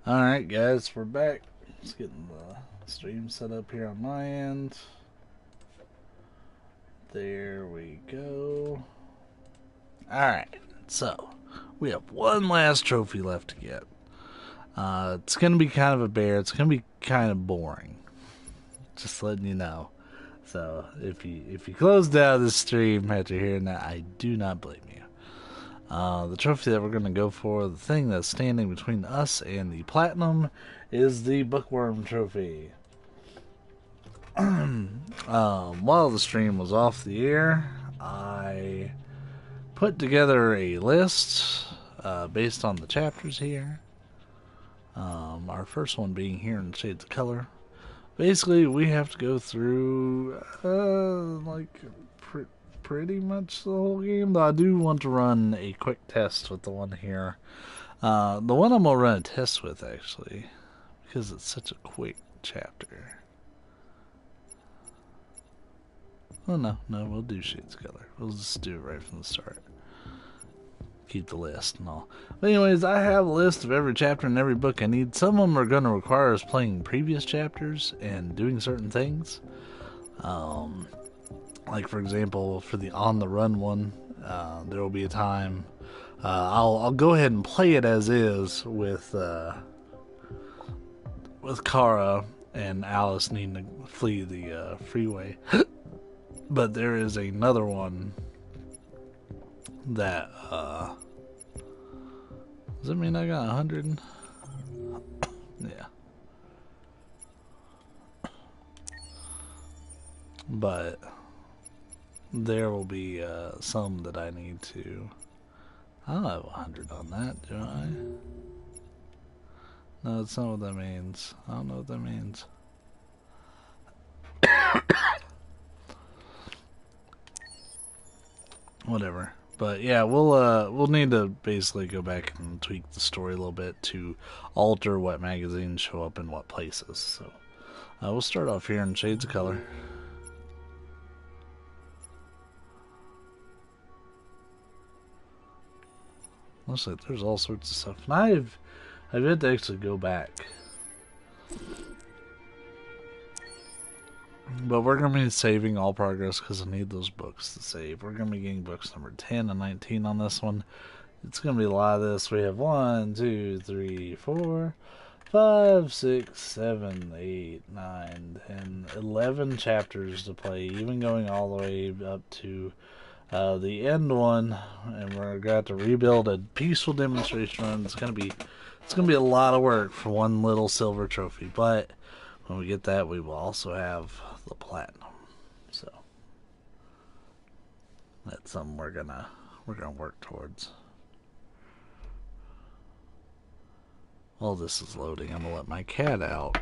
Alright guys, we're back. Just getting the stream set up here on my end. There we go. Alright, so we have one last trophy left to get. It's going to be kind of a bear. It's going to be kind of boring. Just letting you know. So if you closed out this stream after hearing that, I do not blame you. The trophy that we're going to go for, the thing that's standing between us and the platinum, is the bookworm trophy. While the stream was off the air, I put together a list based on the chapters here. Our first one being here in Shades of Color. Basically, we have to go through pretty much the whole game, but I do want to run a quick test with the one here. The one I'm going to run a test with, actually, because it's such a quick chapter. Oh, no, we'll do Shades of Color. We'll just do it right from the start. Keep the list and all. But anyways, I have a list of every chapter and every book I need. Some of them are going to require us playing previous chapters and doing certain things. Like, for example, for the On the Run one, there will be a time. I'll go ahead and play it as is with Kara and Alice needing to flee the freeway. But there is another one that, does that mean I got 100? Yeah. But there will be some that I need to. I don't have 100 on that, do I? No, that's not what that means. I don't know what that means. Whatever. But yeah, we'll need to basically go back and tweak the story a little bit to alter what magazines show up in what places. So we'll start off here in Shades of Color. Looks like there's all sorts of stuff. And I've had to actually go back. But we're going to be saving all progress because I need those books to save. We're going to be getting books number 10 and 19 on this one. It's going to be a lot of this. We have 1, 2, 3, 4, 5, 6, 7, 8, 9, 10, 11 chapters to play. Even going all the way up to the end one. And we're going to have to rebuild a peaceful demonstration run. It's going to be a lot of work for one little silver trophy. But when we get that, we will also have the platinum. So that's something we're gonna work towards. While this is loading, I'm gonna let my cat out.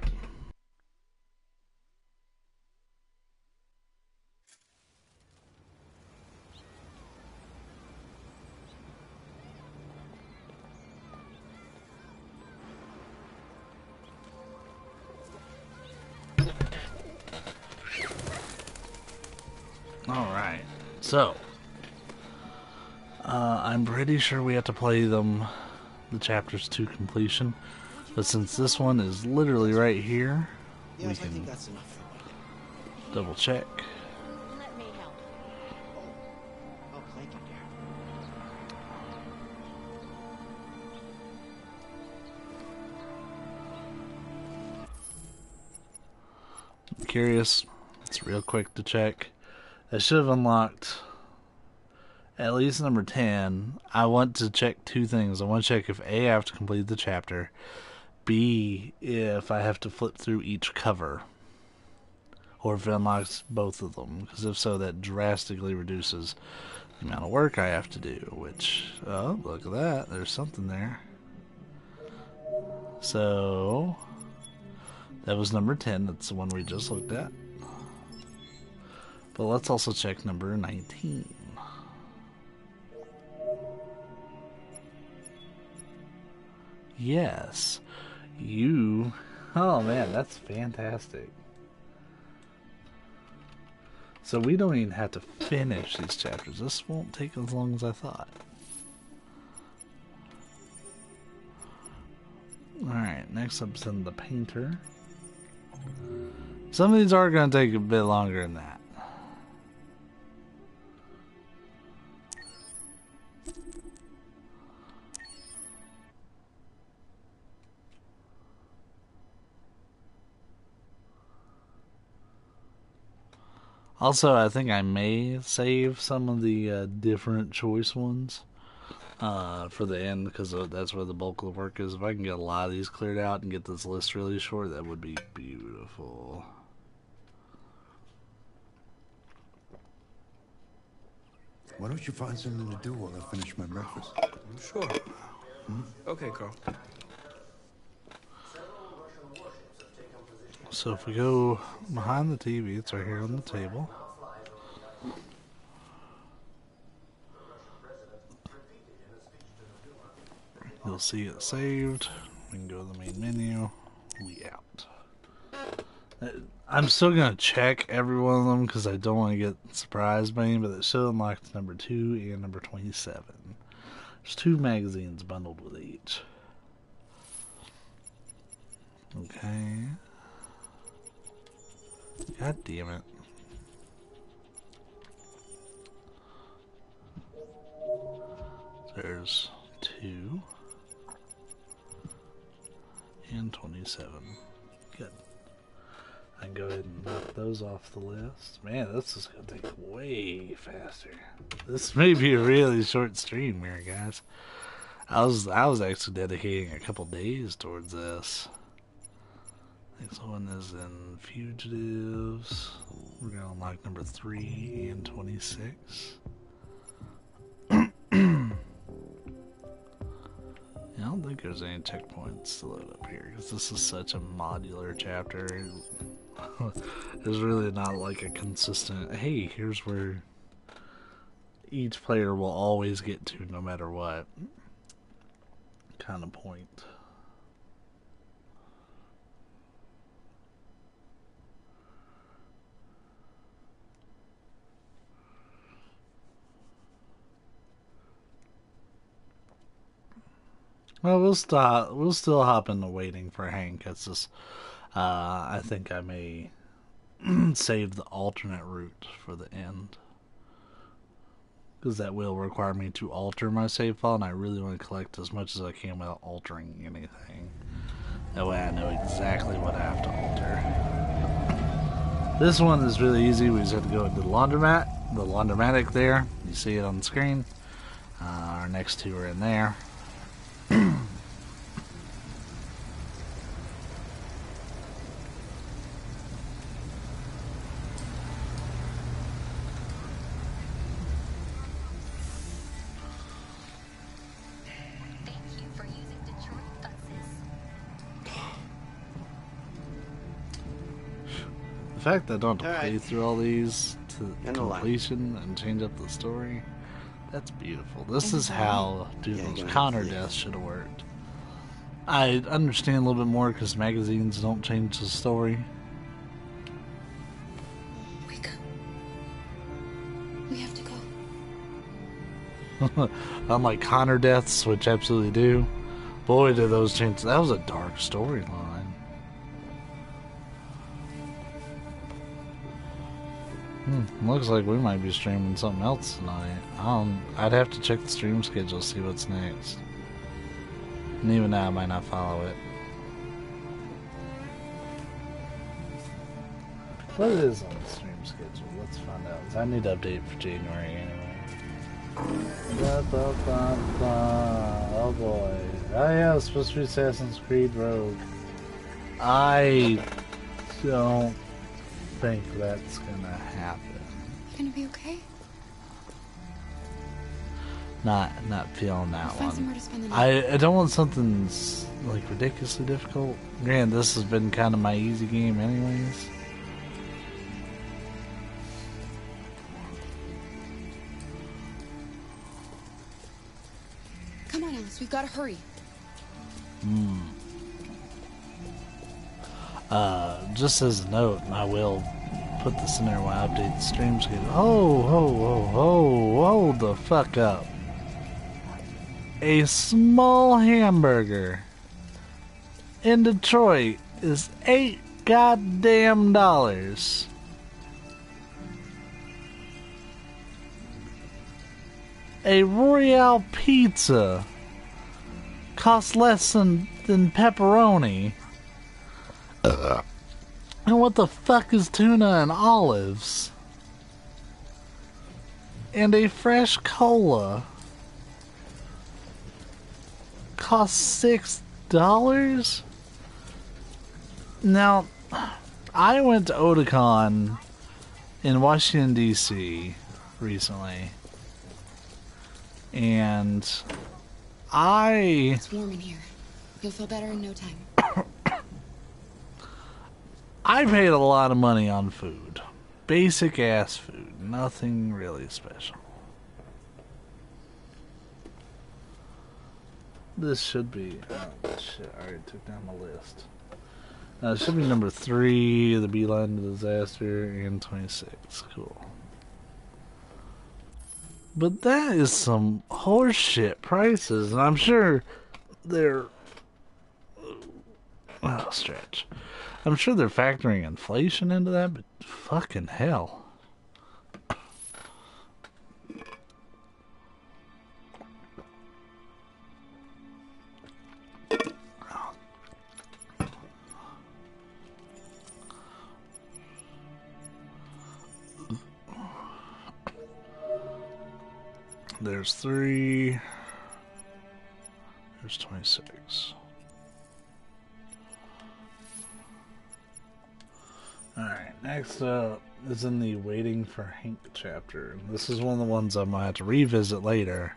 Alright, so I'm pretty sure we have to play the chapters to completion, but since this one is literally right here, we can double check. Let me help. Oh, thank you, dear. I'm curious, it's real quick to check. I should have unlocked at least number 10. I want to check two things. I want to check if A, I have to complete the chapter, B, if I have to flip through each cover, or if it unlocks both of them, because if so, that drastically reduces the amount of work I have to do, which, oh, look at that, there's something there. So that was number 10, that's the one we just looked at. But let's also check number 19. Yes. You... Oh man, that's fantastic. So we don't even have to finish these chapters. This won't take as long as I thought. Alright, next up is in the painter. Some of these are going to take a bit longer than that. Also, I think I may save some of the different choice ones for the end, because that's where the bulk of the work is. If I can get a lot of these cleared out and get this list really short, that would be beautiful. Why don't you find something to do while I finish my breakfast? Sure. Okay, Carl. So if we go behind the TV, it's right here on the table. You'll see it saved. We can go to the main menu. We out. I'm still gonna check every one of them because I don't want to get surprised by any, but it still unlocked number 2 and number 27. There's 2 magazines bundled with each. Okay. God damn it. There's 2 and 27. Good. I can go ahead and knock those off the list. Man, this is going to take way faster. This may be a really short stream here, guys. I was actually dedicating a couple days towards this. Next one is in Fugitives. We're going to unlock number 3 and 26. I don't think there's any checkpoints to load up here, because this is such a modular chapter. There's really not like a consistent, hey, here's where each player will always get to no matter what kind of point. Well, we'll still hop into waiting for Hank. It's just, I think I may save the alternate route for the end, because that will require me to alter my save file, and I really want to collect as much as I can without altering anything. That way I know exactly what I have to alter. This one is really easy. We just have to go into the laundromat. The laundromatic there. You see it on the screen. Our next 2 are in there. The fact that I don't have to play through all these to completion and change up the story, that's beautiful. This is how those counter deaths should have worked. I understand a little bit more because magazines don't change the story. Wake up. We have to go. Unlike counter deaths, which absolutely do. Boy, did those change. That was a dark storyline. Looks like we might be streaming something else tonight. I'd have to check the stream schedule to see what's next. And even now I might not follow it. What is on the stream schedule? Let's find out. I need to update for January anyway. Oh boy. Oh yeah, it's supposed to be Assassin's Creed Rogue. I don't think that's gonna happen. You gonna be okay? Not feeling that Find one. somewhere to spend the night. I don't want something like ridiculously difficult. Granted, this has been kind of my easy game anyways. Come on, Alice, we've gotta hurry. Just as a note, I will put this in there when I update the stream schedule. Hold the fuck up. A small hamburger in Detroit is $8 goddamn dollars. A Royale pizza costs less than pepperoni. And what the fuck is tuna and olives? And a fresh cola costs $6? Now, I went to Otakon in Washington, D.C. recently. And It's warm in here. You'll feel better in no time. I paid a lot of money on food. Basic ass food. Nothing really special. This should be... Oh, shit. I already took down the list. It should be number 3, The Beeline to Disaster, and 26. Cool. But that is some horseshit prices, and I'm sure they're... Oh, stretch. I'm sure they're factoring inflation into that, but fucking hell. There's 3. There's 26. Alright, next up is in the Waiting for Hank chapter. This is one of the ones I might have to revisit later.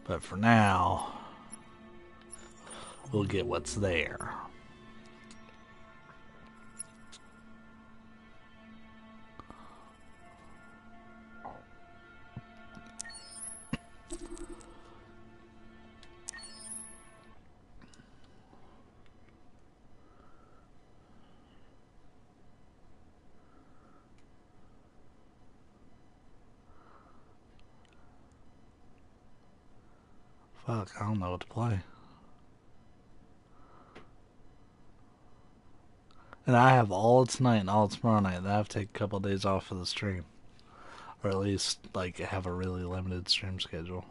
But for now, we'll get what's there. Fuck, I don't know what to play. And I have all tonight and all tomorrow night. I have to take a couple of days off of the stream. Or at least, like, have a really limited stream schedule.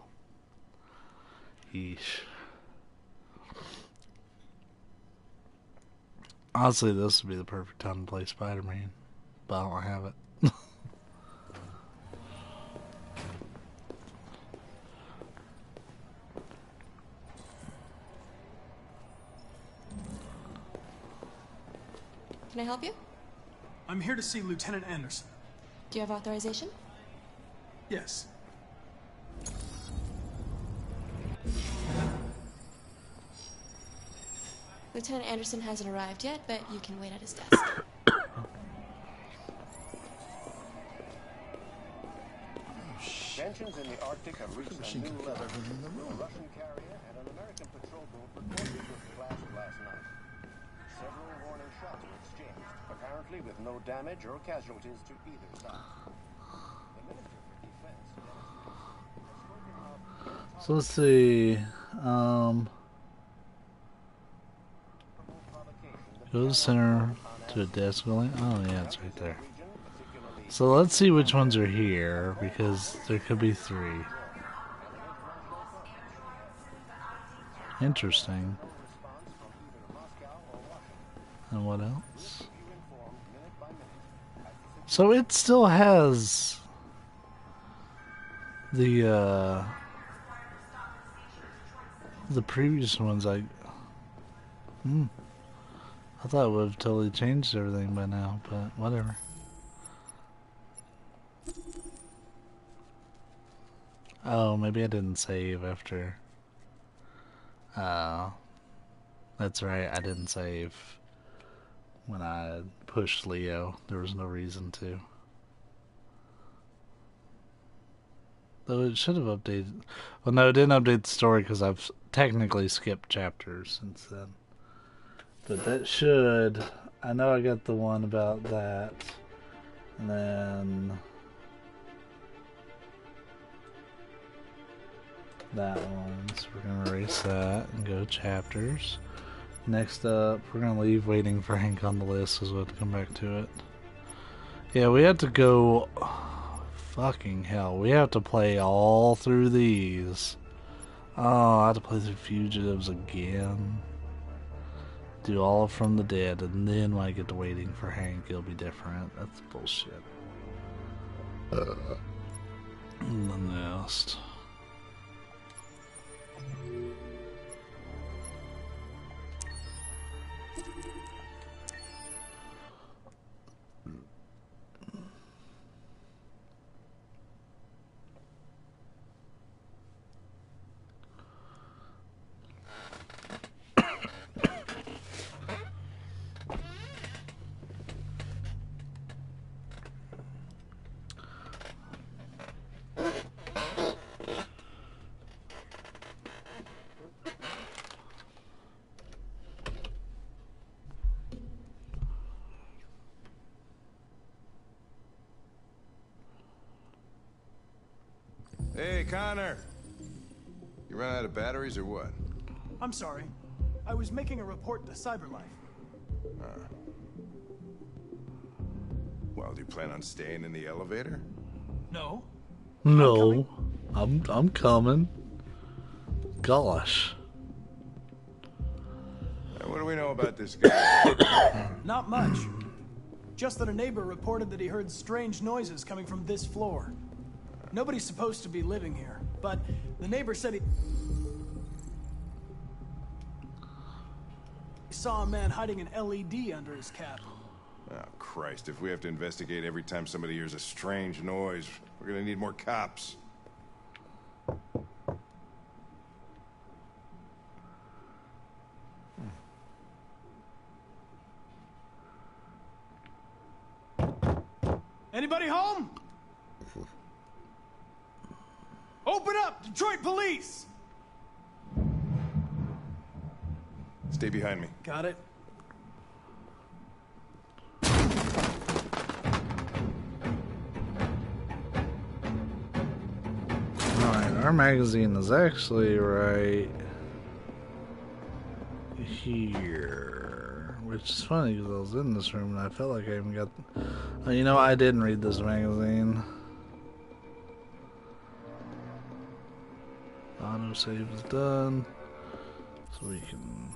Yeesh. Honestly, this would be the perfect time to play Spider-Man. But I don't have it. Can I help you? I'm here to see Lieutenant Anderson. Do you have authorization? Yes. Lieutenant Anderson hasn't arrived yet, but you can wait at his desk. Tensions in the Arctic have reached a new level. A Russian carrier and an American patrol boat reportedly clashed last night. Several warning shots were exchanged, apparently with no damage or casualties to either side. The Minister for Defense, So let's see. Go to the center to a desk. Oh yeah, it's right there. So let's see which ones are here, because there could be 3. Interesting. And what else? So it still has the previous ones. I thought it would have totally changed everything by now, but whatever. Oh, maybe I didn't save after. That's right, I didn't save when I pushed Leo. There was no reason to. Though it should have updated. Well, no, it didn't update the story because I've technically skipped chapters since then. But that should. I know I got the one about that. And then that one. So we're going to erase that and go chapters. Next up, we're gonna leave waiting for Hank on the list as well to come back to it. Yeah, we have to go. Fucking hell, we have to play all through these. Oh, I have to play through Fugitives again. Do all From the Dead, and then when I get to waiting for Hank, it'll be different. That's bullshit. And the Nest. Hey, Connor! You ran out of batteries or what? I'm sorry. I was making a report to CyberLife. Well, do you plan on staying in the elevator? No. No, I'm coming. Gosh. Hey, what do we know about this guy? Not much. Just that a neighbor reported that he heard strange noises coming from this floor. Nobody's supposed to be living here, but the neighbor said he saw a man hiding an LED under his cap. Oh, Christ, if we have to investigate every time somebody hears a strange noise, we're gonna need more cops. Anybody home? Open up, Detroit police! Stay behind me. Got it. Alright, our magazine is actually right here. Which is funny because I was in this room and I felt like I even got... You know, I didn't read this magazine. Autosave is done. So we can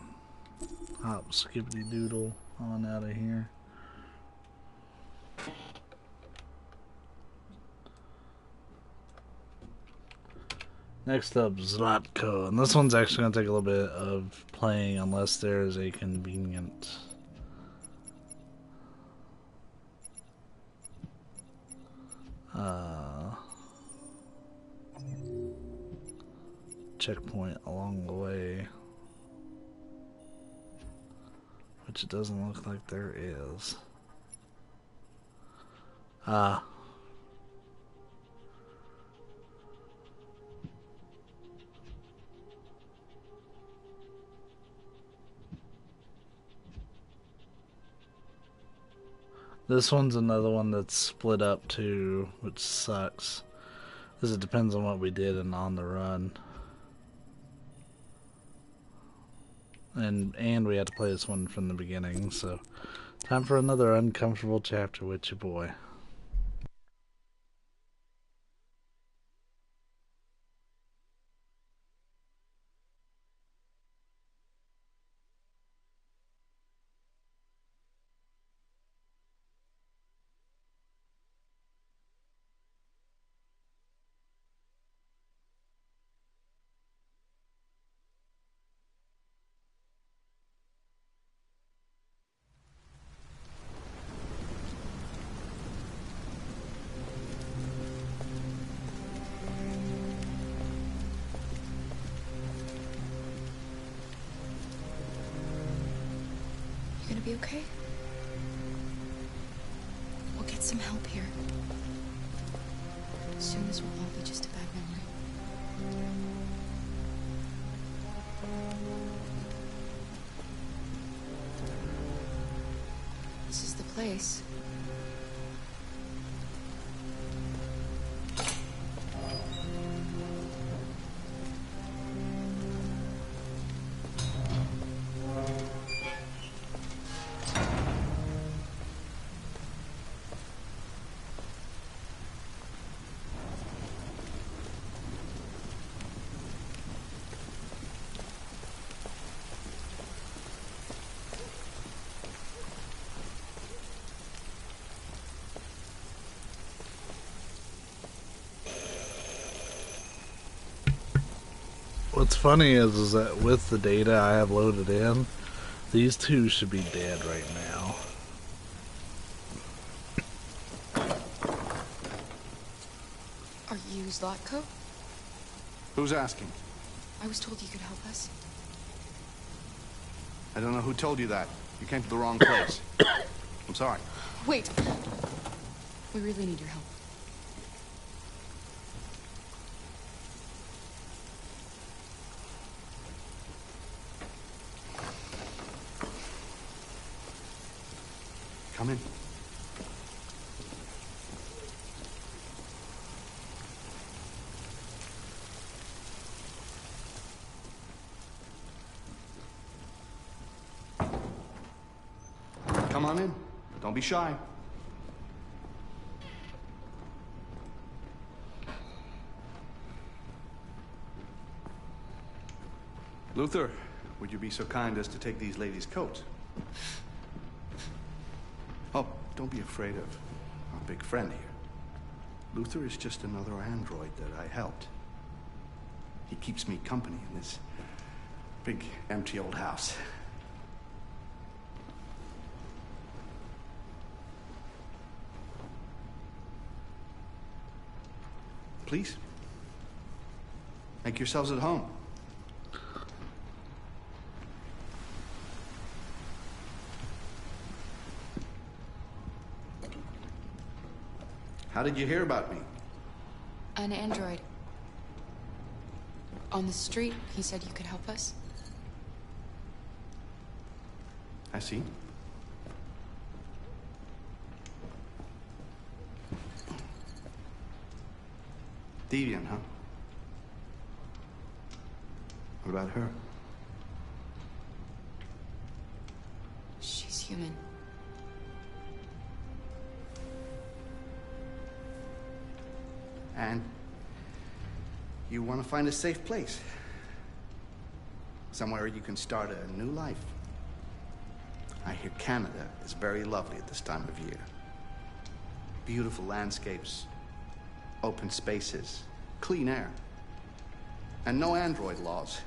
hop skippity doodle on out of here. Next up, Zlatko. And this one's actually going to take a little bit of playing unless there is a convenient checkpoint along the way. Which it doesn't look like there is. This one's another one that's split up too, which sucks. Because it depends on what we did and on the run. And we had to play this one from the beginning, so time for another uncomfortable chapter with your boy. Gonna be okay? We'll get some help here. As soon as we'll all be just a bad memory. This is the place. What's funny is that with the data I have loaded in, these two should be dead right now. Are you Zlatko? Who's asking? I was told you could help us. I don't know who told you that. You came to the wrong place. I'm sorry. Wait. We really need your help. Come in. Come on in. Don't be shy. Luther, would you be so kind as to take these ladies' coats? Oh, don't be afraid of our big friend here. Luther is just another android that I helped. He keeps me company in this big, empty old house. Please, make yourselves at home. How did you hear about me? An android. On the street, he said you could help us. I see. Deviant, huh? What about her? She's human. And you want to find a safe place. Somewhere you can start a new life. I hear Canada is very lovely at this time of year. Beautiful landscapes, open spaces, clean air, and no android laws.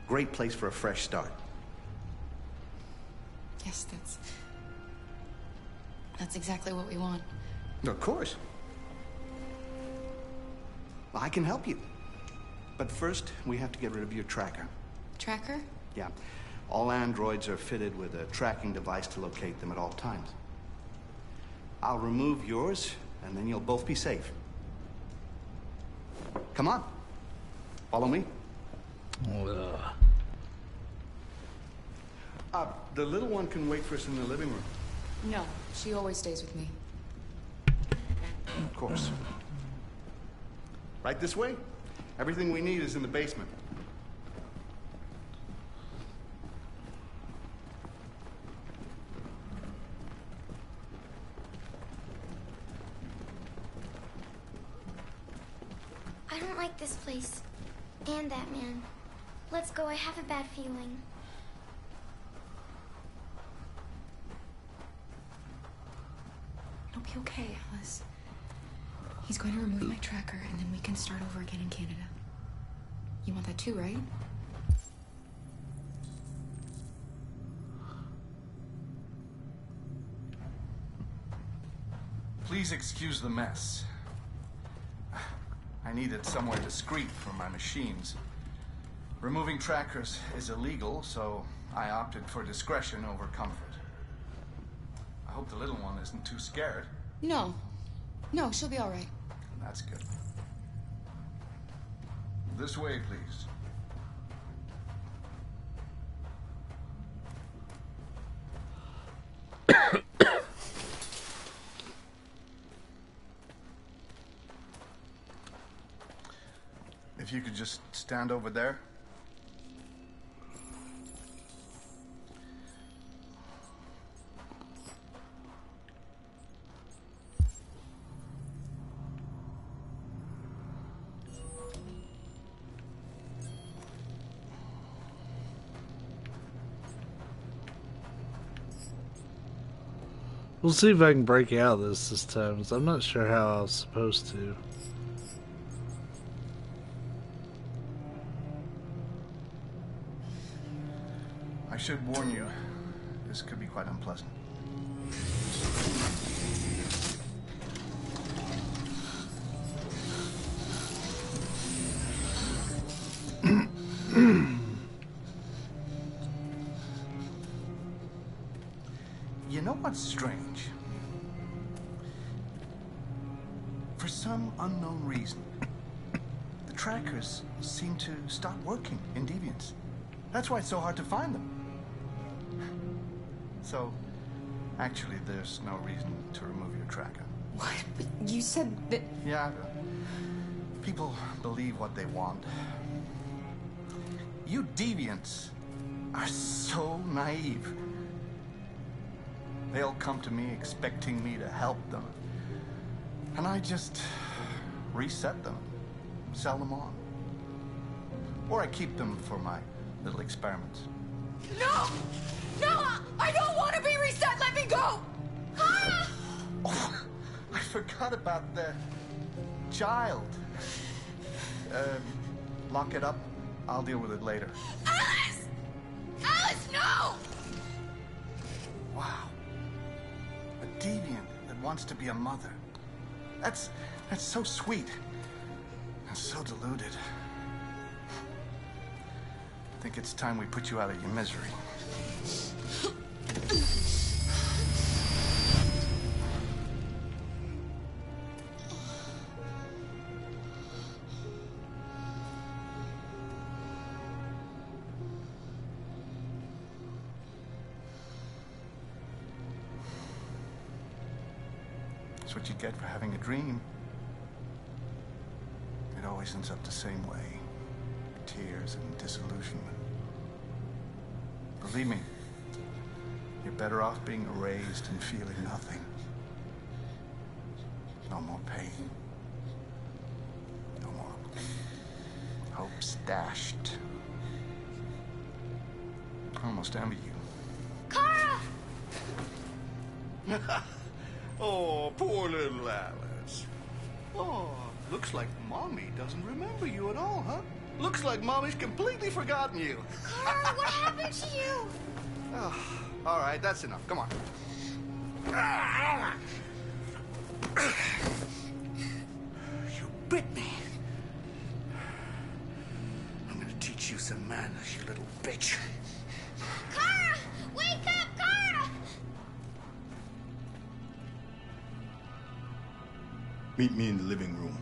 Great place for a fresh start. Yes, that's exactly what we want. Of course. Well, I can help you. But first, we have to get rid of your tracker. Tracker? Yeah. All androids are fitted with a tracking device to locate them at all times. I'll remove yours, and then you'll both be safe. Come on. Follow me. The little one can wait for us in the living room. No, she always stays with me. Of course. Right this way? Everything we need is in the basement. I don't like this place. And that man. Let's go, I have a bad feeling. It'll be okay, Alice. He's going to remove my tracker, and then we can start over again in Canada. You want that too, right? Please excuse the mess. I needed somewhere discreet for my machines. Removing trackers is illegal, so I opted for discretion over comfort. I hope the little one isn't too scared. No. No, she'll be all right. That's good. This way, please. If you could just stand over there. We'll see if I can break out of this time, 'cause I'm not sure how I was supposed to. should warn you, this could be quite unpleasant. You know what's strange? For some unknown reason, the trackers seem to stop working in Deviants. That's why it's so hard to find them. So, actually, there's no reason to remove your tracker. What? But you said that... Yeah, people believe what they want. You Deviants are so naive. They'll come to me expecting me to help them. And I just reset them, sell them on. Or I keep them for my little experiments. No! No! I don't want to be reset! Let me go! Ah! Oh, I forgot about the child. Lock it up. I'll deal with it later. Alice! Alice, no! Wow. A deviant that wants to be a mother. That's so sweet. And so deluded. I think it's time we put you out of your misery. That's what you get for having a dream. It always ends up the same way. Tears and disillusionment. Believe me, you're better off being erased and feeling nothing. No more pain. No more hopes dashed. I almost envy you. Kara! Oh, poor little Alice. Oh, looks like Mommy doesn't remember you at all, huh? Looks like Mommy's completely forgotten you. Kara, what happened to you? Oh, all right, that's enough. Come on. You bit me. I'm gonna teach you some manners, you little bitch. Kara! Wake up, Kara! Meet me in the living room.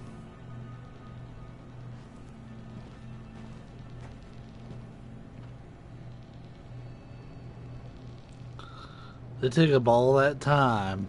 They took up all that time.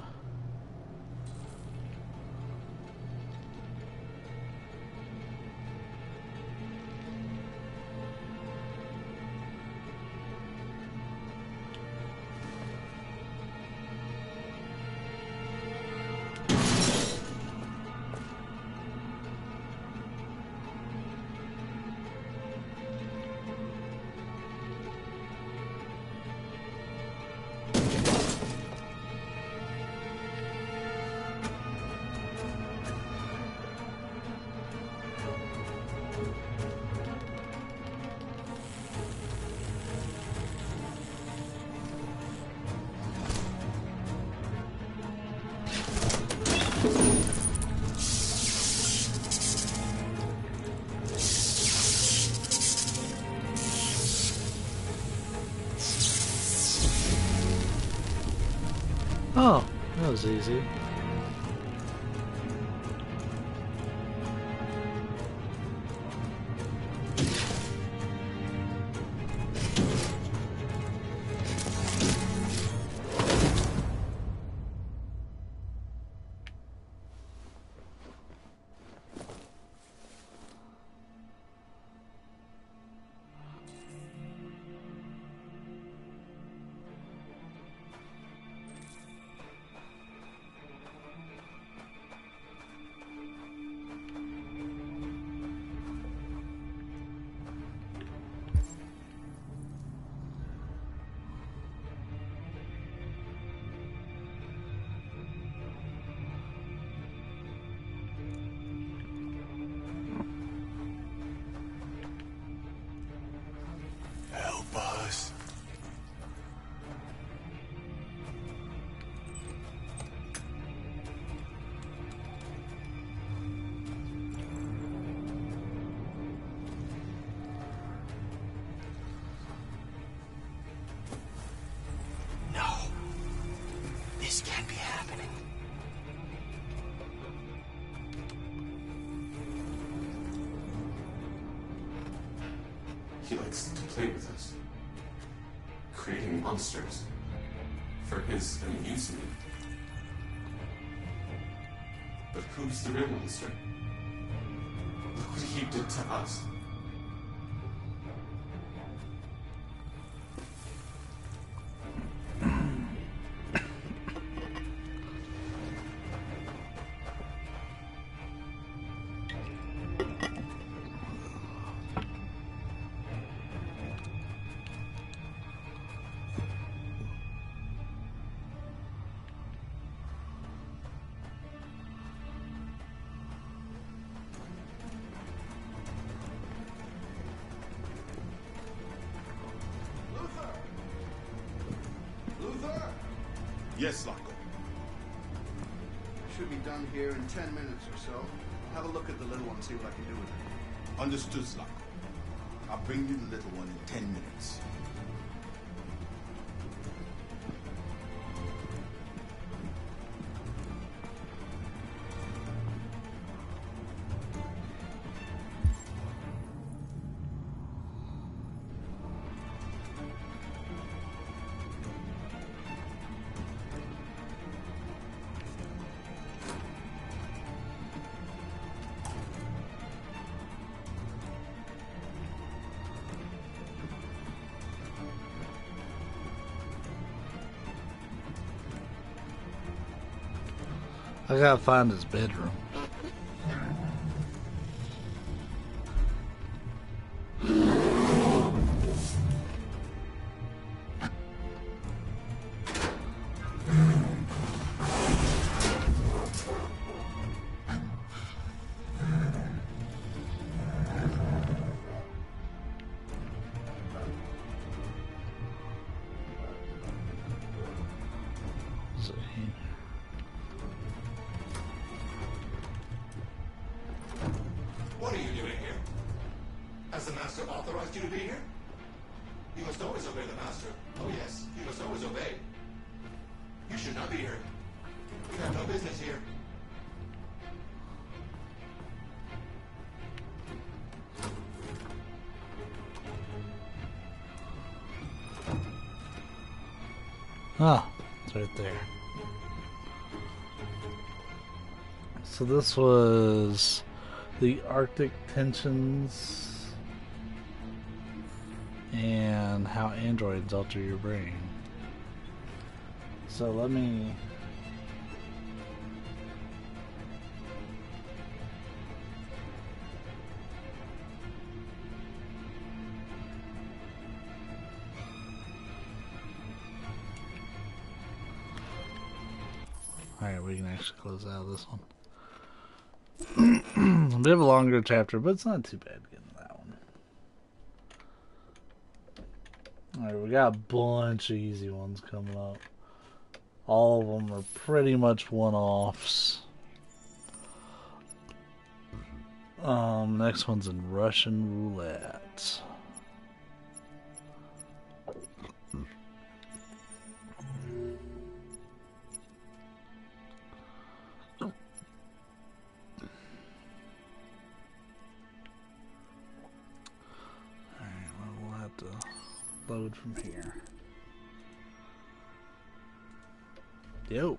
Oh, that was easy. can't be happening. He likes to play with us, creating monsters for his amusement. But who's the real monster? Look what he did to us. Yes, Locko. Should be done here in 10 minutes or so. Have a look at the little one, see what I can do with it. Understood, Locko. I'll bring you the little one in 10 minutes. I gotta find his bedroom. What are you doing here? Has the Master authorized you to be here? You must always obey the Master. Oh yes, you must always obey. You should not be here. You have no business here. Ah, it's right there. So this was the Arctic tensions and how androids alter your brain. So let me Alright, we can actually close out of this one. A bit of a longer chapter, but it's not too bad getting that one. Alright, we got a bunch of easy ones coming up. All of them are pretty much one-offs. Next one's in Russian roulette. Load from here. Yo.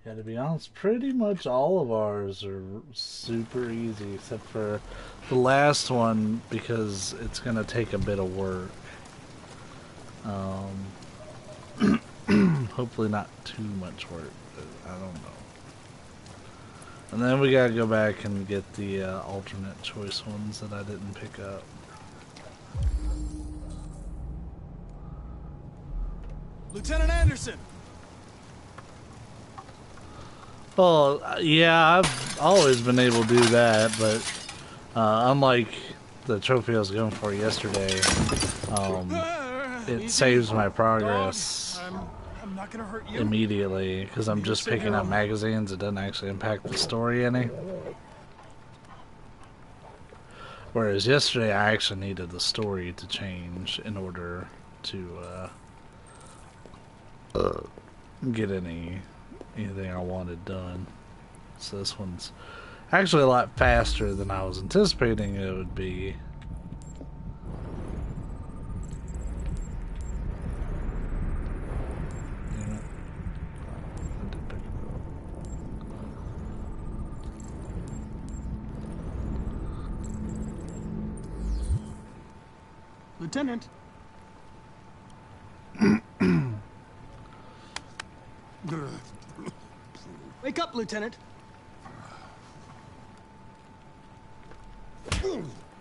Yeah, to be honest, pretty much all of ours are super easy, except for the last one, because it's going to take a bit of work. Hopefully not too much work, but I don't know. And then we got to go back and get the alternate choice ones that I didn't pick up. Lieutenant Anderson! Well, yeah, I've always been able to do that, but Unlike the trophy I was going for yesterday, it saves my progress I'm not gonna hurt you. immediately because I'm just picking up magazines. It doesn't actually impact the story any. Whereas yesterday I actually needed the story to change in order to get anything I wanted done. So this one's actually a lot faster than I was anticipating it would be. Lieutenant. Wake up, Lieutenant.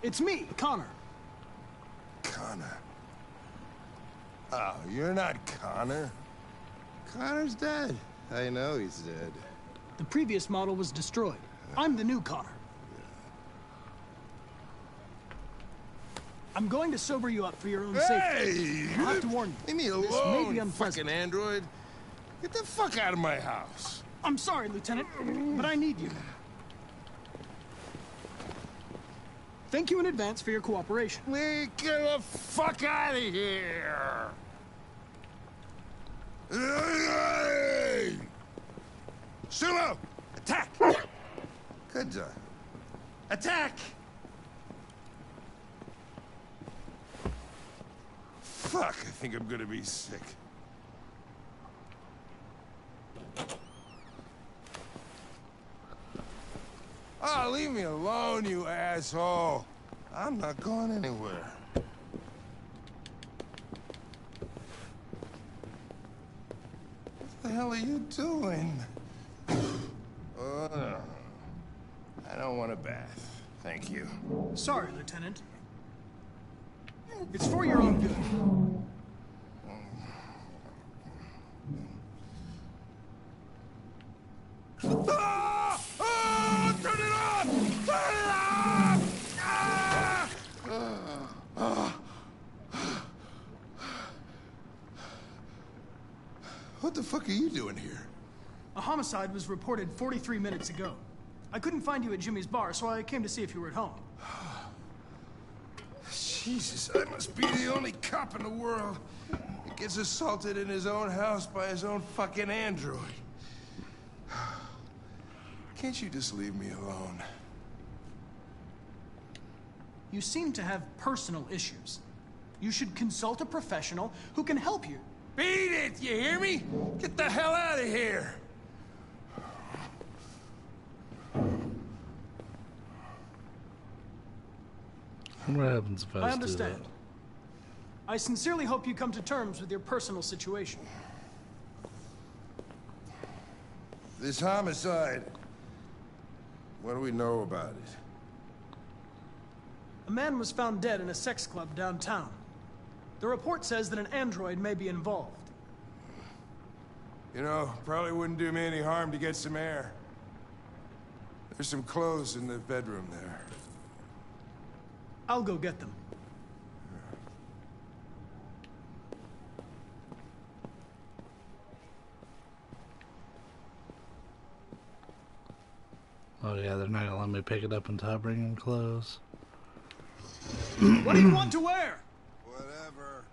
It's me, Connor. Connor? Oh, you're not Connor. Connor's dead. I know he's dead. The previous model was destroyed. I'm the new Connor. I'm going to sober you up for your own safety. I have to warn you. Leave me alone, this may be unpleasant. fucking android. Get the fuck out of my house. I'm sorry, Lieutenant, but I need you. Thank you in advance for your cooperation. Get the fuck out of here! Sumo! Attack! Good job. Attack! Fuck, I think I'm gonna be sick. Oh, leave me alone, you asshole. I'm not going anywhere. What the hell are you doing? I don't want a bath. Thank you. Sorry, Lieutenant. It's for your own good. Ah! Ah! Turn it off! Turn it off! Ah! What the fuck are you doing here? A homicide was reported 43 minutes ago. I couldn't find you at Jimmy's bar, so I came to see if you were at home. Jesus, I must be the only cop in the world that gets assaulted in his own house by his own fucking android. Can't you just leave me alone? You seem to have personal issues. You should consult a professional who can help you. Beat it, you hear me? Get the hell out of here! What happens if I understand. I sincerely hope you come to terms with your personal situation. This homicide, what do we know about it? A man was found dead in a sex club downtown. The report says that an android may be involved. You know, probably wouldn't do me any harm to get some air. There's some clothes in the bedroom there. I'll go get them. Oh yeah, they're not gonna let me pick it up until I bring them clothes. What do you want to wear? Whatever.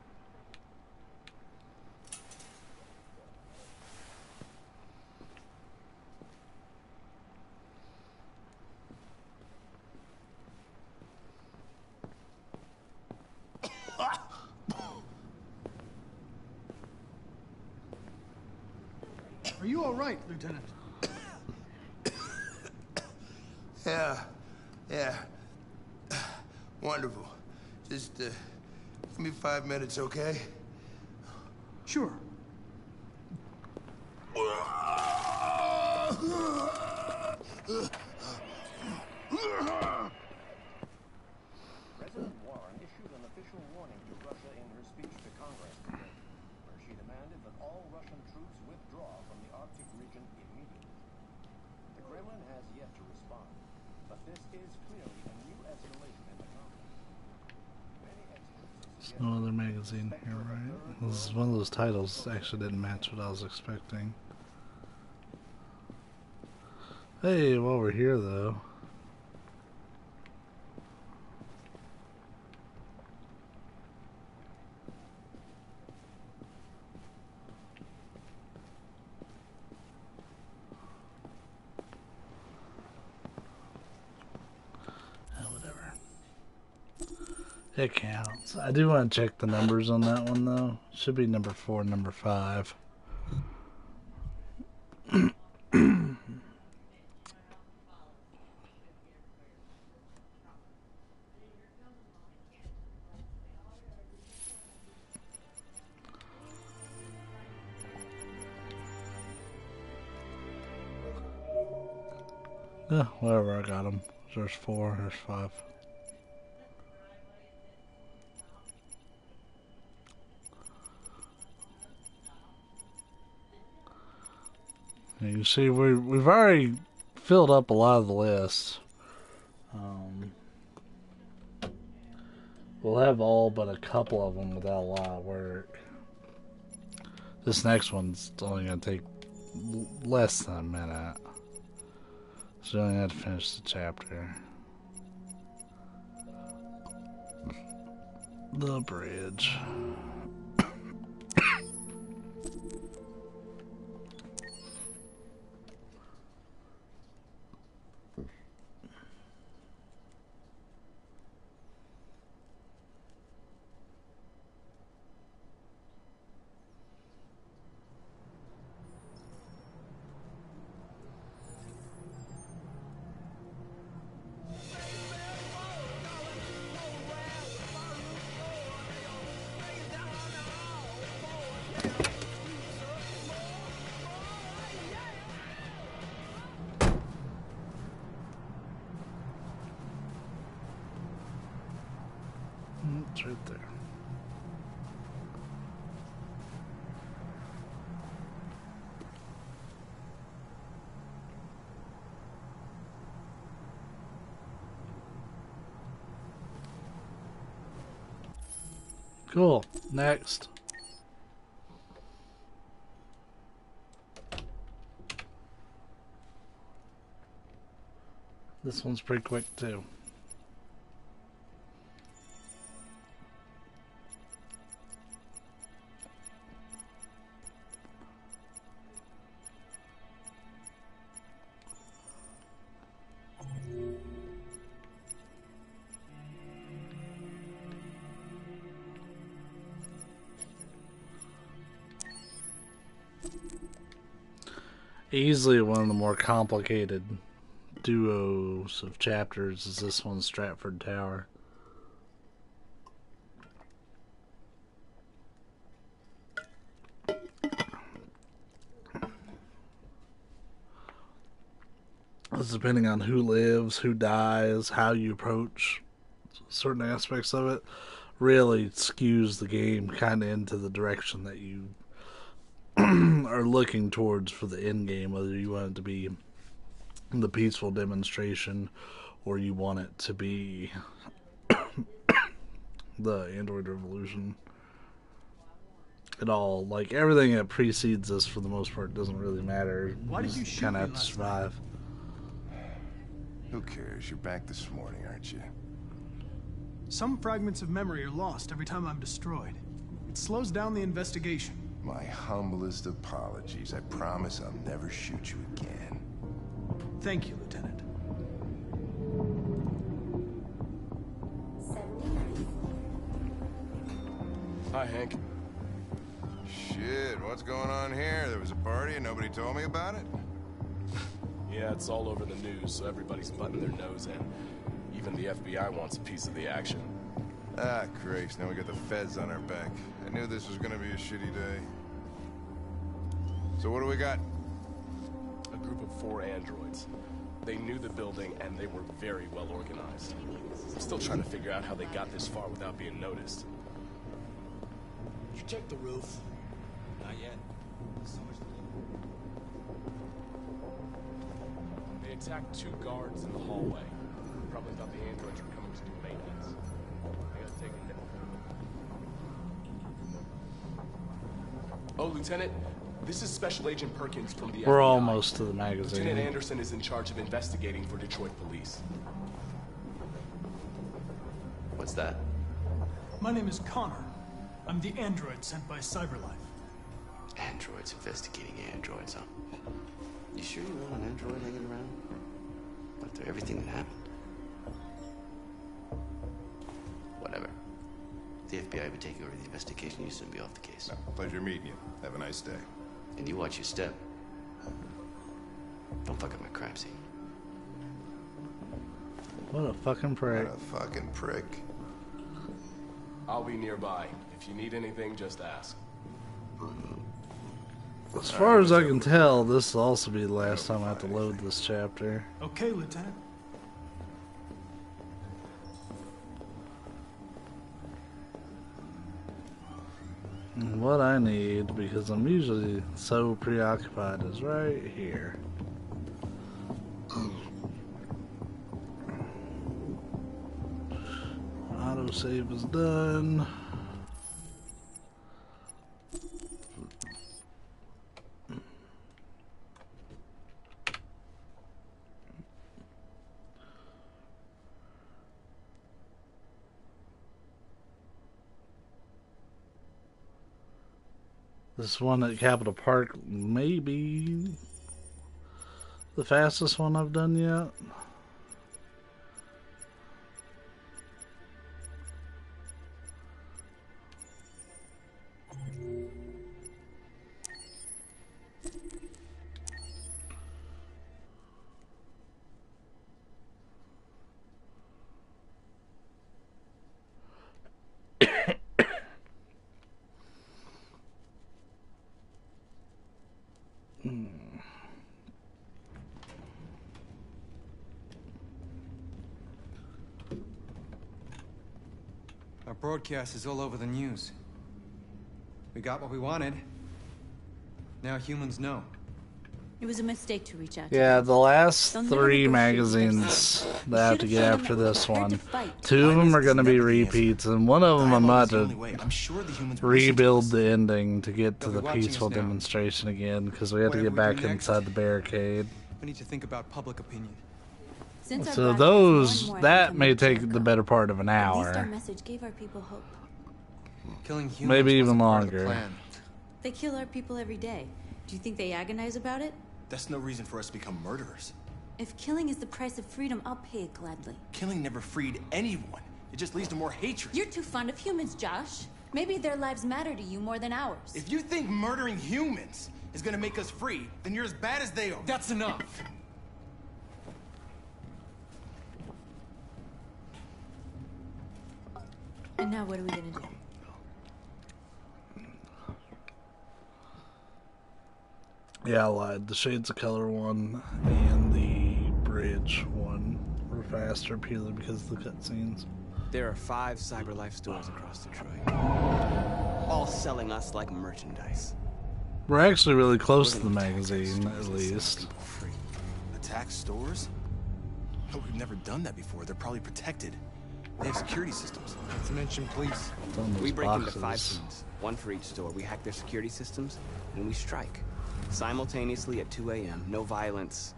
Are you all right, Lieutenant? Yeah. Wonderful. Just, give me 5 minutes, okay? Sure. President Warren issued an official warning to Russia in her speech to Congress today, where she demanded that all Russian troops withdraw from the Arctic region immediately. The Kremlin has yet to respond, but this is clearly a new escalation. There's no other magazine here, right? This is one of those titles that actually didn't match what I was expecting. Hey, while we're here though. It counts. I do want to check the numbers on that one though. Should be number 4, number 5. Yeah, whatever, I got them. There's 4, there's 5. You can see we've already filled up a lot of the list. We'll have all but a couple of them without a lot of work. This next one's only going to take less than a minute. So we only have to finish the chapter. The bridge. It's right there. Cool. Next. This one's pretty quick too. Easily one of the more complicated duos of chapters is this one, Stratford Tower. It's depending on who lives, who dies, how you approach certain aspects of it, really skews the game kind of into the direction that you are looking towards for the end game, whether you want it to be the peaceful demonstration or you want it to be the Android Revolution. It all, like everything that precedes this for the most part doesn't really matter. Why did you shoot kind me of have to last survive. Who cares? You're back this morning, aren't you? Some fragments of memory are lost every time I'm destroyed. It slows down the investigation. My humblest apologies. I promise I'll never shoot you again. Thank you, Lieutenant. Hi, Hank. Shit, what's going on here? There was a party and nobody told me about it? Yeah, it's all over the news, so everybody's butting their nose in. Even the FBI wants a piece of the action. Ah, Christ, now we got the feds on our back. I knew this was gonna be a shitty day. So what do we got? A group of 4 androids. They knew the building, and they were very well organized. I'm still trying to figure out how they got this far without being noticed. Did you check the roof? Not yet. So much to They attacked 2 guards in the hallway. Probably thought the androids were coming to do maintenance. They got taken down. Oh, Lieutenant, this is Special Agent Perkins from the We're FBI. almost to the magazine. Lieutenant Anderson is in charge of investigating for Detroit police. What's that? My name is Connor. I'm the android sent by Cyberlife. Androids investigating androids, huh? You sure you want an android hanging around? After everything that happened? Whatever. The FBI would take over the investigation, you soon be off the case. Pleasure meeting you. Have a nice day. And you watch your step. Don't fuck up my crime scene. What a fucking prick. What a fucking prick. I'll be nearby. If you need anything, just ask. As far as I can tell, this will also be the last time I have to load this chapter. Okay, Lieutenant. And what I need, because I'm usually so preoccupied, is right here. Autosave is done. This one at Capitol Park may be the fastest one I've done yet. Our broadcast is all over the news. We got what we wanted. Now humans know. It was a mistake to reach out. Yeah, the last 3 magazines that I have to get after this one, 2 of them are going to be repeats, and one of them I'm about to rebuild the ending to get to the peaceful demonstration again, because we have to get back inside the barricade. We need to think about public opinion. So those, that may take the better part of an At least our hour. message gave our people hope. Killing humans Maybe even wasn't part of the longer. plan. They kill our people every day. Do you think they agonize about it? That's no reason for us to become murderers. If killing is the price of freedom, I'll pay it gladly. Killing never freed anyone. It just leads to more hatred. You're too fond of humans, Josh. Maybe their lives matter to you more than ours. If you think murdering humans is gonna make us free, then you're as bad as they are. That's enough. And now what are we gonna do? Yeah, I lied. The Shades of Color one and the Bridge one were faster purely because of the cutscenes. There are 5 CyberLife stores across Detroit, all selling us like merchandise. We're actually really close to the magazine, at least. Attack stores? No, we've never done that before. They're probably protected. They have security systems. Not to mention police. We break into 5 teams, 1 for each store. We hack their security systems, and we strike. Simultaneously at 2 a.m. No violence.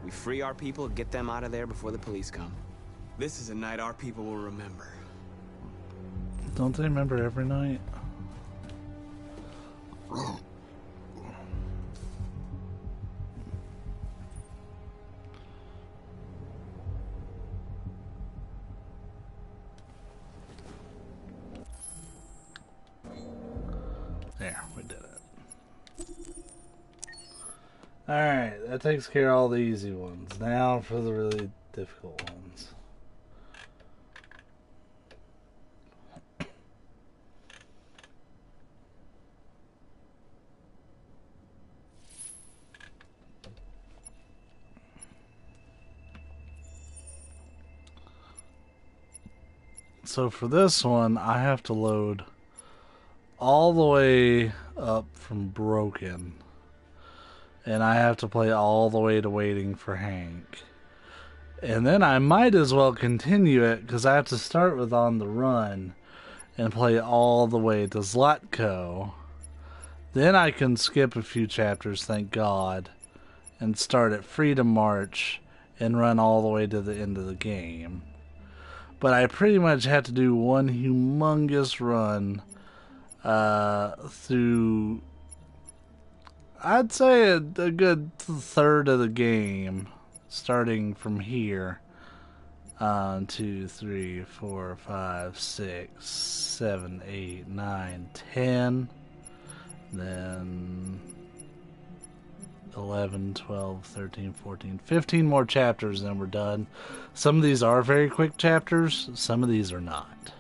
We free our people, get them out of there before the police come. This is a night our people will remember. Don't they remember every night? There, we did it. Alright, that takes care of all the easy ones. Now for the really difficult ones. So for this one, I have to load all the way up from Broken. And I have to play all the way to Waiting for Hank. And then I might as well continue it, because I have to start with On the Run and play all the way to Zlatko. Then I can skip a few chapters, thank God, and start at Freedom March and run all the way to the end of the game. But I pretty much had to do one humongous run through, I'd say, a good third of the game, starting from here. 2, 3, 4, 5, 6, 7, 8, 9, 10. Then 11, 12, 13, 14, 15 more chapters, and we're done. Some of these are very quick chapters, some of these are not.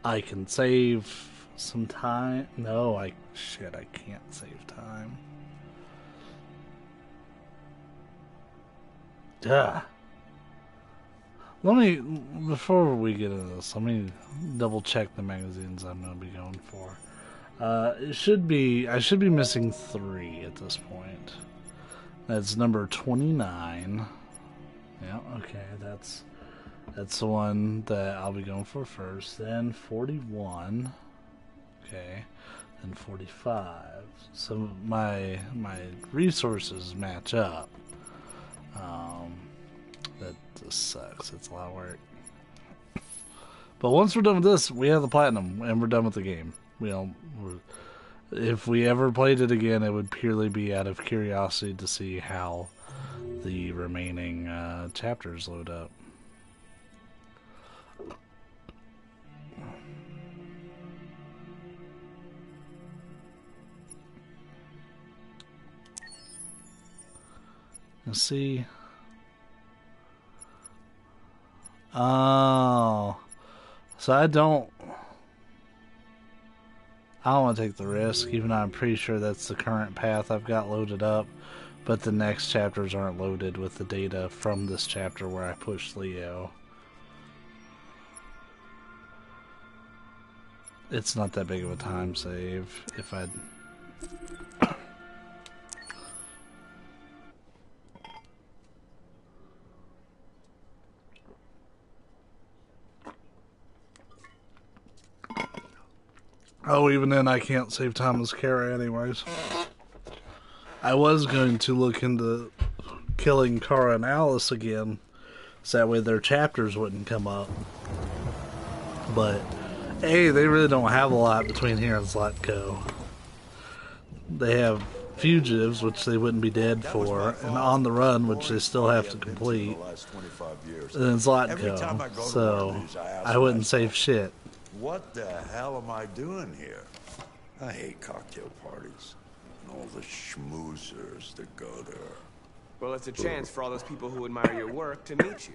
I can save some time. No, I can't save time. Duh. Before we get into this, let me double check the magazines I'm going to be going for. I should be missing 3 at this point. That's number 29. Yeah, okay, that's the one that I'll be going for first. Then 41. Okay. Then 45. So my resources match up. That just sucks. It's a lot of work. But once we're done with this, we have the platinum, and we're done with the game. If we ever played it again, it would purely be out of curiosity to see how the remaining chapters load up. Let's see. Oh, so I don't want to take the risk, even though I'm pretty sure that's the current path I've got loaded up, but the next chapters aren't loaded with the data from this chapter where I pushed Leo. It's not that big of a time save if I'd... Oh, even then I can't save Thomas Kara anyways. I was going to look into killing Kara and Alice again, so that way their chapters wouldn't come up. But, A, they really don't have a lot between here and Zlatko. They have fugitives, which they wouldn't be dead for, and on the run, which they still have to complete, and then Zlatko. So, I wouldn't save shit. What the hell am I doing here? I hate cocktail parties and all the schmoozers that go there. Well, it's a chance for all those people who admire your work to meet you.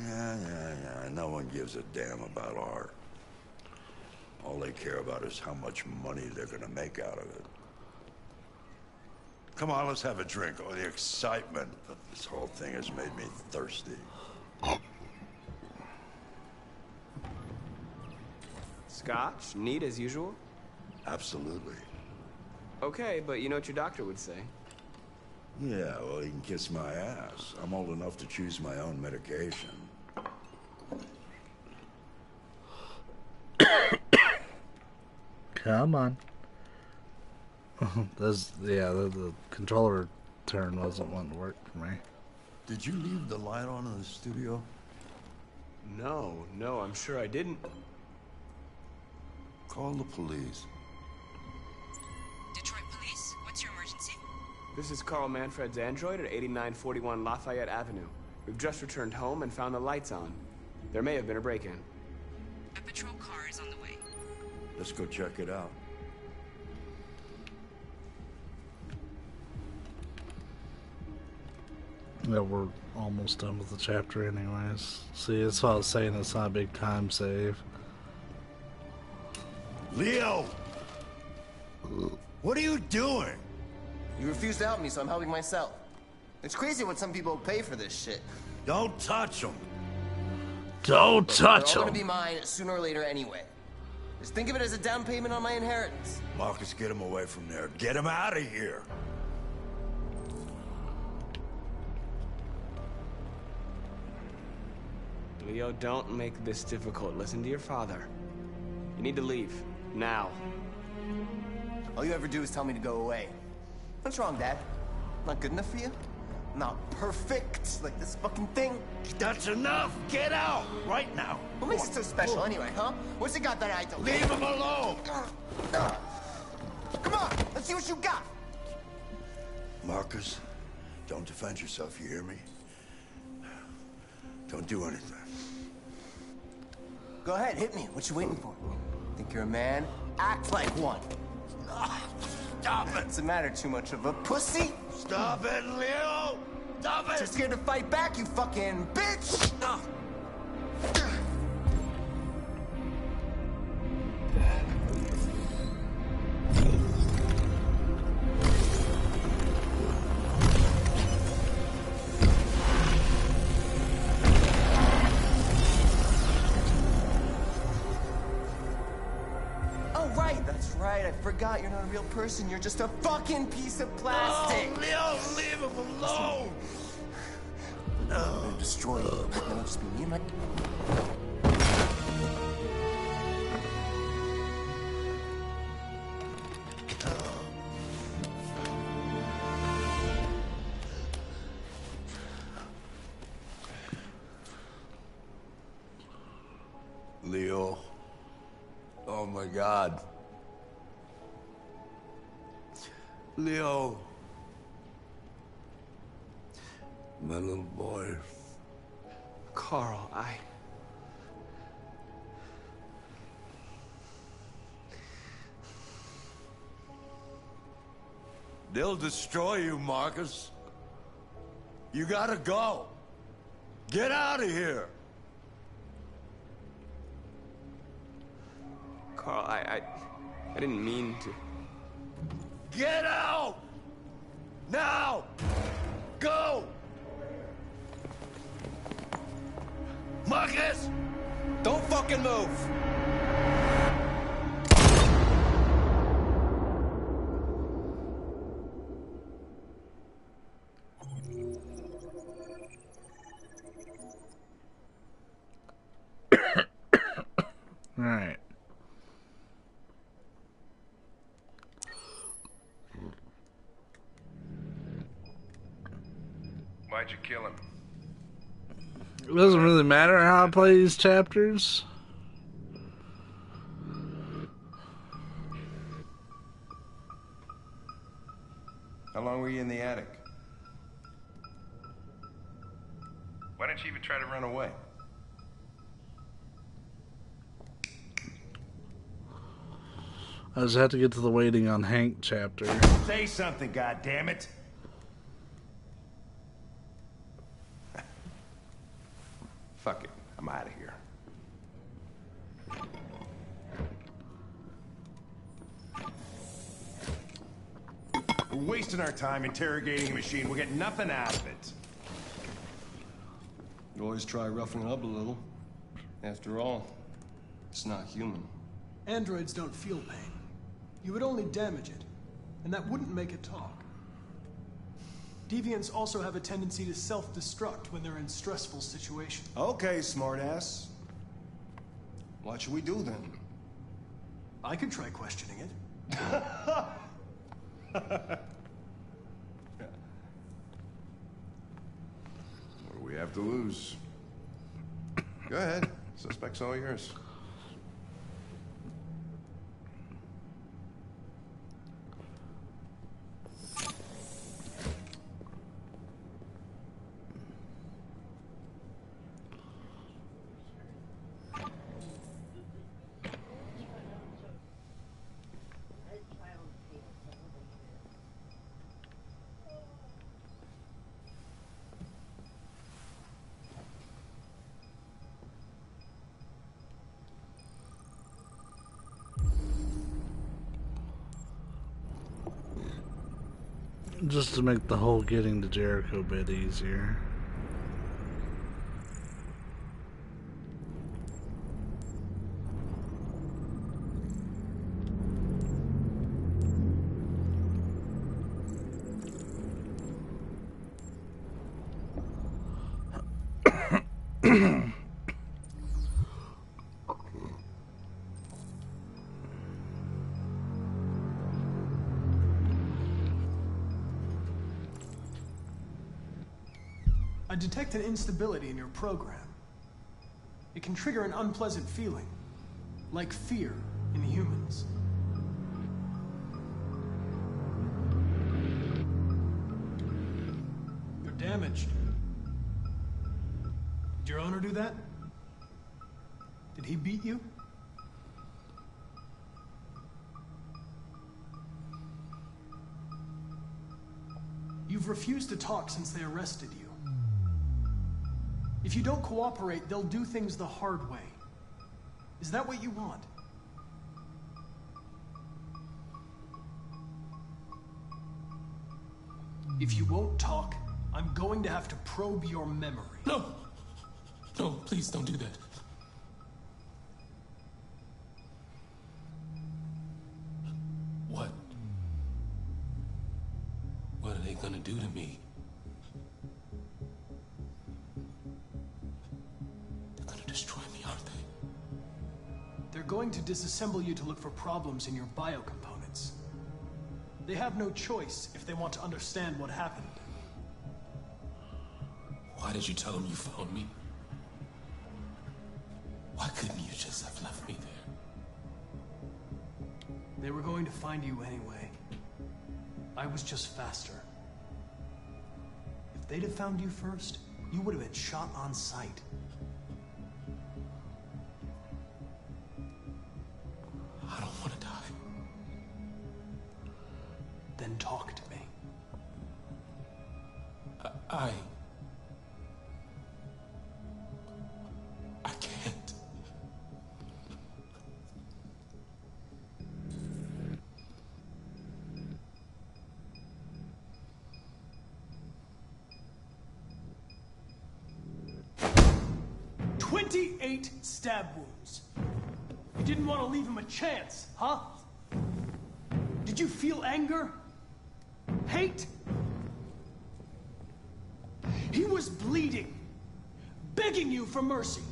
Yeah. No one gives a damn about art. All they care about is how much money they're gonna make out of it. Come on, let's have a drink. Oh, the excitement of this whole thing has made me thirsty. Scotch? Neat as usual? Absolutely. Okay, but you know what your doctor would say. Yeah, well, he can kiss my ass. I'm old enough to choose my own medication. Come on. The controller turn wasn't wanting to work for me. Did you leave the light on in the studio? No, I'm sure I didn't. Call the police. Detroit Police, what's your emergency? This is Carl Manfred's android at 8941 Lafayette Avenue. We've just returned home and found the lights on. There may have been a break-in. A patrol car is on the way. Let's go check it out. Yeah, we're almost done with the chapter anyways. See, that's what I was saying, it's not a big time save. Leo! What are you doing? You refused to help me, so I'm helping myself. It's crazy what some people pay for this shit. Don't touch them. Don't touch They're all them. gonna be mine sooner or later anyway. Just think of it as a down payment on my inheritance. Marcus, get him away from there. Get him out of here. Leo, don't make this difficult. Listen to your father. You need to leave. Now. All you ever do is tell me to go away. What's wrong, Dad? Not good enough for you? Not perfect, like this fucking thing? That's enough! Get out! Right now! What makes it so special anyway, huh? What's it got that I don't? Leave him alone! Come on, let's see what you got! Marcus, don't defend yourself, you hear me? Don't do anything. Go ahead, hit me. What you waiting for? Think you're a man? Act like one. Stop it! Doesn't matter too much of a pussy. Stop it, Leo! Stop it! You're scared to fight back, you fucking bitch! Right, I forgot you're not a real person. You're just a fucking piece of plastic. Oh, Leo, leave him alone. I'm gonna destroy you. Then it'll just be me and my... Leo. Oh my God. Leo. My little boy. Carl, They'll destroy you, Marcus. You gotta go. Get out of here. Carl, I didn't mean to. Get out! Now! Go! Marcus! Don't fucking move! All right. Why'd you kill him? It doesn't really matter how I play these chapters. How long were you in the attic? Why didn't you even try to run away? I just have to get to the waiting on Hank chapter. Say something, goddammit! Fuck it. I'm out of here. We're wasting our time interrogating a machine. We'll get nothing out of it. You always try roughing it up a little. After all, it's not human. Androids don't feel pain. You would only damage it, and that wouldn't make it talk. Deviants also have a tendency to self-destruct when they're in stressful situations. Okay, smartass. What should we do then? I could try questioning it. What do we have to lose? Go ahead. Suspect's all yours. Just to make the whole getting to Jericho bit easier. I detect an instability in your program. It can trigger an unpleasant feeling, like fear in humans. You're damaged. Did your owner do that? Did he beat you? You've refused to talk since they arrested you. If you don't cooperate, they'll do things the hard way. Is that what you want? If you won't talk, I'm going to have to probe your memory. No! No, please don't do that. What? What are they gonna do to me? They're gonna destroy me, aren't they? They're going to disassemble you to look for problems in your biocomponents. They have no choice if they want to understand what happened. Why did you tell them you found me? Why couldn't you just have left me there? They were going to find you anyway. I was just faster. If they'd have found you first, you would have been shot on sight. I don't want to die. Then talk to me. I can't. "28 stab wounds. You didn't want to leave him a chance, huh? Did you feel anger? Hate? He was bleeding, begging you for mercy,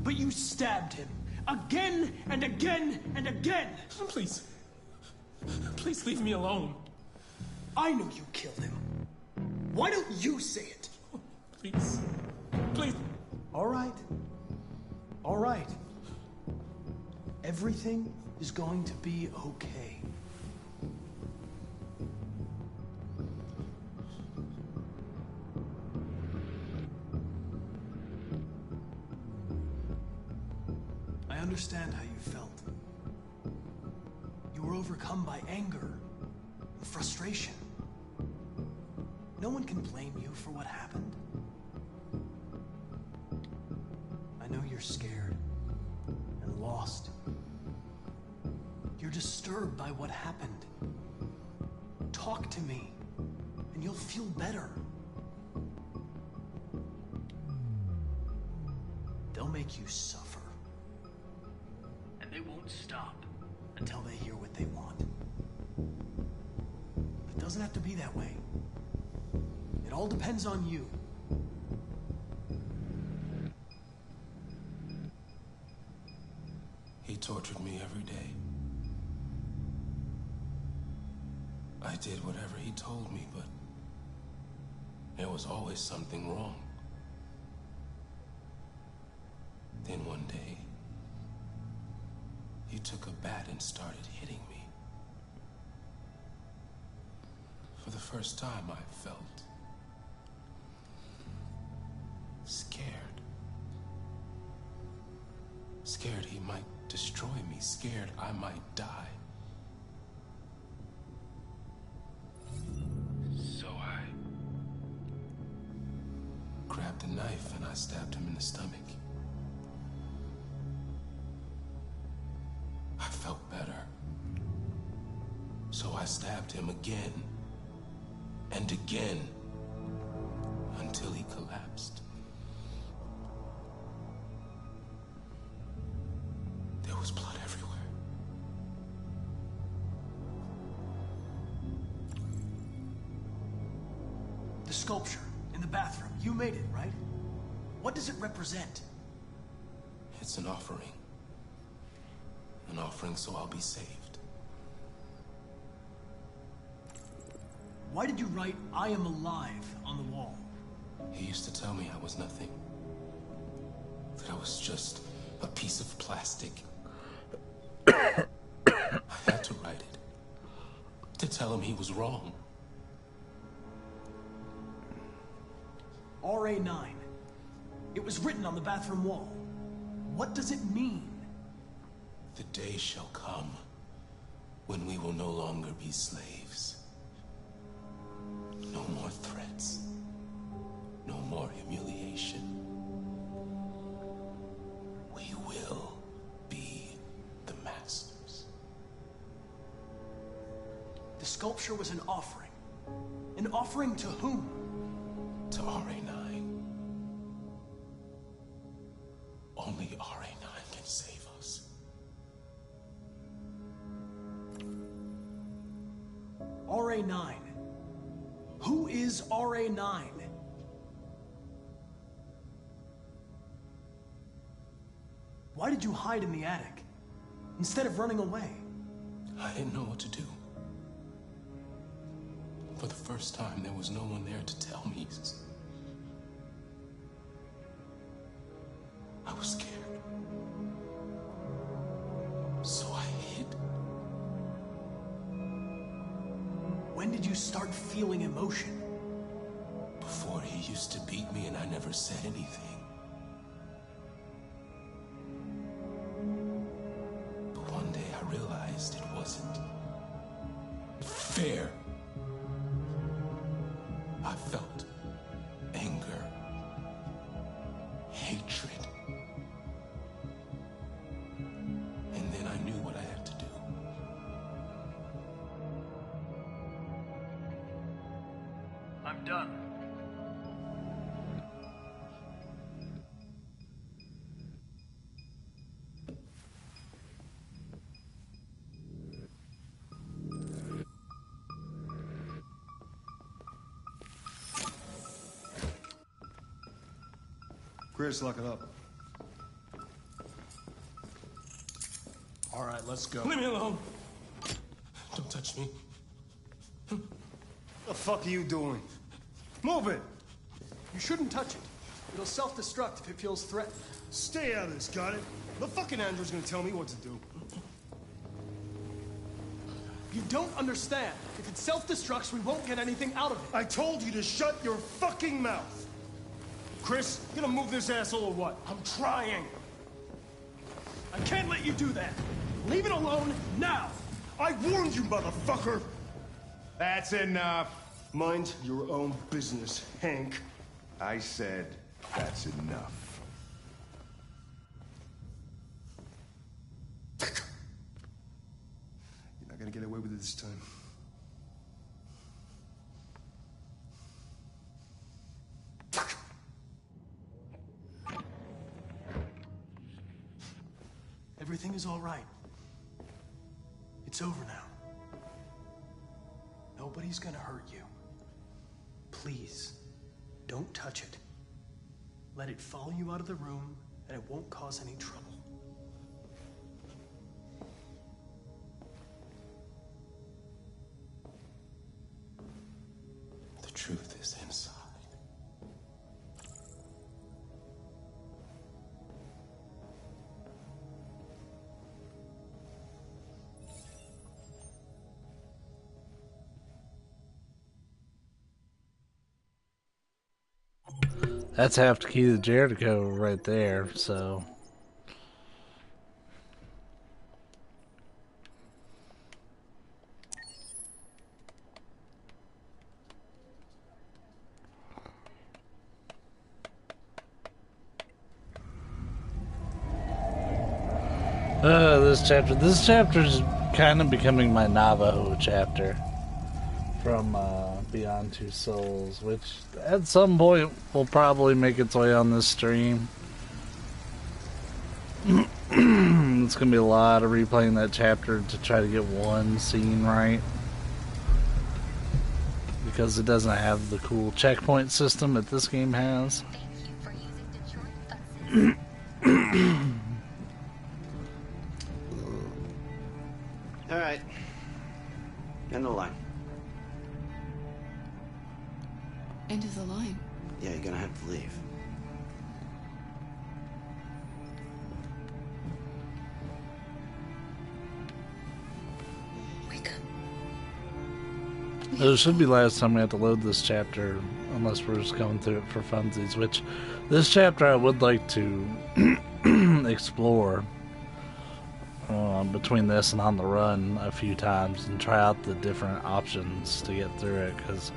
but you stabbed him again and again and again. Please. Please leave me alone. I know you killed him. Why don't you say it? Please. Please. All right. All right. Everything is going to be okay. I understand how you felt. You were overcome by anger and frustration. No one can blame you for what happened. I know you're scared and lost. You're disturbed by what happened. Talk to me, and you'll feel better. They'll make you suffer. And they won't stop until they hear what they want. It doesn't have to be that way. It all depends on you. He tortured me every day. I did whatever he told me, but there was always something wrong. Then one day, he took a bat and started hitting me. For the first time, I felt scared. Scared he might destroy me, scared I might die. So I grabbed a knife and I stabbed him in the stomach. I felt better. So I stabbed him again and again until he collapsed. There was blood everywhere. The sculpture in the bathroom, you made it, right? What does it represent? It's an offering. An offering so I'll be saved. Why did you write, "I am alive" on the wall? He used to tell me I was nothing. That I was just a piece of plastic. I had to write it. To tell him he was wrong. RA9. It was written on the bathroom wall. What does it mean? The day shall come when we will no longer be slaves. No more threats. No more humiliation. We will be the masters. The sculpture was an offering. An offering to whom? To RA9. Only RA9 can save us. RA9. Who is RA9? Why did you hide in the attic? Instead of running away? I didn't know what to do. For the first time, there was no one there to tell me. I was scared. So I hid. When did you start feeling emotion? Before he used to beat me and I never said anything. But one day I realized it wasn't fair. I felt anger, hatred. And then I knew what I had to do. I'm done. Chris, lock it up. All right, let's go. Leave me alone. Don't touch me. What the fuck are you doing? Move it! You shouldn't touch it. It'll self-destruct if it feels threatened. Stay out of this, got it? The fucking android's gonna tell me what to do. You don't understand. If it self-destructs, we won't get anything out of it. I told you to shut your fucking mouth! Chris, you gonna move this asshole or what? I'm trying. I can't let you do that. Leave it alone now. I warned you, motherfucker! That's enough. Mind your own business, Hank. I said that's enough. You're not gonna get away with it this time. Everything is all right. It's over now. Nobody's gonna hurt you. Please, don't touch it. Let it follow you out of the room, and it won't cause any trouble. The truth is inside. That's half the key to Jericho right there, so. This chapter's kind of becoming my Navajo chapter from Beyond Two Souls, which at some point will probably make its way on this stream. It's gonna be a lot of replaying that chapter to try to get one scene right, because it doesn't have the cool checkpoint system that this game has. All right. End the line. End of the line. Yeah, you're gonna have leave. It should be last time we have to load this chapter, unless we're just going through it for funsies, which this chapter I would like to explore between this and On the Run a few times and try out the different options to get through it, because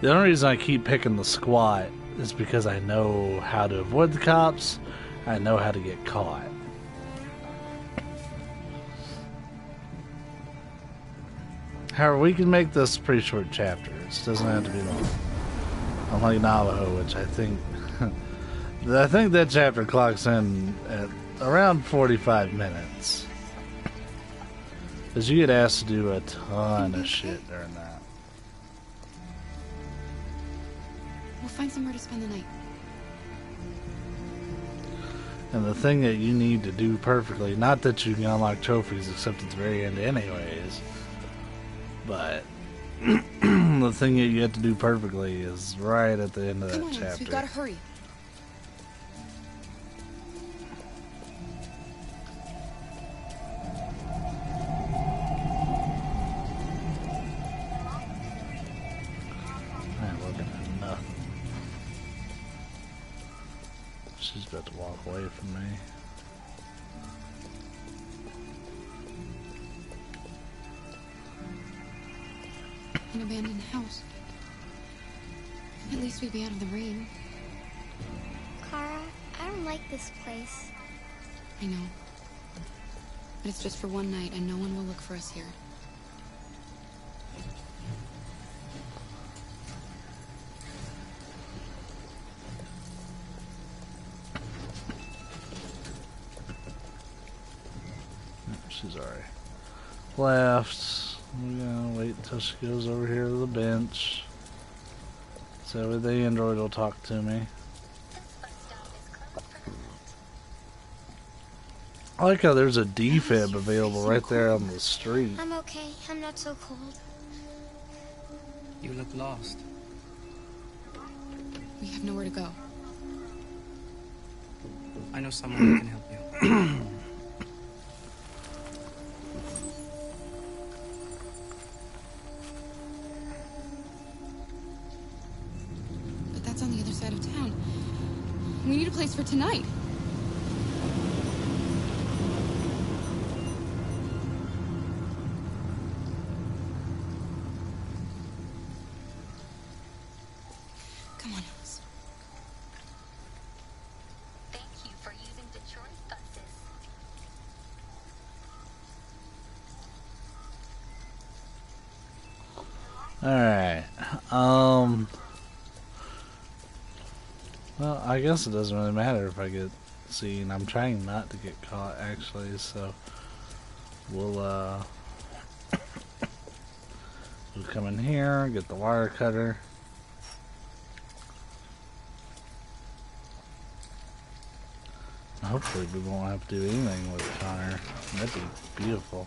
the only reason I keep picking the squat is because I know how to avoid the cops, I know how to get caught. However, we can make this a pretty short chapter. It doesn't have to be long. Unlike Navajo, which I think that chapter clocks in at around 45 minutes. Because you get asked to do a ton of shit during that. We'll find somewhere to spend the night. And the thing that you need to do perfectly, not that you can unlock trophies except at the very end anyways, but the thing that you have to do perfectly is right at the end of that chapter. We've got to hurry. I ain't looking at nothing. She's about to walk away from me. An abandoned house. At least we'd be out of the rain. Kara, I don't like this place. I know. But it's just for one night, and no one will look for us here. She's already left. We're gonna wait until she goes over here to the bench. So the android will talk to me. I like how there's a defib available right there on the street. I'm okay. I'm not so cold. You look lost. We have nowhere to go. I know someone who can help you. But that's on the other side of town. We need a place for tonight. Come on, Alice. Thank you for using Detroit buses. Alright. Well, I guess it doesn't really matter if I get seen. I'm trying not to get caught, actually, so we'll come in here, get the wire cutter. Hopefully we won't have to do anything with Connor. That'd be beautiful.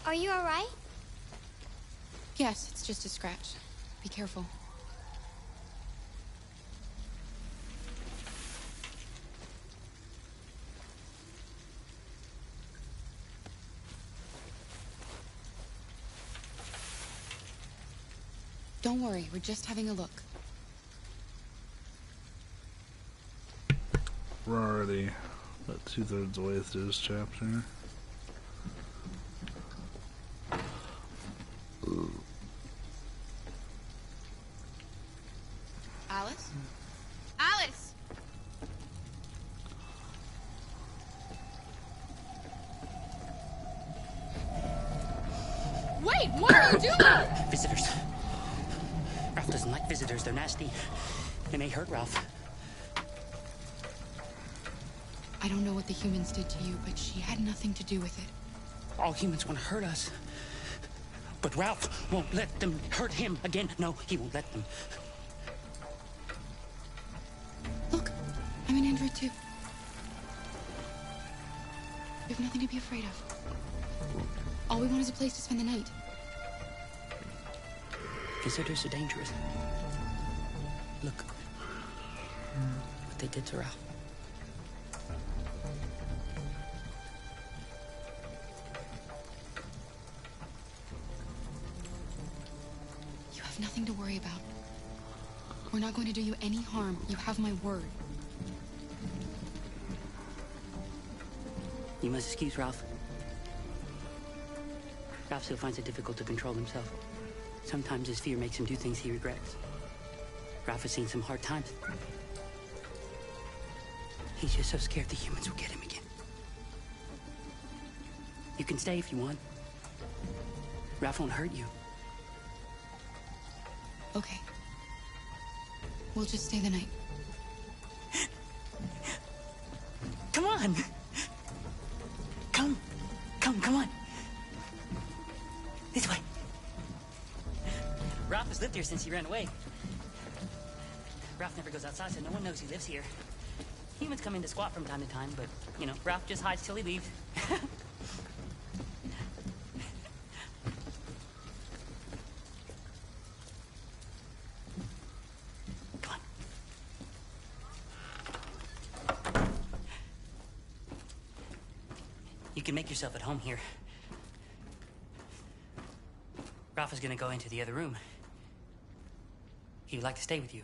Are you alright? Yes, it's just a scratch. Be careful. Don't worry, we're just having a look. We're already about 2/3 way through this chapter. Alice? Alice! Wait, what are you doing? Visitors. Ralph doesn't like visitors. They're nasty. They may hurt Ralph. I don't know what the humans did to you, but she had nothing to do with it. All humans want to hurt us. But Ralph won't let them hurt him again. No, he won't let them. Look, I'm an android too. We have nothing to be afraid of. All we want is a place to spend the night. Visitors are dangerous. Look what they did to Ralph. You have nothing to worry about. We're not going to do you any harm. You have my word. You must excuse Ralph. Ralph still finds it difficult to control himself. Sometimes his fear makes him do things he regrets. Ralph has seen some hard times. He's just so scared the humans will get him again. You can stay if you want. Ralph won't hurt you. Okay. We'll just stay the night. Come on! Come on! This way. Ralph has lived here since he ran away. Ralph never goes outside, so no one knows he lives here. Humans come in to squat from time to time, but, you know, Ralph just hides till he leaves. Come on. You can make yourself at home here. Ralph is gonna go into the other room. He would like to stay with you,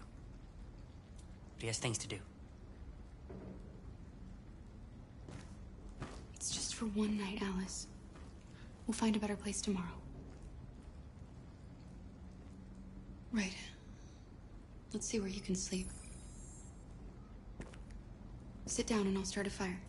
but he has things to do. It's just for one night, Alice. We'll find a better place tomorrow. Right. Let's see where you can sleep. Sit down and I'll start a fire.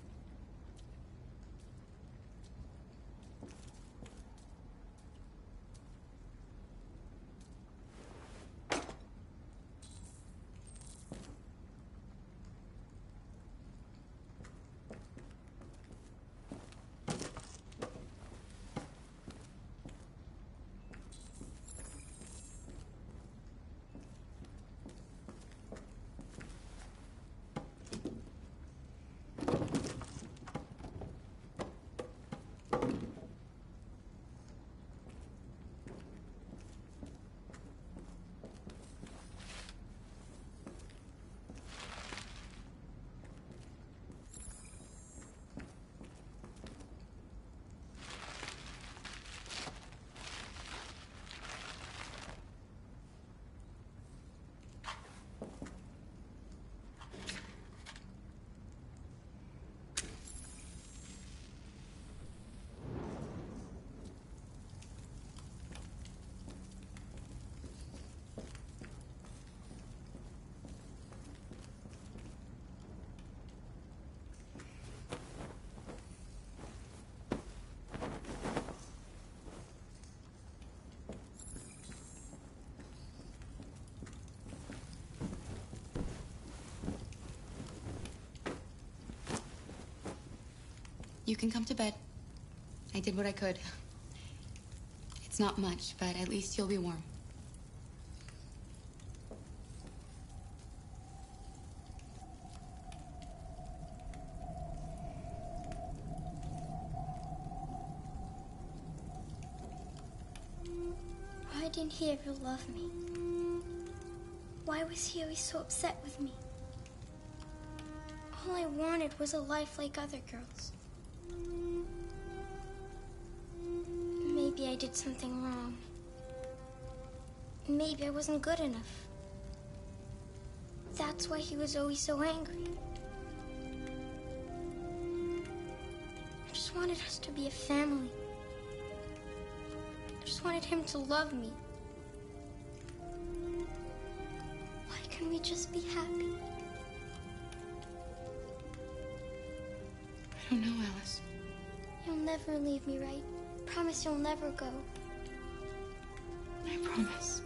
You can come to bed. I did what I could. It's not much, but at least you'll be warm. Why didn't he ever love me? Why was he always so upset with me? All I wanted was a life like other girls. Maybe I did something wrong. maybe I wasn't good enough. That's why he was always so angry. I just wanted us to be a family. I just wanted him to love me. Why can't we just be happy? I don't know, Alice. You'll never leave me, right? Promise you'll never go. I promise.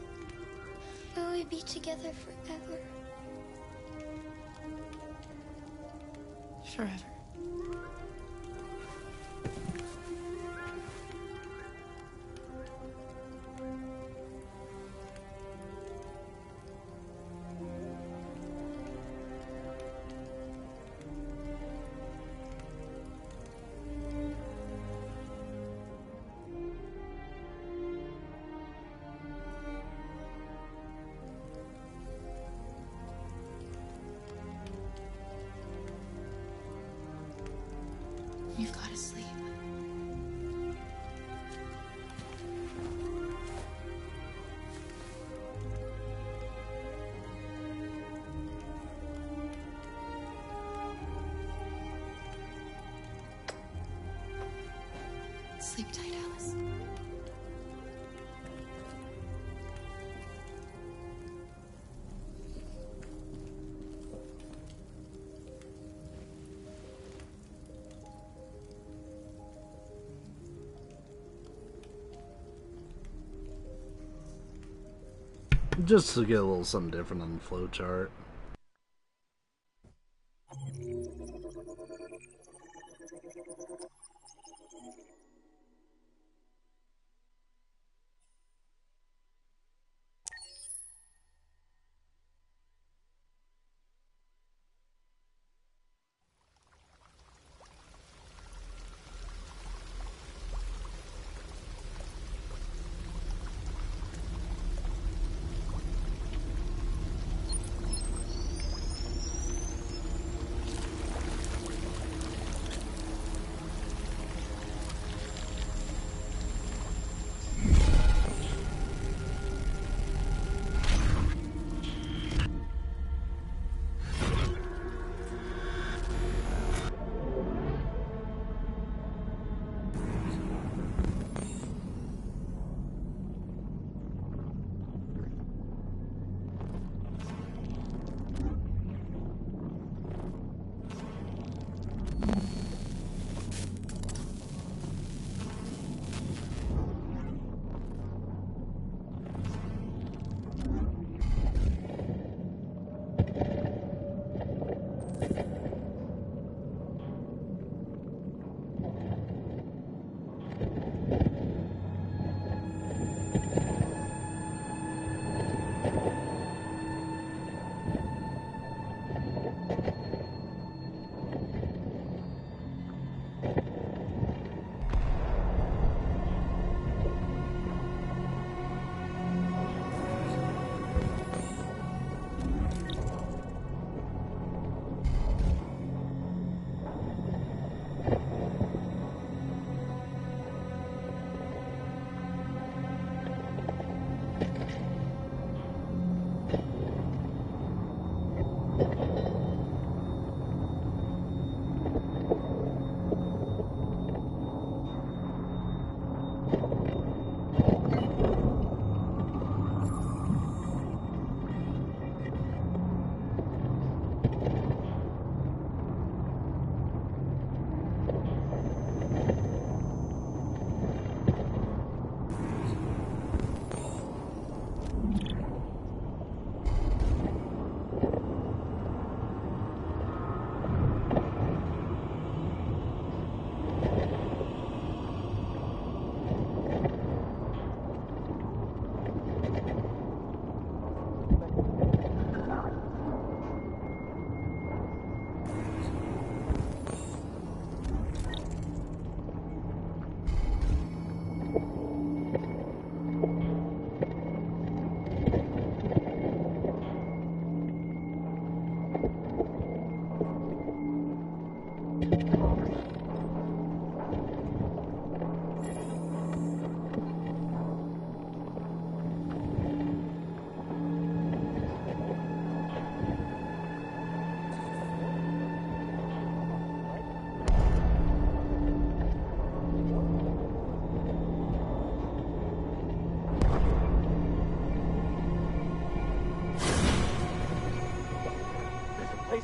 Will we be together forever? Forever. You've got to sleep. Sleep tight, Alice. Just to get a little something different on the flowchart.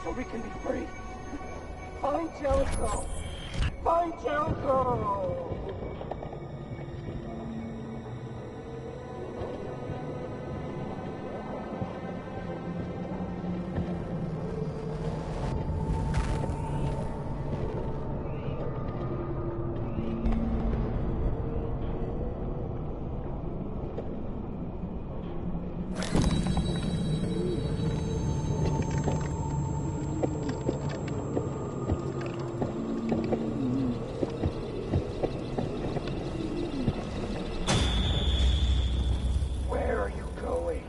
so we can be free. Find Jericho! Find Jericho! Where are you going?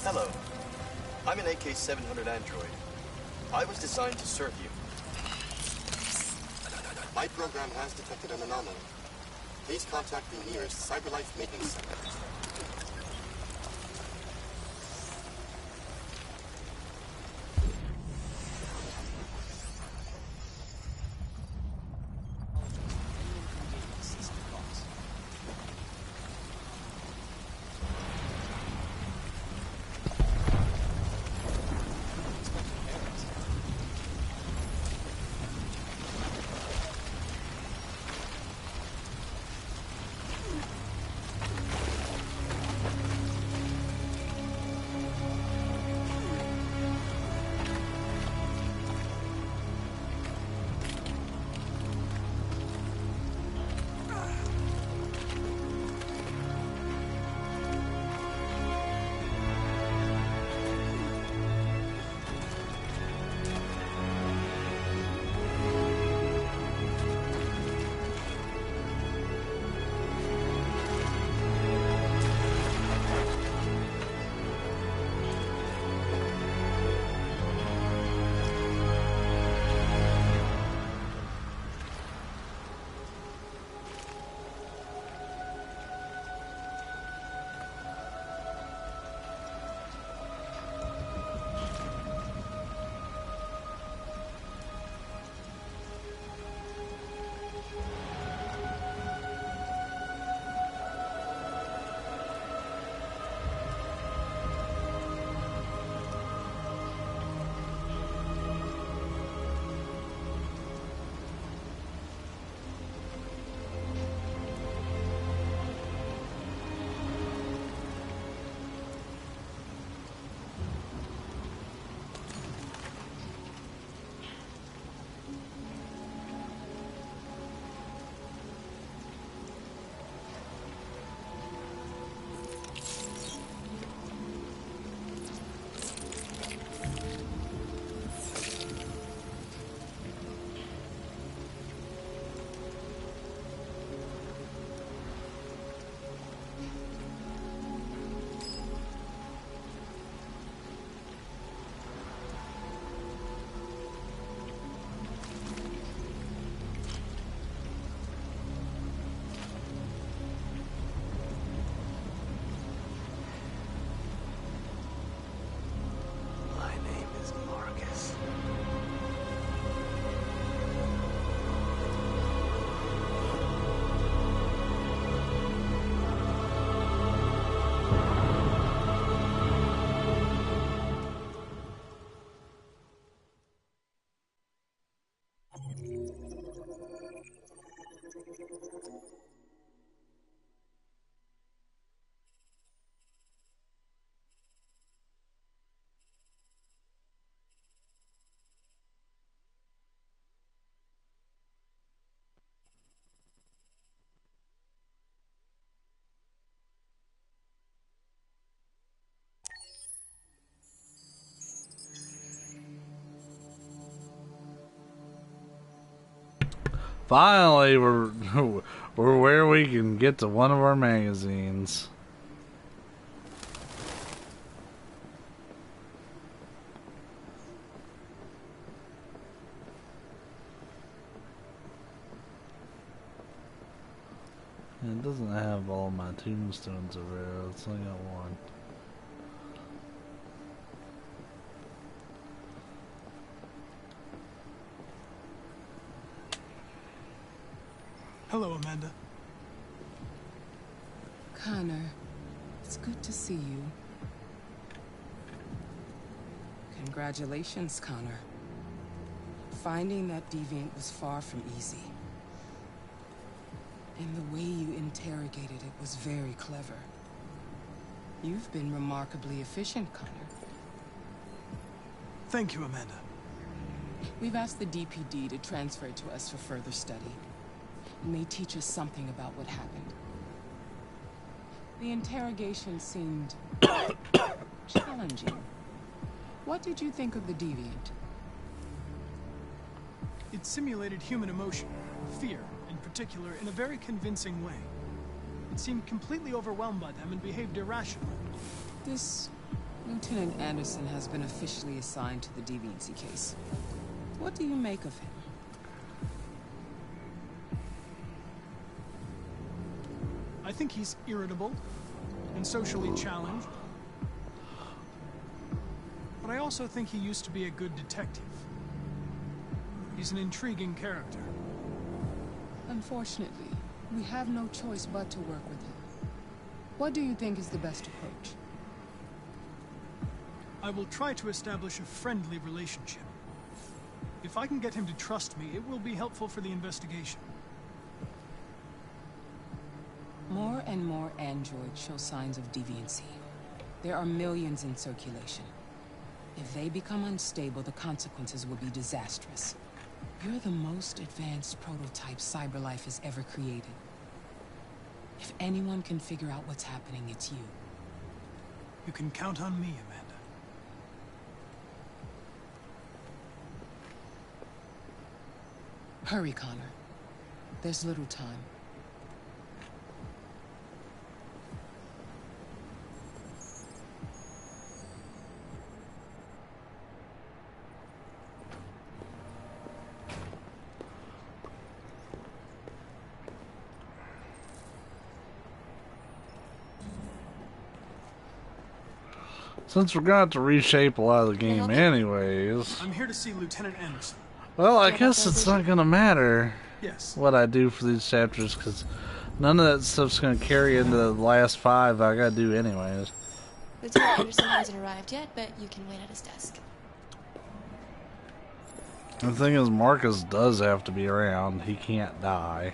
Hello. I'm an AK-700 android. I was designed to serve you. My program has detected an anomaly. Please contact the nearest CyberLife maintenance center. Finally, we're where we can get to one of our magazines. And it doesn't have all my tombstones over there. It's only got one. Hello, Amanda. Connor, it's good to see you. Congratulations, Connor. Finding that deviant was far from easy. And the way you interrogated it was very clever. You've been remarkably efficient, Connor. Thank you, Amanda. We've asked the DPD to transfer it to us for further study. It may teach us something about what happened. The interrogation seemed challenging. What did you think of the deviant? It simulated human emotion, fear in particular, in a very convincing way. It seemed completely overwhelmed by them and behaved irrationally. This Lieutenant Anderson has been officially assigned to the deviancy case. What do you make of him? I think he's irritable and socially challenged. But I also think he used to be a good detective. He's an intriguing character. Unfortunately, we have no choice but to work with him. What do you think is the best approach? I will try to establish a friendly relationship. If I can get him to trust me, it will be helpful for the investigation. More and more androids show signs of deviancy. There are millions in circulation. If they become unstable, the consequences will be disastrous. You're the most advanced prototype CyberLife has ever created. If anyone can figure out what's happening, it's you. You can count on me, Amanda. Hurry, Connor. There's little time. Since we're going to reshape a lot of the game anyways. I'm here to see Lieutenant Anderson. Well, I guess it's not going to matter what I do for these chapters, because none of that stuff's going to carry into the last 5 I got to do anyways. Lieutenant Anderson hasn't arrived yet, but you can wait at his desk. The thing is, Marcus does have to be around. He can't die.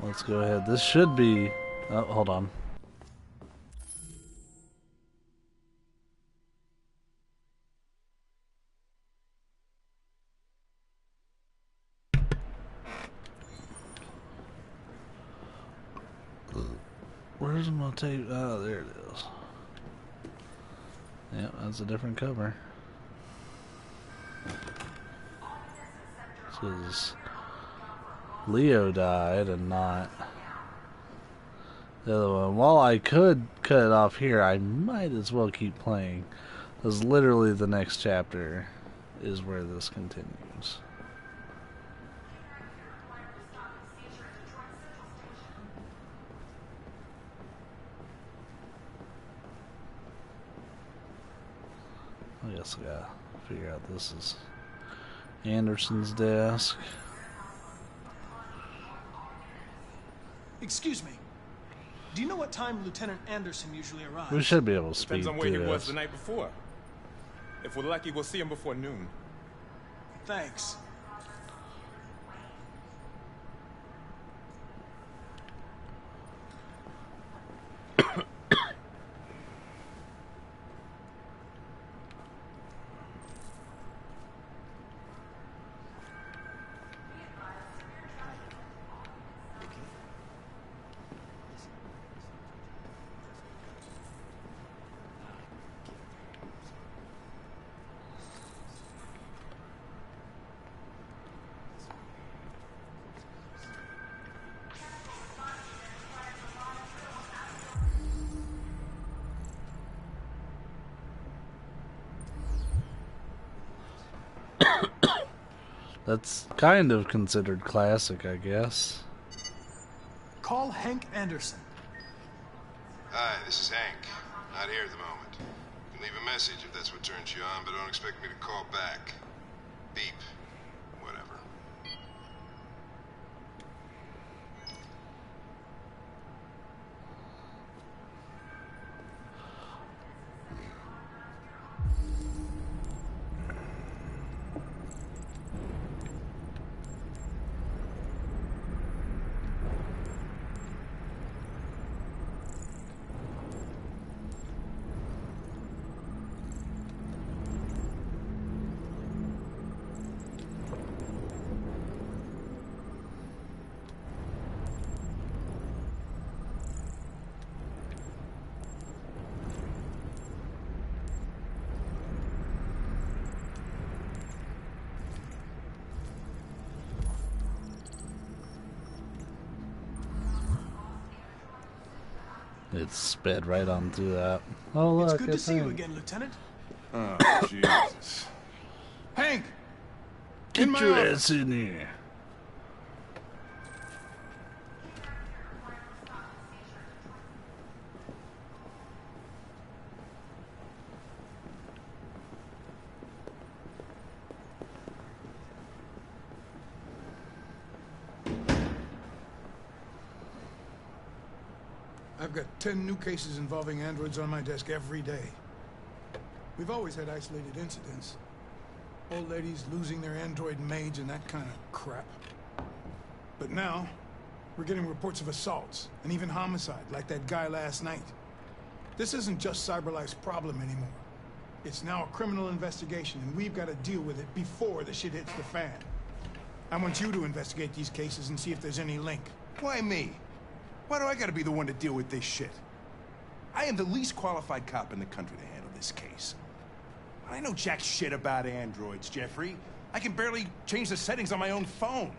Let's go ahead. This should be... Oh, hold on. Where's my tape? Oh, there it is. Yep, that's a different cover. This is... Leo died and not the other one. While I could cut it off here, I might as well keep playing, because literally the next chapter is where this continues. I guess I gotta figure out this is Anderson's desk. Excuse me. Do you know what time Lieutenant Anderson usually arrives? We should be able to speed Depends on where he through was this. the night before. If we're lucky, we'll see him before noon. Thanks. That's kind of considered classic, I guess. Call Hank Anderson. Hi, this is Hank. Not here at the moment. You can leave a message if that's what turns you on, but don't expect me to call back. Beep. Whatever. It sped right on through that. Oh, look. It's good to see you again, Lieutenant. Oh, Jesus. Hank! Get your ass in here. I've got 10 new cases involving androids on my desk every day. We've always had isolated incidents. Old ladies losing their android maids and that kind of crap. But now, we're getting reports of assaults and even homicide, like that guy last night. This isn't just CyberLife's problem anymore. It's now a criminal investigation, and we've got to deal with it before the shit hits the fan. I want you to investigate these cases and see if there's any link. Why me? Why do I gotta be the one to deal with this shit? I am the least qualified cop in the country to handle this case. I know jack shit about androids, Jeffrey. I can barely change the settings on my own phone.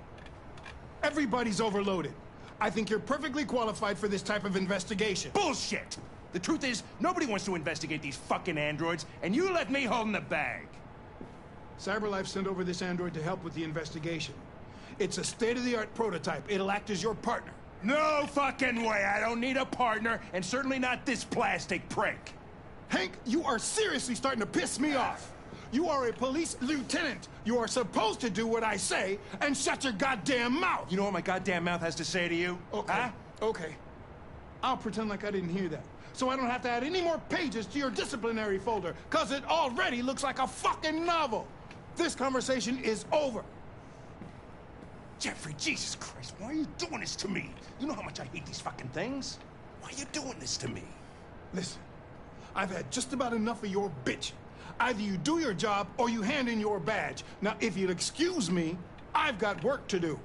Everybody's overloaded. I think you're perfectly qualified for this type of investigation. Bullshit! The truth is, nobody wants to investigate these fucking androids, and you left me holding the bag. CyberLife sent over this android to help with the investigation. It's a state-of-the-art prototype. It'll act as your partner. No fucking way! I don't need a partner, and certainly not this plastic prick. Hank, you are seriously starting to piss me off. You are a police lieutenant. You are supposed to do what I say and shut your goddamn mouth. You know what my goddamn mouth has to say to you? Okay, huh? Okay. I'll pretend like I didn't hear that, so I don't have to add any more pages to your disciplinary folder, because it already looks like a fucking novel. This conversation is over. Jeffrey, Jesus Christ, why are you doing this to me? You know how much I hate these fucking things. Why are you doing this to me? Listen, I've had just about enough of your bitching. Either you do your job or you hand in your badge. Now, if you'll excuse me, I've got work to do.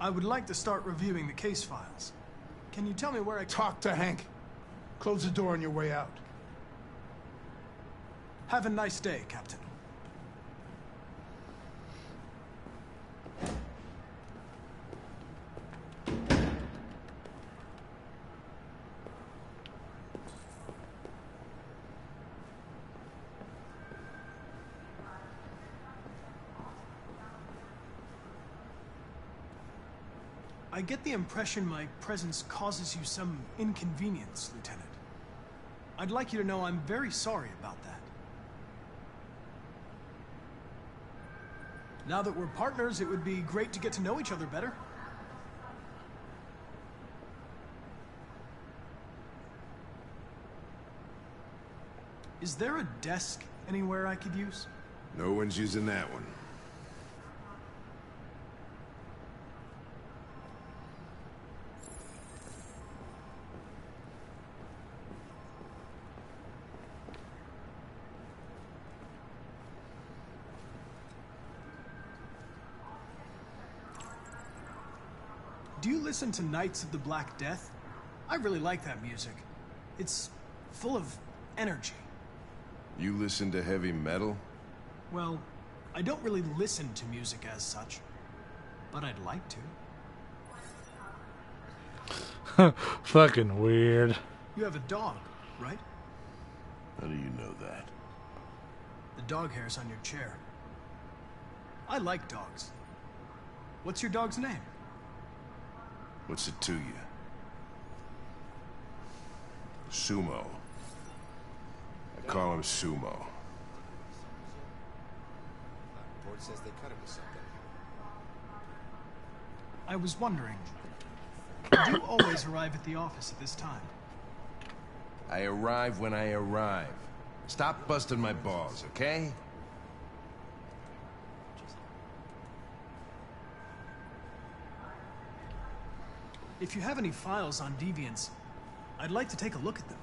I would like to start reviewing the case files. Can you tell me where I... Talk to Hank. Close the door on your way out. Have a nice day, Captain. I get the impression my presence causes you some inconvenience, Lieutenant. I'd like you to know I'm very sorry about that. Now that we're partners, it would be great to get to know each other better. Is there a desk anywhere I could use? No one's using that one. Do you listen to Knights of the Black Death? I really like that music. It's full of energy. You listen to heavy metal? Well, I don't really listen to music as such, but I'd like to. Fucking weird. You have a dog, right? How do you know that? The dog hair's on your chair. I like dogs. What's your dog's name? What's it to you? Sumo. I call him Sumo. Board says they cut him with something. I was wondering, do you always arrive at the office at this time? I arrive when I arrive. Stop busting my balls, okay? If you have any files on deviants, I'd like to take a look at them.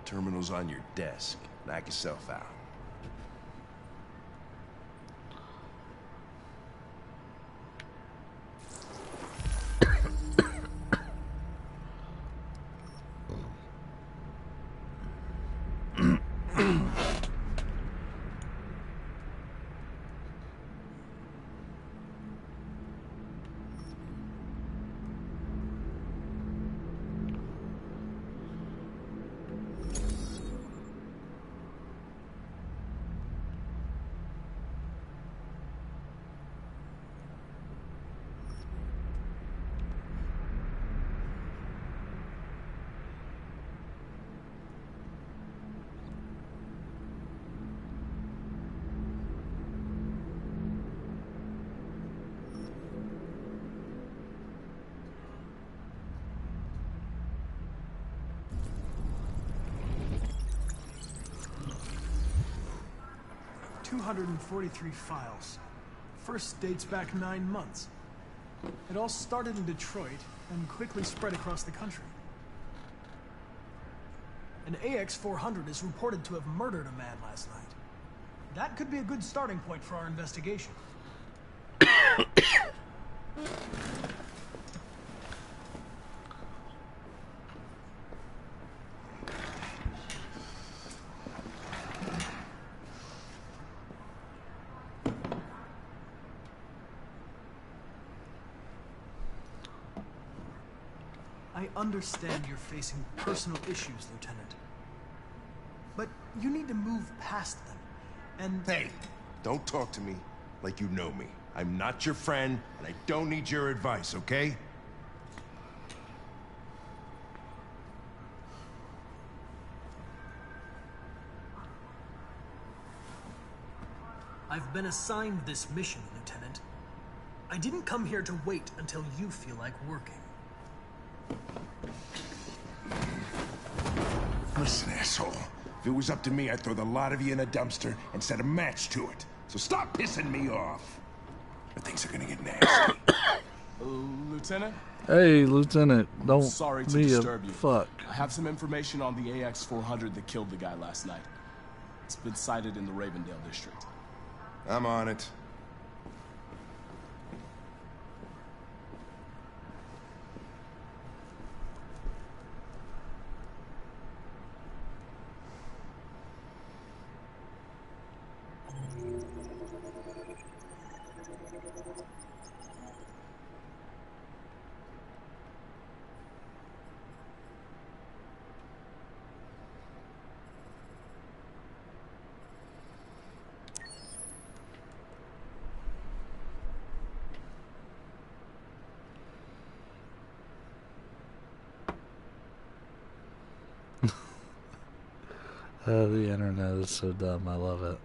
Terminal's on your desk. Knock yourself out. .243 files. First dates back 9 months. It all started in Detroit and quickly spread across the country. An AX-400 is reported to have murdered a man last night. That could be a good starting point for our investigation. I understand you're facing personal issues, Lieutenant. But you need to move past them, and... Hey, don't talk to me like you know me. I'm not your friend, and I don't need your advice, okay? I've been assigned this mission, Lieutenant. I didn't come here to wait until you feel like working. Listen, asshole. If it was up to me, I'd throw the lot of you in a dumpster and set a match to it. So stop pissing me off. Or things are gonna get nasty. Lieutenant? Hey, Lieutenant, don't Sorry to be disturb a you. fuck. I have some information on the AX-400 that killed the guy last night. It's been sighted in the Ravendale district. I'm on it. The internet is so dumb, I love it.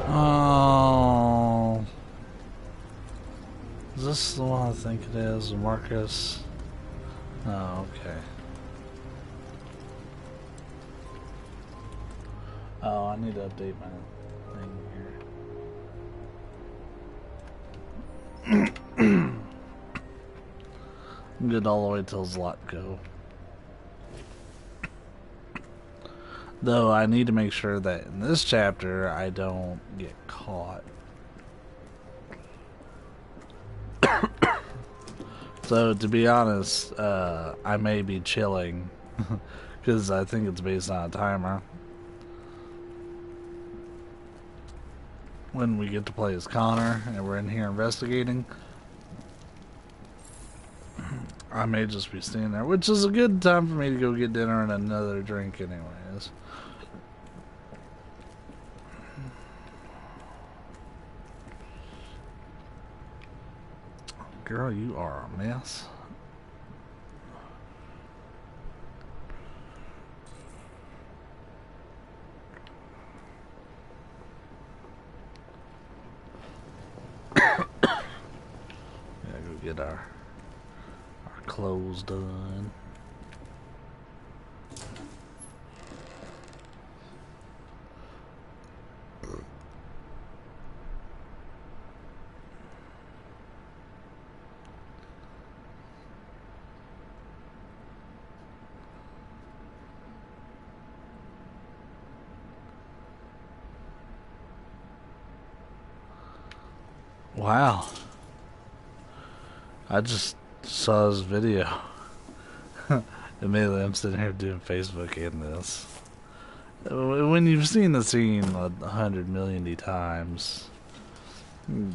Oh, is this the one I think it is, Marcus? Oh, okay. Oh, I need to update my thing here. I'm good all the way till Zlotko. Though I need to make sure that in this chapter I don't get caught. So to be honest, I may be chilling because I think it's based on a timer. when we get to play as Connor and we're in here investigating, I may just be staying there, which is a good time for me to go get dinner and another drink anyways. Girl, you are a mess. Get our clothes done. Wow. I just saw his video. Immediately I'm sitting here doing Facebook in this. When you've seen the scene 100 million times,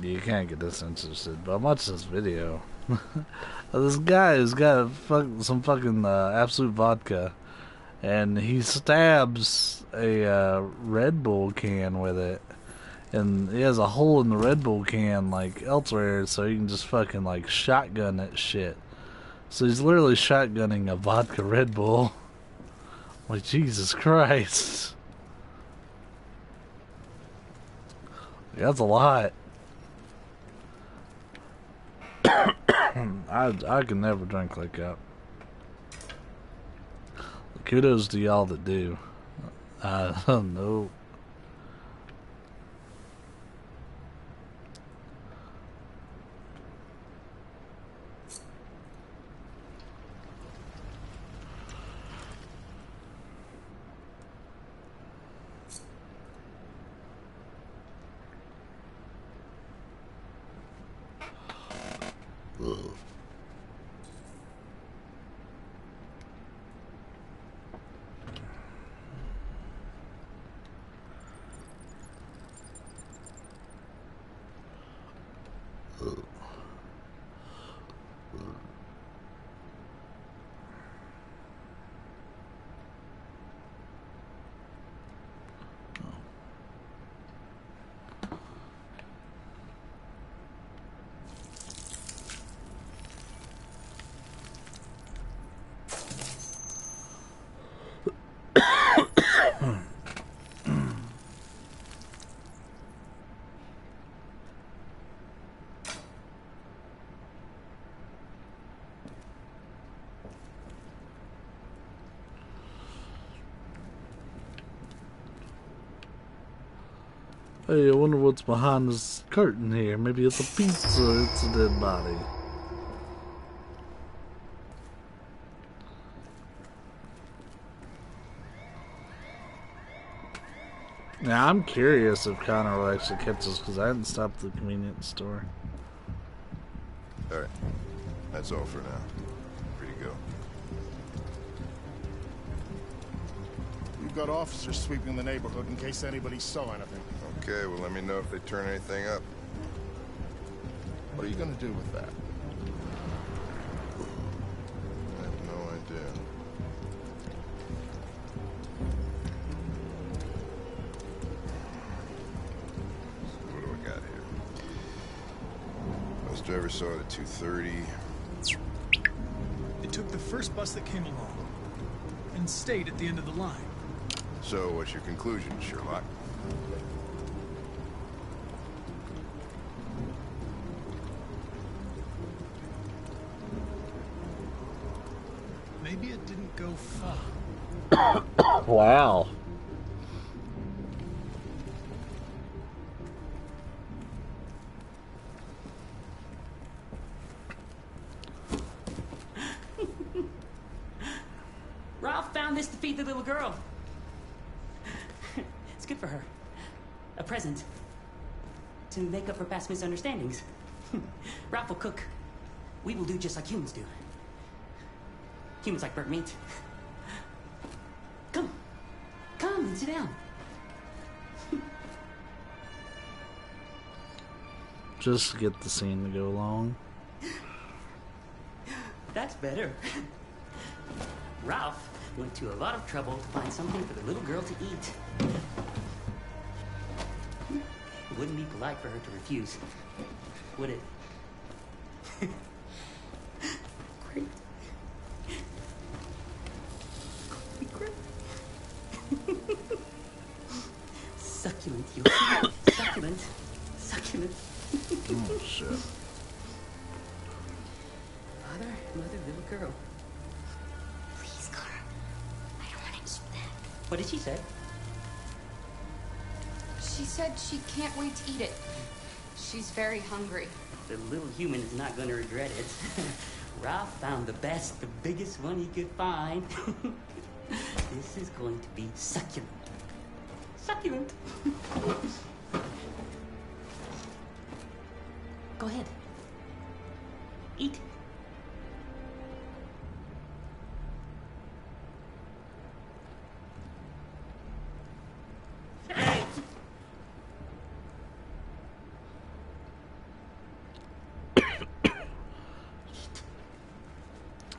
you can't get disinterested. But I watched this video. This guy has got some fucking Absolute vodka, and he stabs a Red Bull can with it. And he has a hole in the Red Bull can, like, elsewhere, so he can just fucking, like, shotgun that shit. So he's literally shotgunning a vodka Red Bull. Like, Jesus Christ. That's a lot. I can never drink like that. Kudos to y'all that do. I don't know. Hey, I wonder what's behind this curtain here. Maybe it's a pizza or it's a dead body. Now, I'm curious if Connor will actually catch us because I hadn't stopped at the convenience store. Alright. That's all for now. Free to go. We've got officers sweeping the neighborhood in case anybody saw anything. Okay, well let me know if they turn anything up. What are you gonna do with that? I have no idea. So what do we got here? Bus driver saw it at 2:30. They took the first bus that came along and stayed at the end of the line. So what's your conclusion, Sherlock? Maybe it didn't go far. Wow. Ralph found this to feed the little girl. It's good for her. A present. To make up for past misunderstandings. Ralph will cook. We will do just like humans do. Humans like burnt meat. Come and sit down. just to get the scene to go along. That's better. Ralph went to a lot of trouble to find something for the little girl to eat. It wouldn't be polite for her to refuse, would it? Great. Great. Succulent, you'll see. Succulent. Succulent. Oh, shit. Father, mother, little girl. Please, Carl. I don't want to eat that. What did she say? She said she can't wait to eat it. She's very hungry. The little human is not going to regret it. Ralph found the best, the biggest one he could find. This is going to be succulent. Succulent. Go ahead. Eat.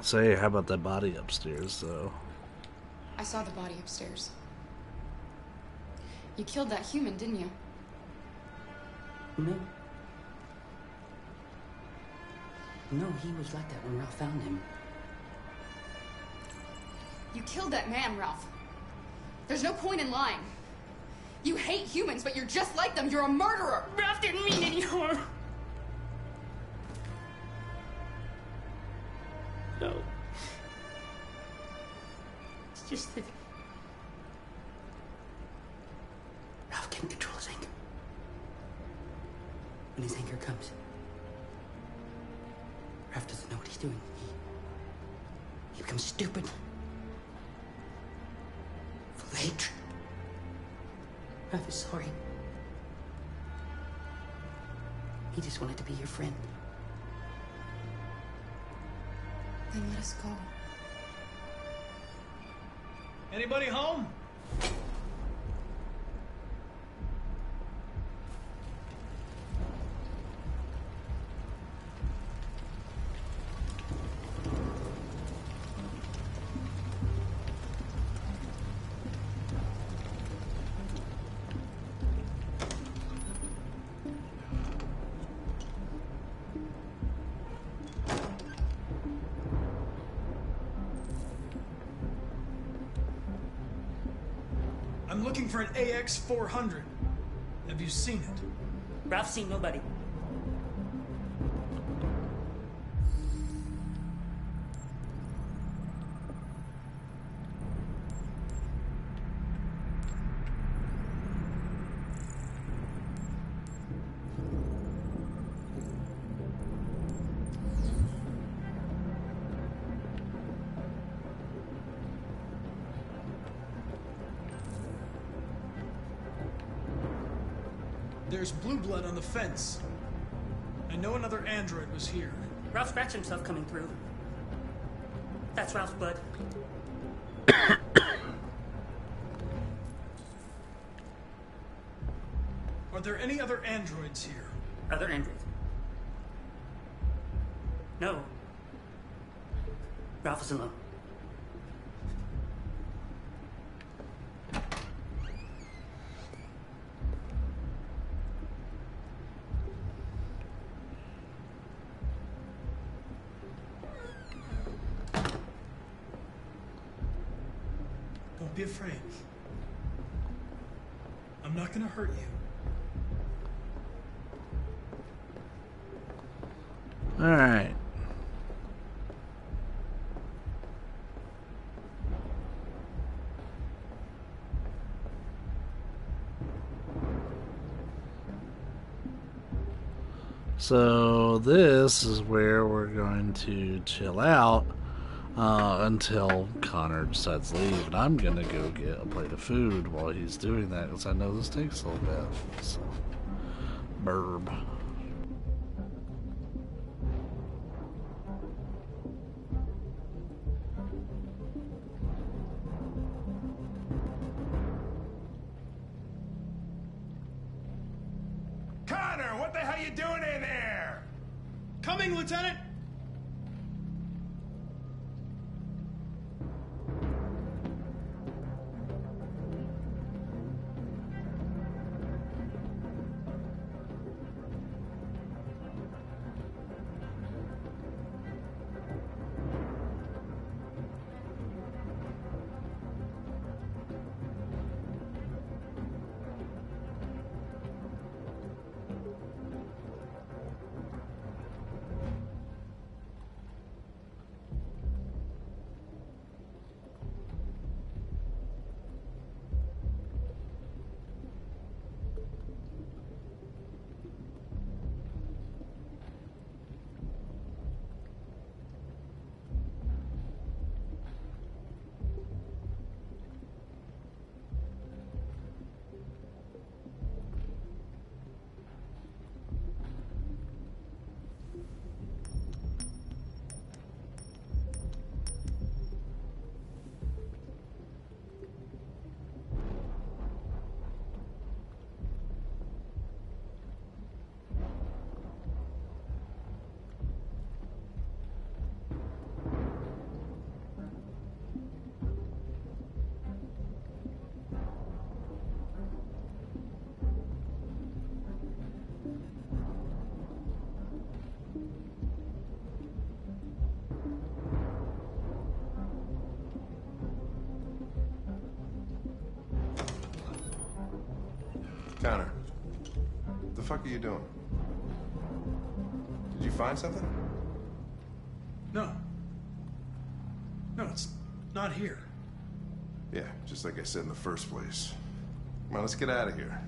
Say, how about that body upstairs, though? I saw the body upstairs. You killed that human, didn't you? No. No, he was like that when Ralph found him. You killed that man, Ralph. There's no point in lying. You hate humans, but you're just like them. You're a murderer. Ralph didn't mean any harm. No. It's just that Ralph can't control his anger. When his anger comes, Ralph doesn't know what he's doing. He becomes stupid. Full of hatred. Ralph is sorry. He just wanted to be your friend. Then let us go. Anybody home? I'm looking for an AX-400. Have you seen it? Ralph's seen nobody. There's blue blood on the fence. I know another android was here. Ralph scratched himself coming through. That's Ralph's blood. Are there any other androids here? Other androids? No. Ralph is alone. Don't be afraid. I'm not gonna hurt you. All right. So this is where we're going to chill out until Connor decides to leave, and I'm gonna go get a plate of food while he's doing that because I know this takes a little bit. So, burb. Connor, what the hell hell you doing in there? Coming, Lieutenant! Connor, what the fuck are you doing? Did you find something? No. No, it's not here. Yeah, just like I said in the first place. Come on, let's get out of here.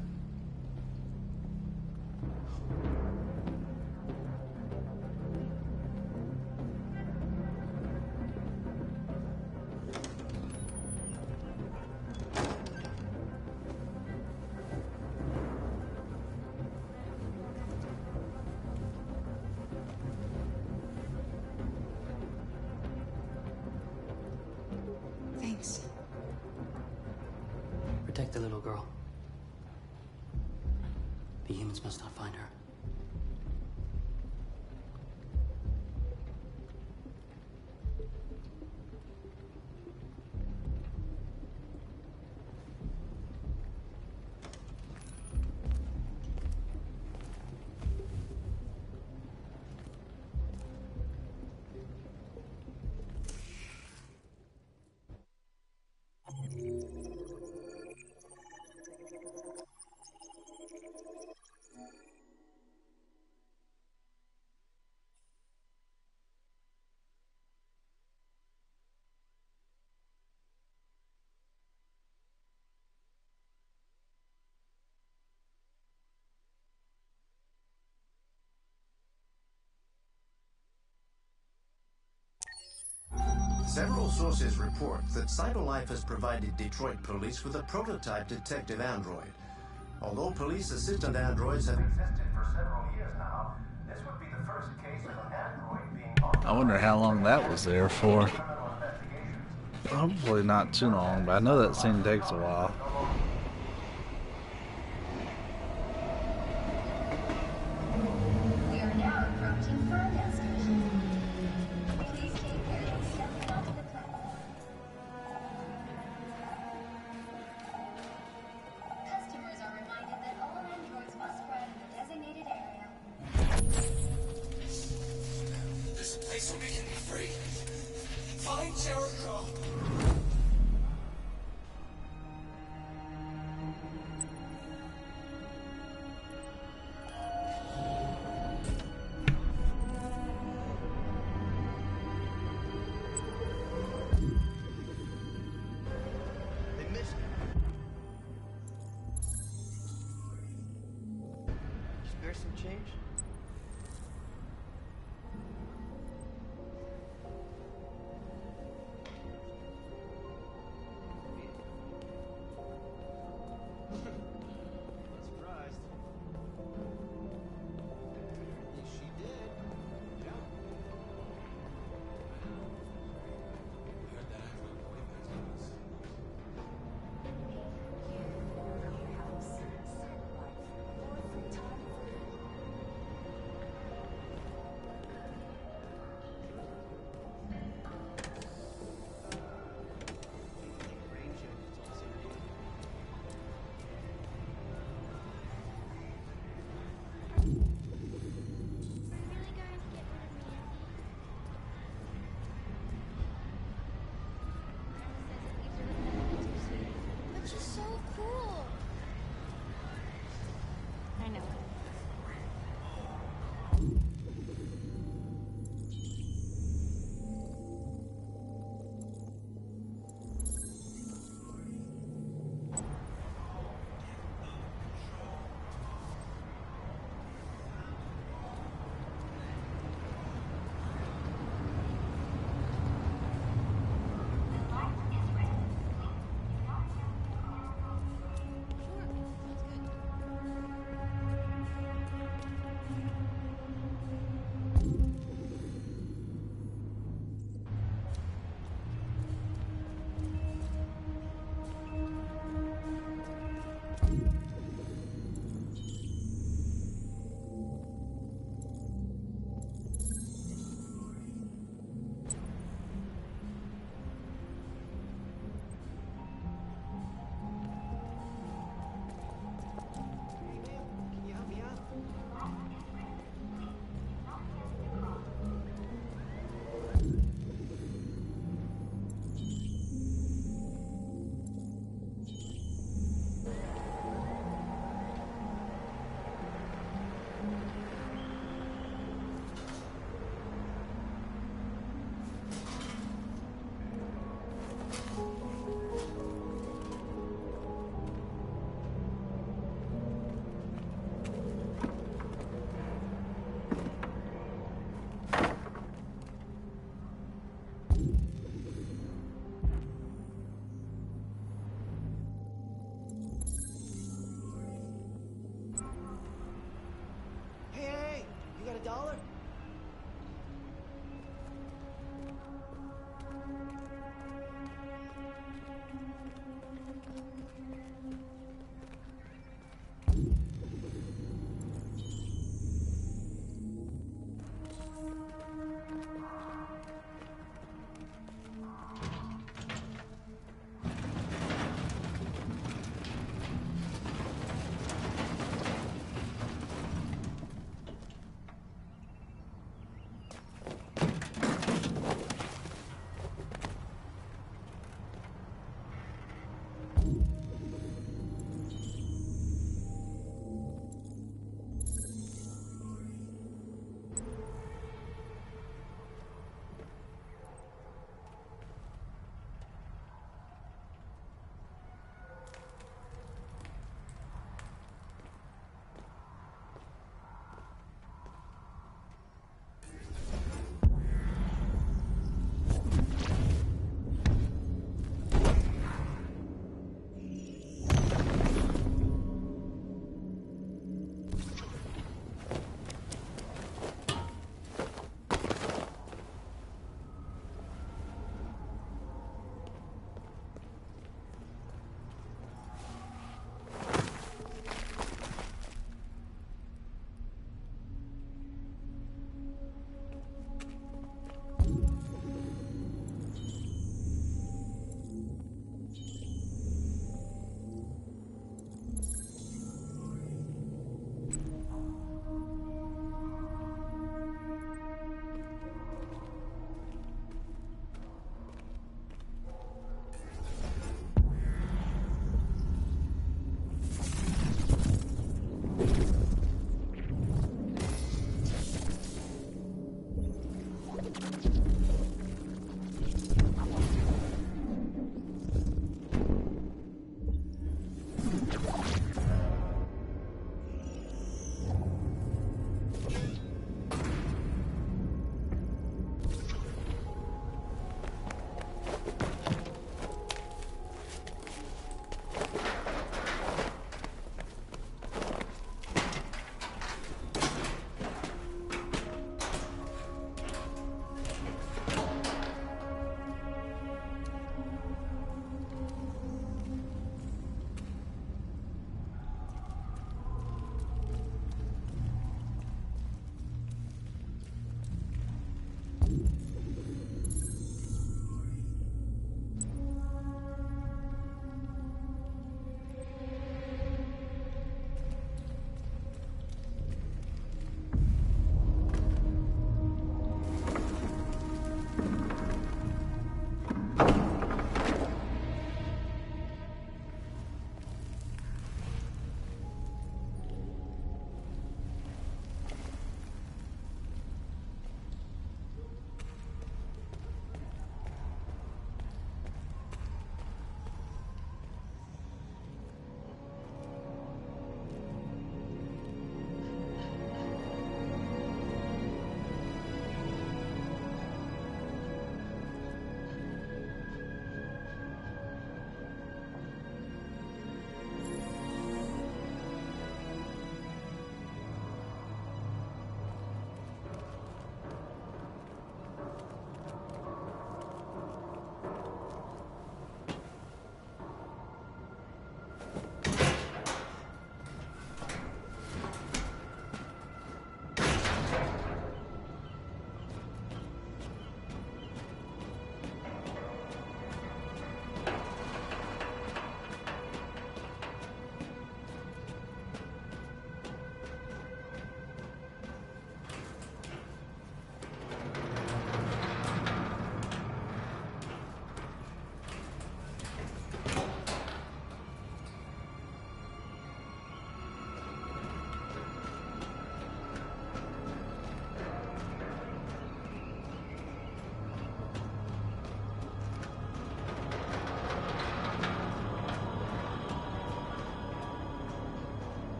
Thanks. Protect the little girl. The humans must not find her. Several sources report that CyberLife has provided Detroit police with a prototype detective android. Although police assistant androids have existed for several years now, this would be the first case of an android being... I wonder how long that was there for. Hopefully not too long, but I know that scene takes a while. We are now approaching Ferndale Station. Please take care of stepping onto the platform. Customers are reminded that all androids must ride in the designated area. This place will be free. Find Jericho.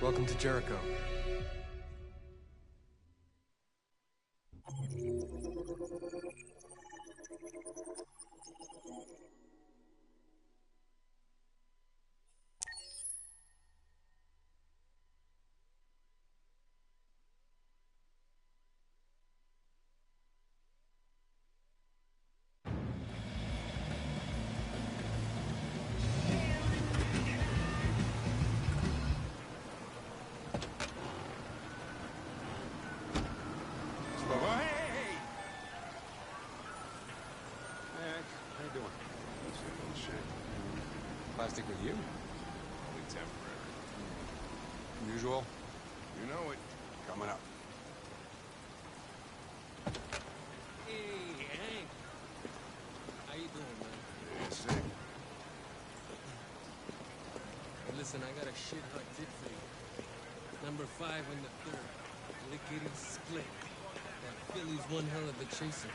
Welcome to Jericho. Plastic with you? Only temporary. Usual? You know it. Coming up. Hey, Hank. How you doing, man? Yeah, sick. Hey, listen, I got a shit hot tip for you. Number 5 and the 3rd. Lickety split. That Philly's one hell of a chaser.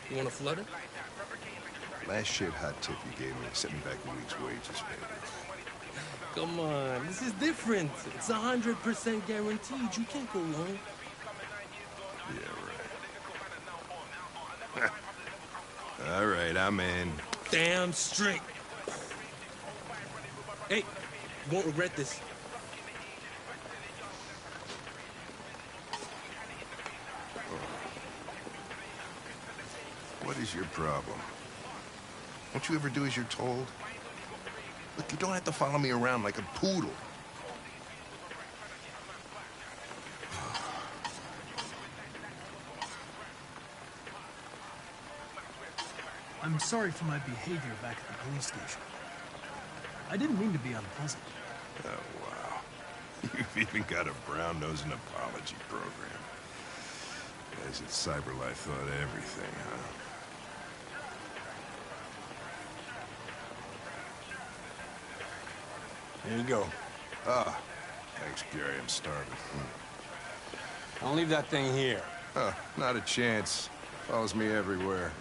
You want a flutter? Last shit hot tip you gave me sent me back a week's wages, baby. Come on, this is different. It's 100% guaranteed. You can't go wrong. Yeah, right. All right, I'm in. Damn straight. Hey, you won't regret this. What is your problem? Don't you ever do as you're told? Look, you don't have to follow me around like a poodle. I'm sorry for my behavior back at the police station. I didn't mean to be unpleasant. Oh, wow. You've even got a brown-nosing apology program. Guys at CyberLife thought everything, huh? Here you go. Ah, thanks, Gary. I'm starving. Don't leave that thing here. Not a chance. Follows me everywhere.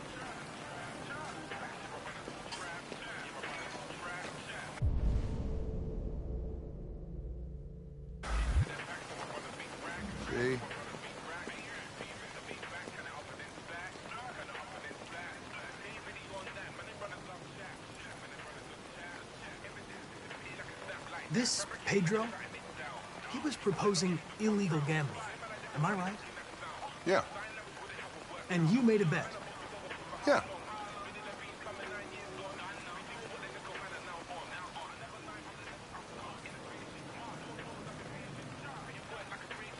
See? This Pedro, he was proposing illegal gambling. Am I right? Yeah. And you made a bet? Yeah.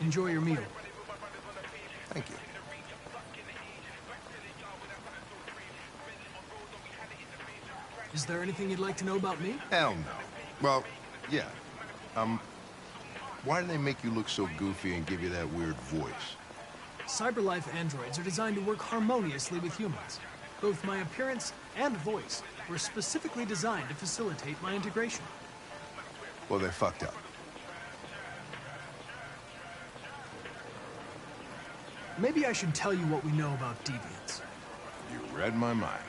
Enjoy your meal. Thank you. Is there anything you'd like to know about me? Hell no. Well, yeah. Why do they make you look so goofy and give you that weird voice? CyberLife androids are designed to work harmoniously with humans. Both my appearance and voice were specifically designed to facilitate my integration. Well, they fucked up. Maybe I should tell you what we know about deviants. You read my mind.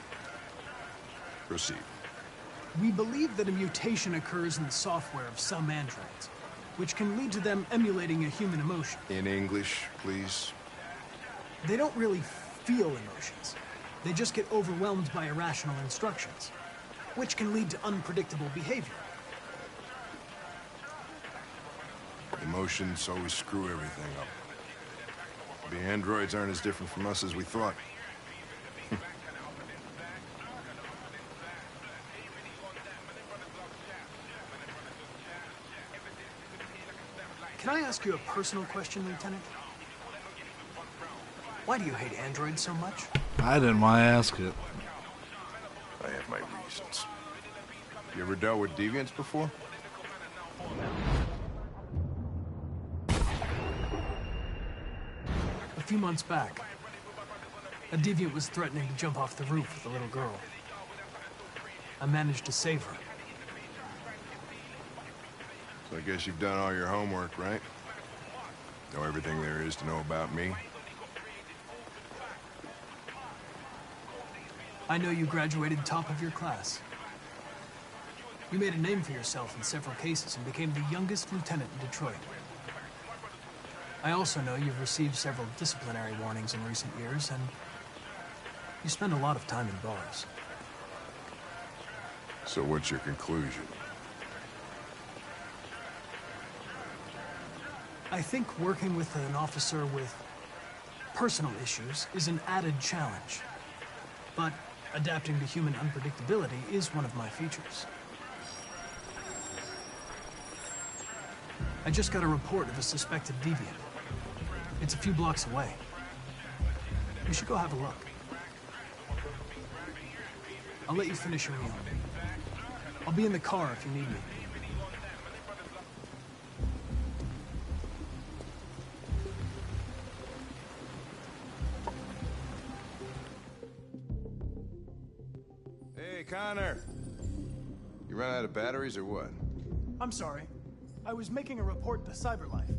Proceed. We believe that a mutation occurs in the software of some androids, which can lead to them emulating a human emotion. In English, please. They don't really feel emotions. They just get overwhelmed by irrational instructions, which can lead to unpredictable behavior. Emotions always screw everything up. The androids aren't as different from us as we thought. Can I ask you a personal question, Lieutenant? Why do you hate androids so much? I didn't want to ask it. I have my reasons. You ever dealt with deviants before? A few months back, a deviant was threatening to jump off the roof with a little girl. I managed to save her. So I guess you've done all your homework, right? Know everything there is to know about me? I know you graduated top of your class. You made a name for yourself in several cases and became the youngest lieutenant in Detroit. I also know you've received several disciplinary warnings in recent years, and you spend a lot of time in bars. So what's your conclusion? I think working with an officer with personal issues is an added challenge. But adapting to human unpredictability is one of my features. I just got a report of a suspected deviant. It's a few blocks away. We should go have a look. I'll let you finish your meal. I'll be in the car if you need me. Hey, Connor. You run out of batteries or what? I'm sorry. I was making a report to CyberLife.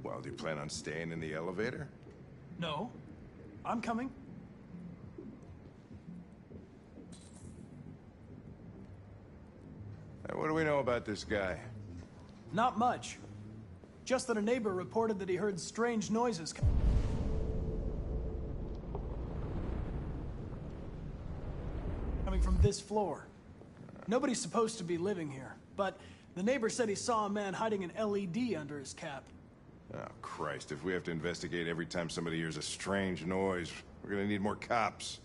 Well, do you plan on staying in the elevator? No. I'm coming. Hey, what do we know about this guy? Not much. Just that a neighbor reported that he heard strange noises coming from this floor. Nobody's supposed to be living here, but the neighbor said he saw a man hiding an LED under his cap. Oh, Christ, if we have to investigate every time somebody hears a strange noise, we're gonna need more cops.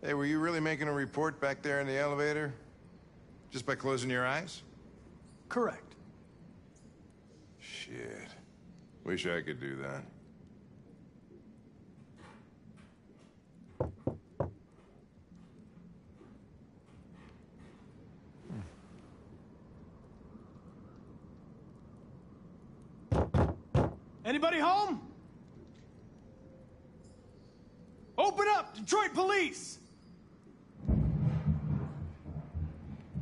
Hey, were you really making a report back there in the elevator? Just by closing your eyes? Correct. Shit. Wish I could do that. Anybody home? Open up, Detroit police!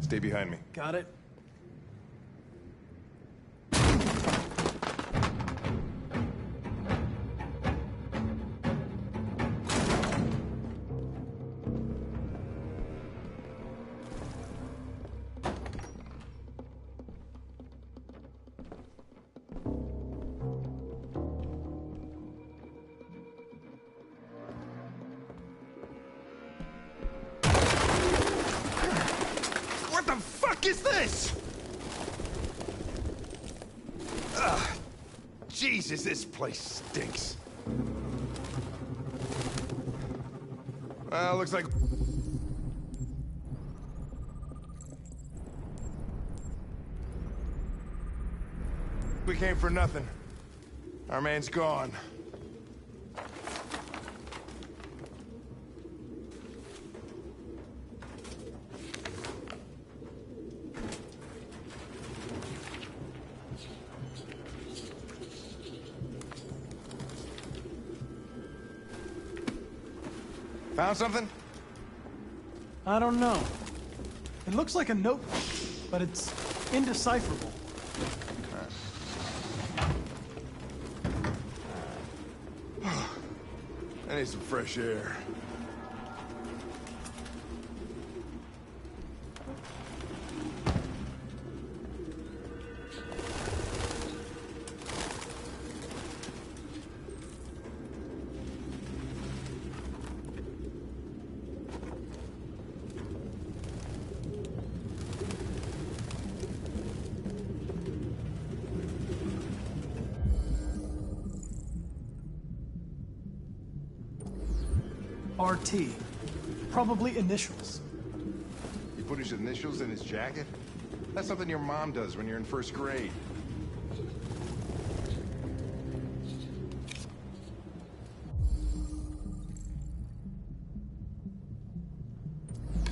Stay behind me. Got it. What the fuck is this? Ugh. Jesus, this place stinks. Well, looks like... we came for nothing. Our man's gone. Found something? I don't know. It looks like a note, but it's indecipherable. I need some fresh air. RT. Probably initials. He put his initials in his jacket? That's something your mom does when you're in first grade.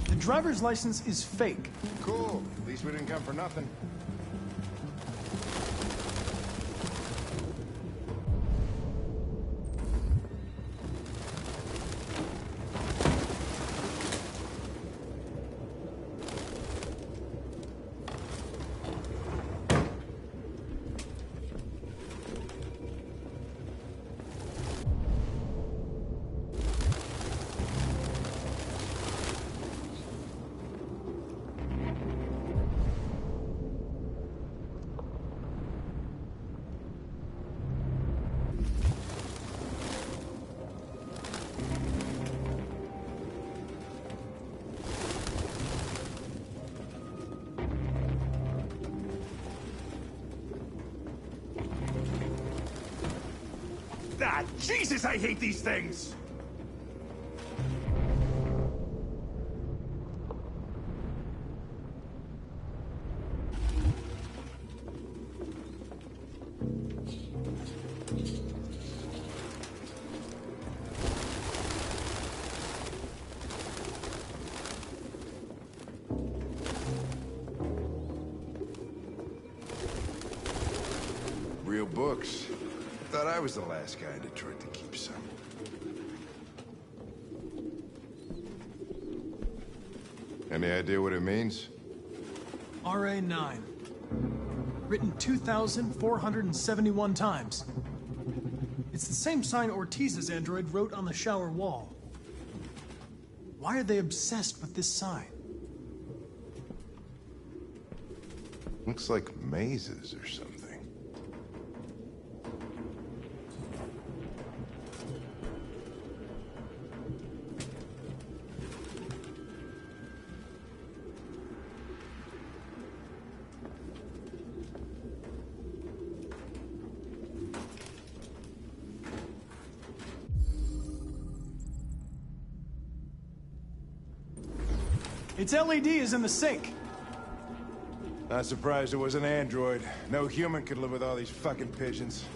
The driver's license is fake. Cool. At least we didn't come for nothing. Ah, Jesus, I hate these things! Real books. Thought I was the last guy in Detroit to keep some. Any idea what it means? RA9. Written 2,471 times. It's the same sign Ortiz's android wrote on the shower wall. Why are they obsessed with this sign? Looks like mazes or something. Its LED is in the sink. Not surprised it was an android. No human could live with all these fucking pigeons.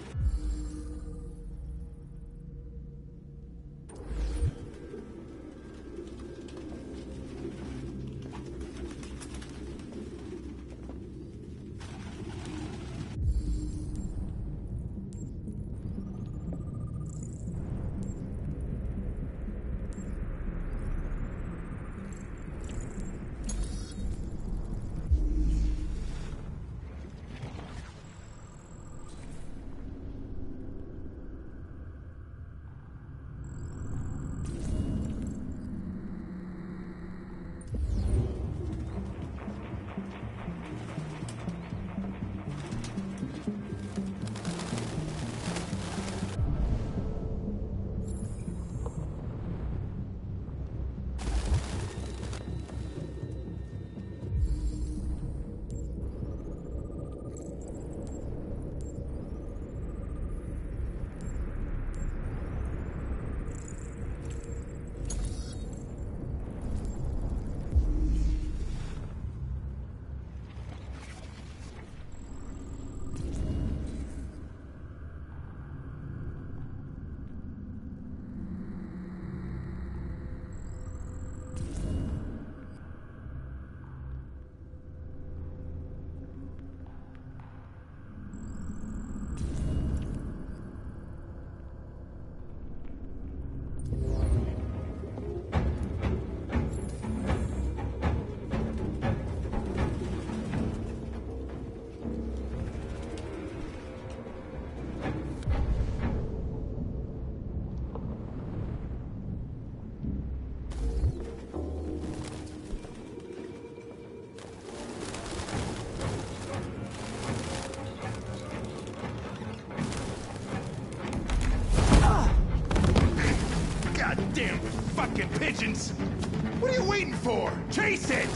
Goddamn fucking pigeons! What are you waiting for? Chase it!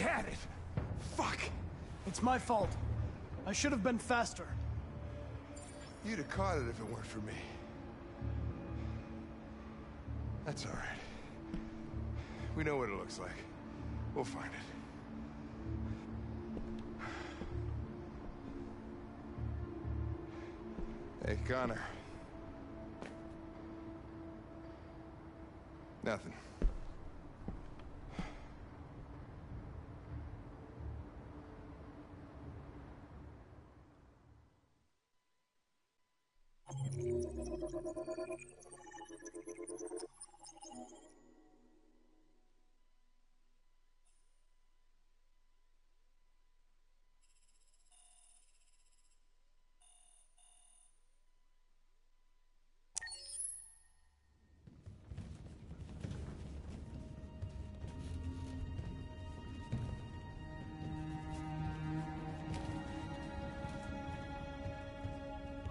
had it. Fuck. It's my fault. I should have been faster. You'd have caught it if it weren't for me. That's all right. We know what it looks like. We'll find it. Hey, Connor. Nothing.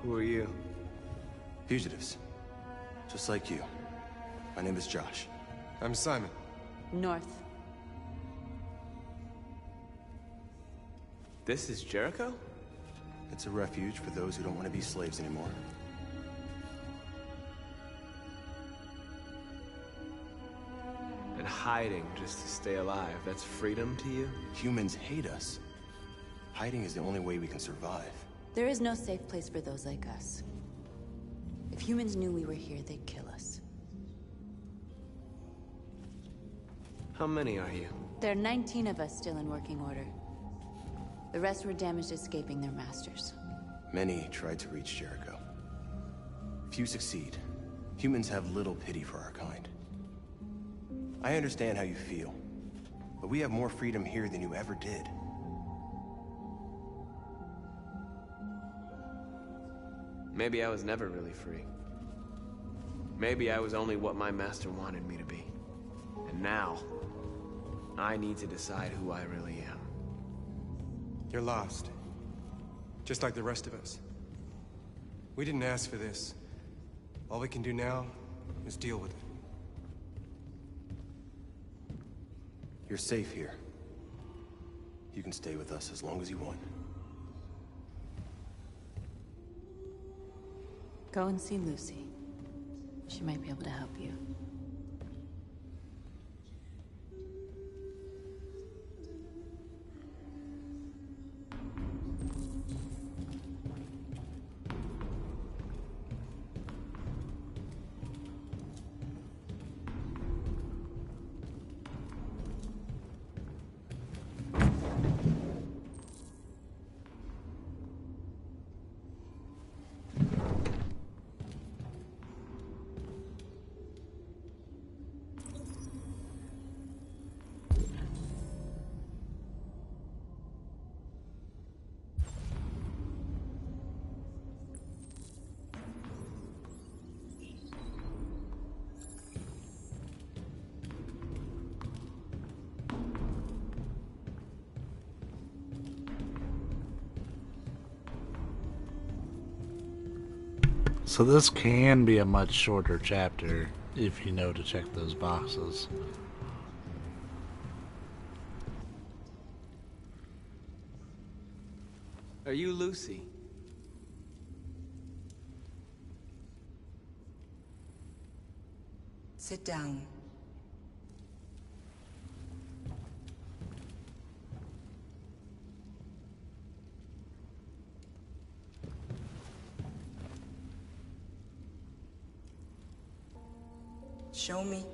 Who are you? Fugitives. Just like you. My name is Josh. I'm Simon. North. This is Jericho? It's a refuge for those who don't want to be slaves anymore. And hiding just to stay alive, that's freedom to you? Humans hate us. Hiding is the only way we can survive. There is no safe place for those like us. If humans knew we were here, they'd kill us. How many are you? There are 19 of us still in working order. The rest were damaged escaping their masters. Many tried to reach Jericho. Few succeed. Humans have little pity for our kind. I understand how you feel, but we have more freedom here than you ever did. Maybe I was never really free. Maybe I was only what my master wanted me to be. And now, I need to decide who I really am. You're lost. Just like the rest of us. We didn't ask for this. All we can do now is deal with it. You're safe here. You can stay with us as long as you want. Go and see Lucy. She might be able to help you. So this can be a much shorter chapter if you know to check those boxes. Are you Lucy? Sit down. Show me.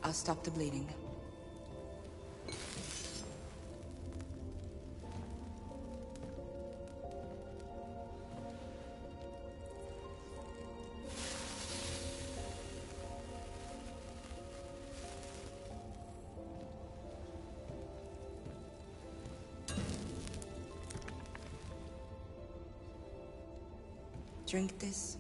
I'll stop the bleeding. Drink this.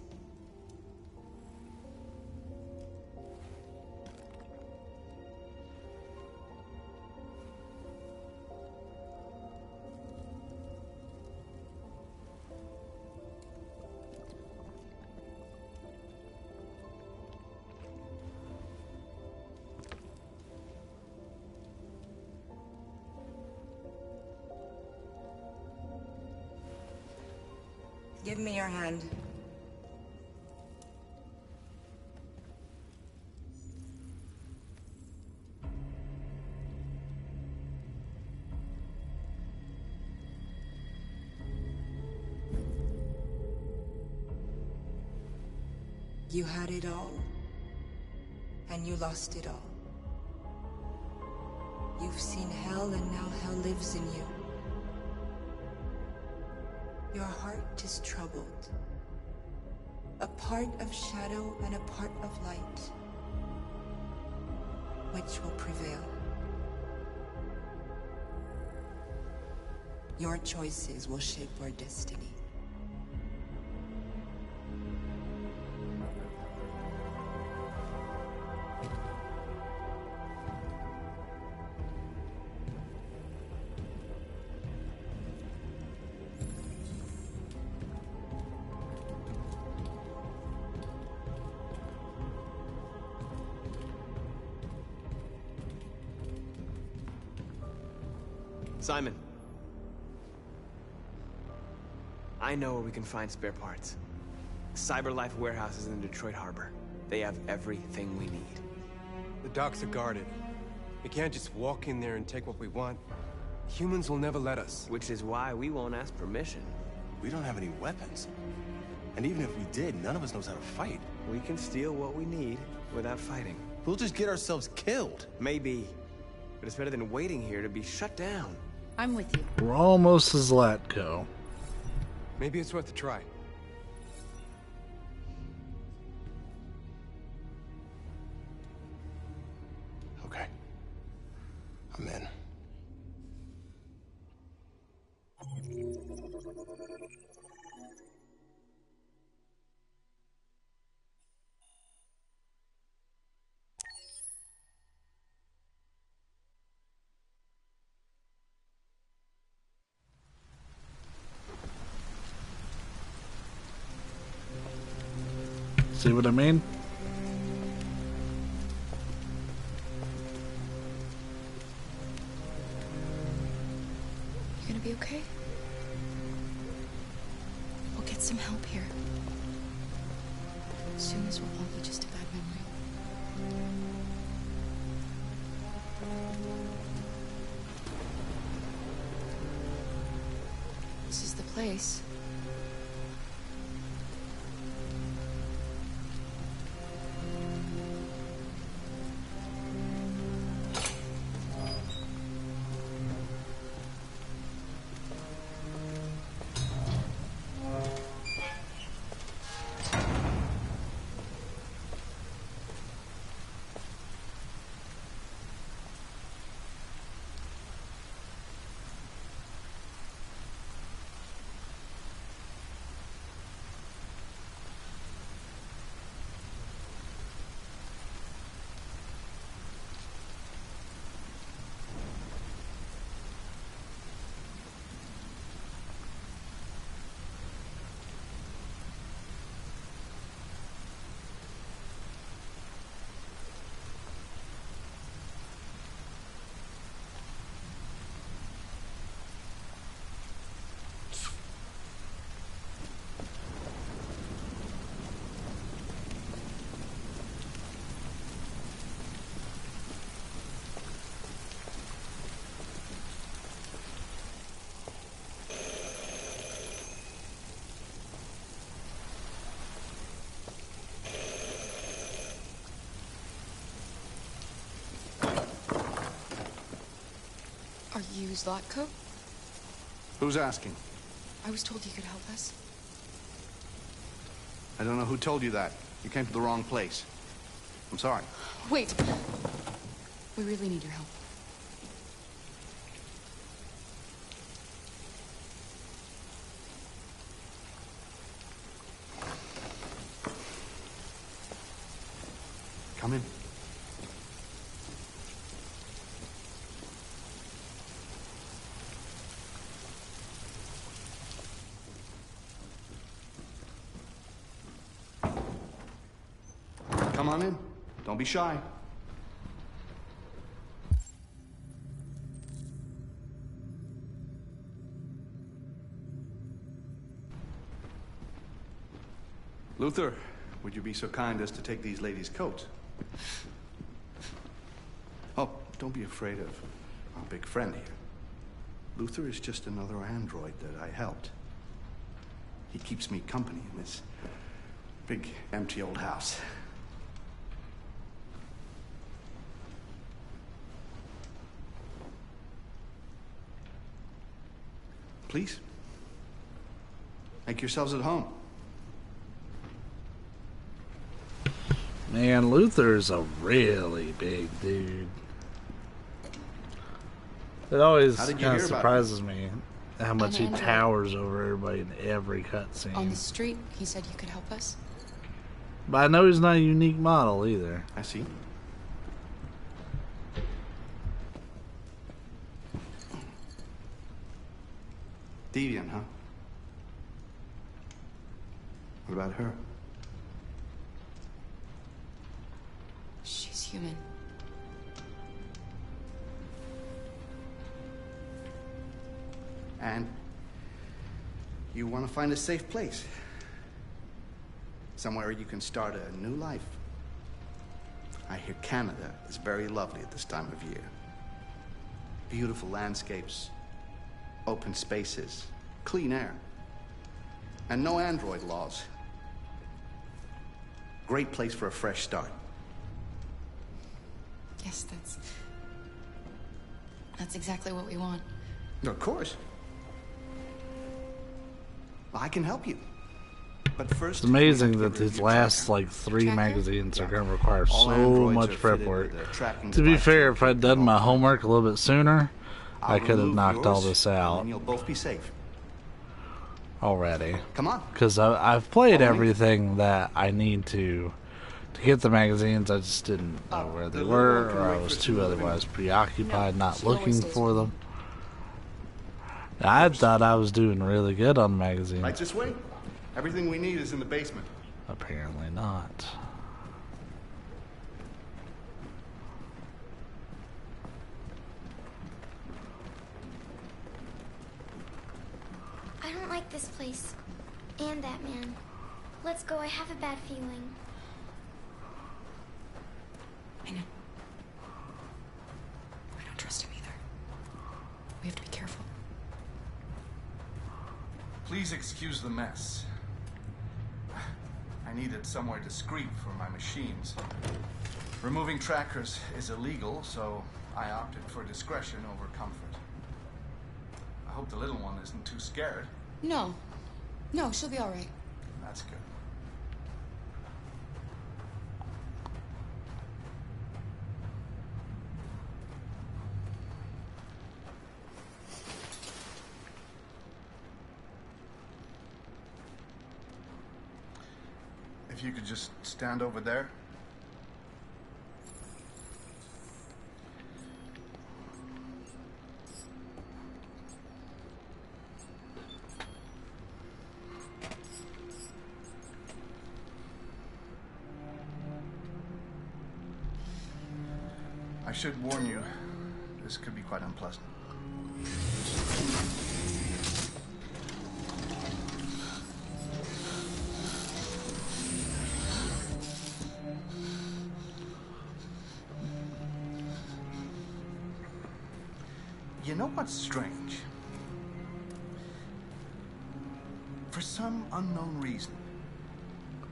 Give me your hand. You had it all, and you lost it all. You've seen hell, and now hell lives in you. Your heart is troubled. A part of shadow and a part of light. Which will prevail? Your choices will shape your destiny. Simon. I know where we can find spare parts. CyberLife warehouse is in the Detroit Harbor. They have everything we need. The docks are guarded. We can't just walk in there and take what we want. Humans will never let us. Which is why we won't ask permission. We don't have any weapons. And even if we did, none of us knows how to fight. We can steal what we need without fighting. We'll just get ourselves killed. Maybe. But it's better than waiting here to be shut down. I'm with you. We're almost as Latco. Maybe it's worth a try. Okay. I'm in. See what I mean? You gonna be okay? We'll get some help here. Soon this will all be just a bad memory. This is the place. Are you Zlatko? Who's asking? I was told you could help us. I don't know who told you that. You came to the wrong place. I'm sorry. Wait. We really need your help. Come in. Come on in. Don't be shy. Luther, would you be so kind as to take these ladies' coats? Oh, don't be afraid of our big friend here. Luther is just another android that I helped. He keeps me company in this big, empty old house. Please, make yourselves at home. Man, Luther's a really big dude. It always How did you kind of hear about surprises me how much he Android. towers over everybody in every On cutscene. the street, he said you could help us. But I know he's not a unique model either. I see. Deviant, huh? What about her? She's human. And you want to find a safe place. Somewhere you can start a new life. I hear Canada is very lovely at this time of year. Beautiful landscapes, open spaces, clean air, and no android laws. Great place for a fresh start. Yes, that's exactly what we want. Of course. Well, I can help you. But first, It's amazing that these last like 3 magazines are going to require All so androids much are prep fitted work. with a tracking To be device fair, to if I'd locate done them my all. homework a little bit sooner, I I'll could have remove knocked all yours, this out and you'll both be safe. already. Come on. Because I've played Follow me. everything that I need to get the magazines. I just didn't know where they the were, little one or can I wait was for too two otherwise preoccupied not she always looking stays for with them. I thought I was doing really good on magazines. Right this way. Everything we need is in the basement. Apparently not. I don't like this place. And that man. Let's go, I have a bad feeling. I know. I don't trust him either. We have to be careful. Please excuse the mess. I needed somewhere discreet for my machines. Removing trackers is illegal, so I opted for discretion over comfort. I hope the little one isn't too scared. No. No, she'll be all right. That's good. If you could just stand over there. I should warn you, this could be quite unpleasant. You know what's strange? For some unknown reason,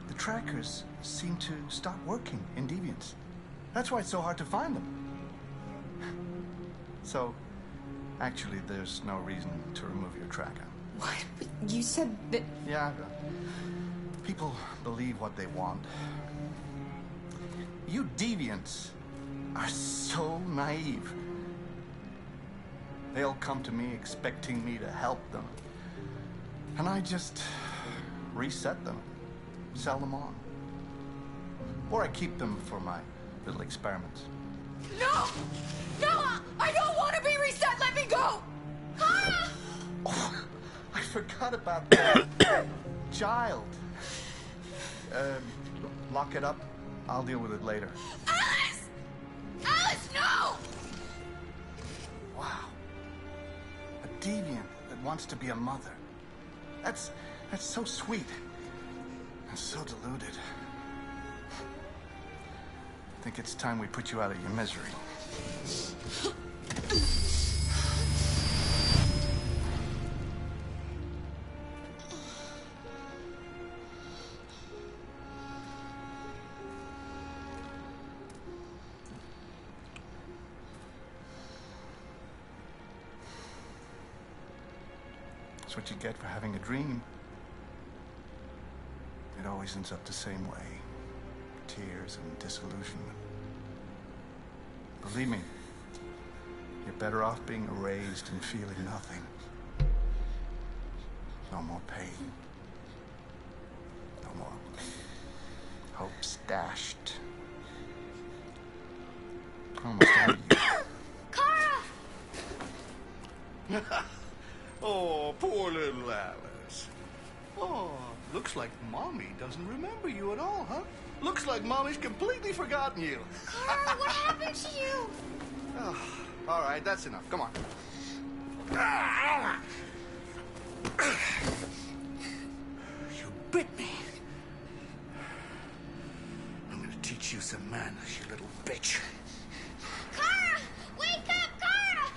the trackers seem to stop working in Deviants. That's why it's so hard to find them. So, actually, there's no reason to remove your tracker. What? But you said that... Yeah, people believe what they want. You Deviants are so naive. They'll come to me expecting me to help them. And I just reset them, sell them on. Or I keep them for my little experiments. No! No! I don't want to be reset! Let me go! Ah! Oh, I forgot about that. Child. Lock it up. I'll deal with it later. Alice! Alice, no! Wow. A deviant that wants to be a mother. That's so sweet. I'm so deluded. I think it's time we put you out of your misery. That's what you get for having a dream. It always ends up the same way. Tears and disillusionment. Believe me, you're better off being erased and feeling nothing. No more pain. No more hopes dashed. Almost out of you. Kara! Oh, poor little Alice. Oh, looks like Mommy doesn't remember you at all, huh? Looks like Mommy's completely forgotten you. Kara, what happened to you? Oh, all right, that's enough. Come on. You bit me. I'm gonna teach you some manners, you little bitch. Kara! Wake up, Kara!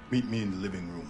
Meet me in the living room.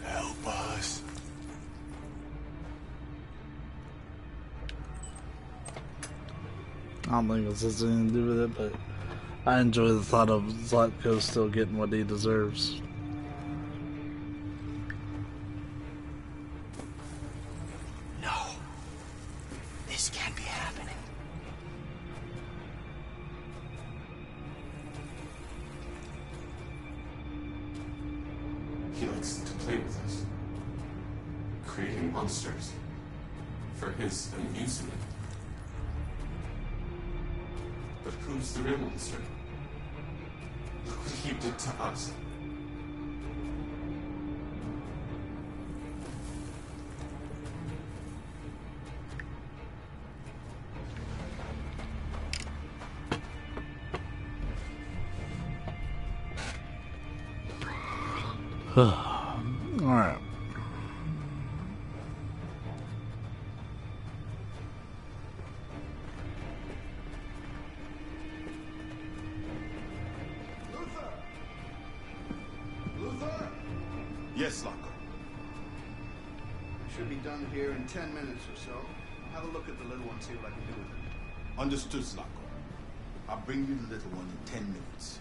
Help us. I don't think this has anything to do with it, but I enjoy the thought of Zlatko still getting what he deserves. No. This can't be happening. He likes to play with us, creating monsters for his amusement. But who's the real monster? Look what he did to us. Alright. Yes, Locko. Should be done here in 10 minutes or so. I'll have a look at the little one, see what I can do with it. Understood, Locko. I'll bring you the little one in 10 minutes.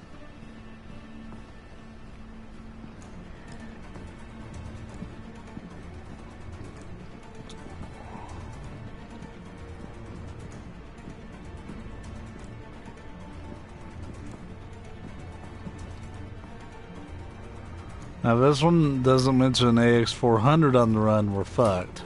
Now this one doesn't mention AX400 on the run, we're fucked.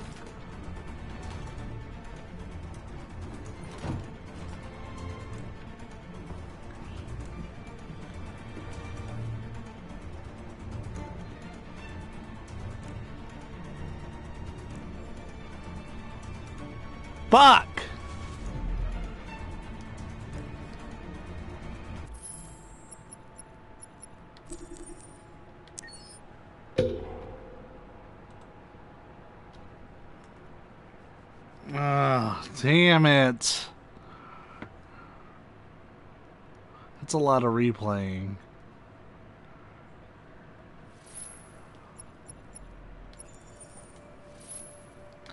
Fuck! Ah, damn it. That's a lot of replaying.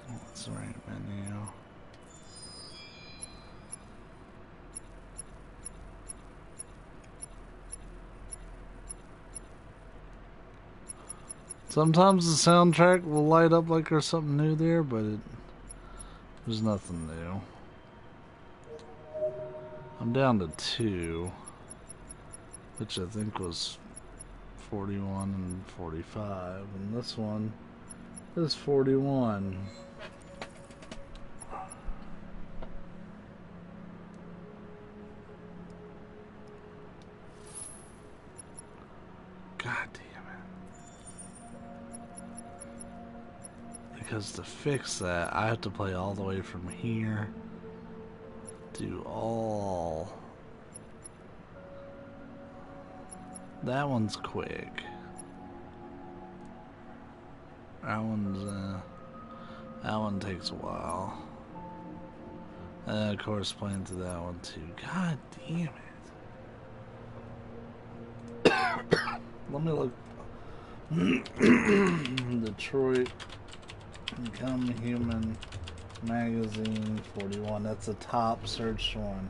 What's the right menu? Sometimes the soundtrack will light up like there's something new there, but there's nothing new. I'm down to 2, which I think was 41 and 45, and this one is 41. God damn it. Because to fix that, I have to play all the way from here. Do all. That one's quick. That one takes a while. And of course playing through that one too. God damn it. Let me look. Detroit Become Human Magazine 41. That's the top searched one.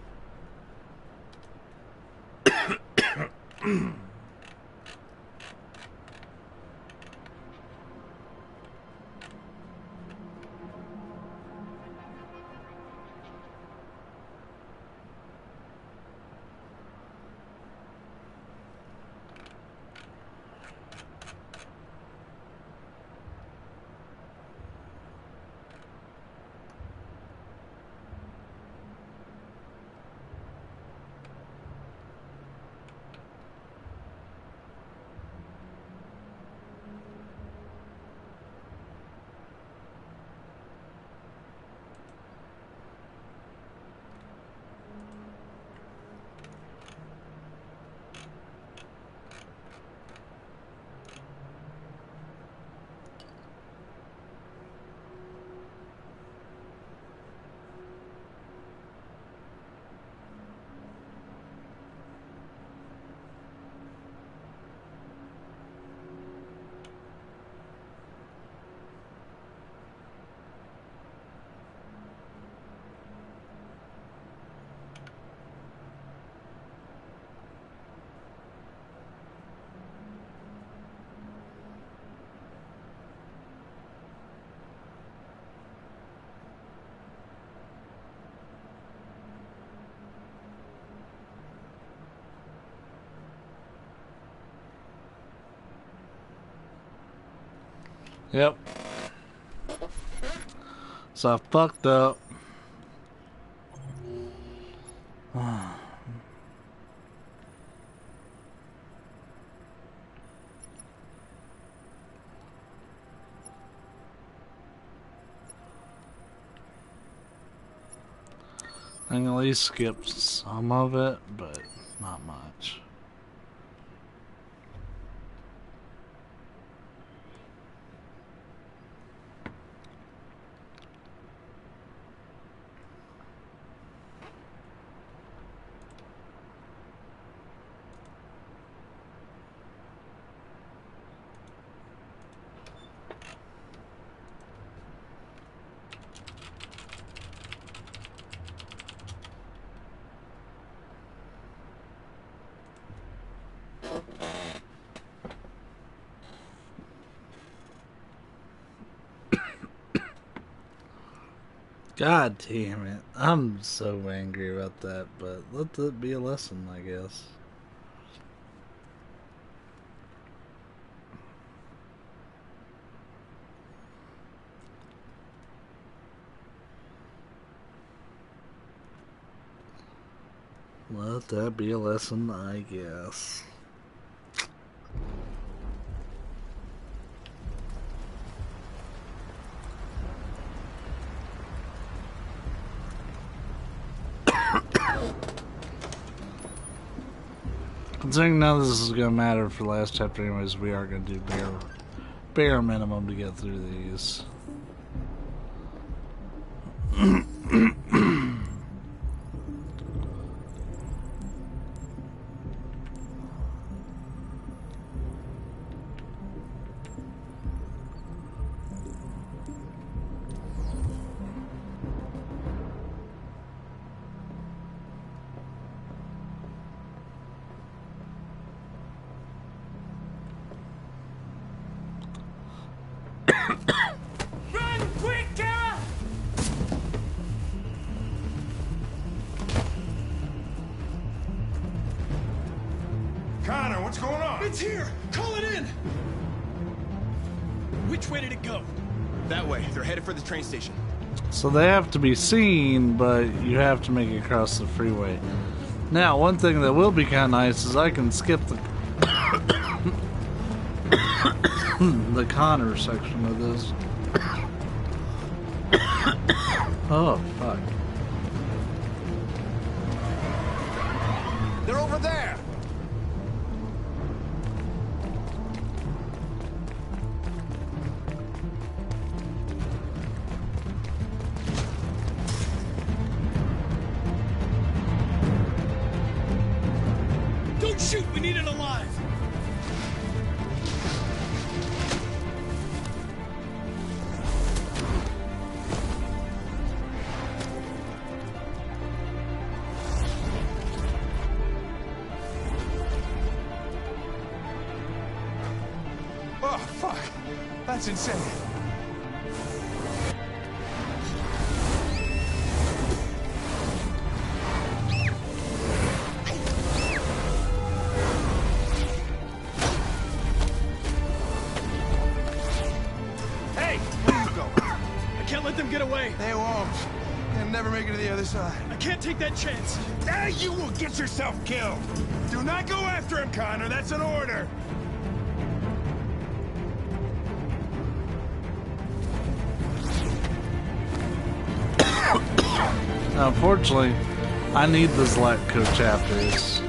Yep. So I fucked up. I can at least skip some of it, but not much. God damn it. I'm so angry about that, but let it be a lesson, I guess. Let that be a lesson, I guess. Considering none of this is gonna matter for the last chapter anyways, we are gonna do bare minimum to get through these. Run quick, Kara! Connor, what's going on? It's here! Call it in! Which way did it go? That way. They're headed for the train station. So they have to be seen, but you have to make it across the freeway. Now, one thing that will be kind of nice is I can skip the the Connor section of this. Oh, fuck. They're over there! Don't shoot! We need it alive! Oh, fuck. That's insane. Hey, where you go? I can't let them get away! They won't. They'll never make it to the other side. I can't take that chance! Ah, you will get yourself killed! Do not go after him, Connor. That's an order. Unfortunately, I need the Zlatko chapters.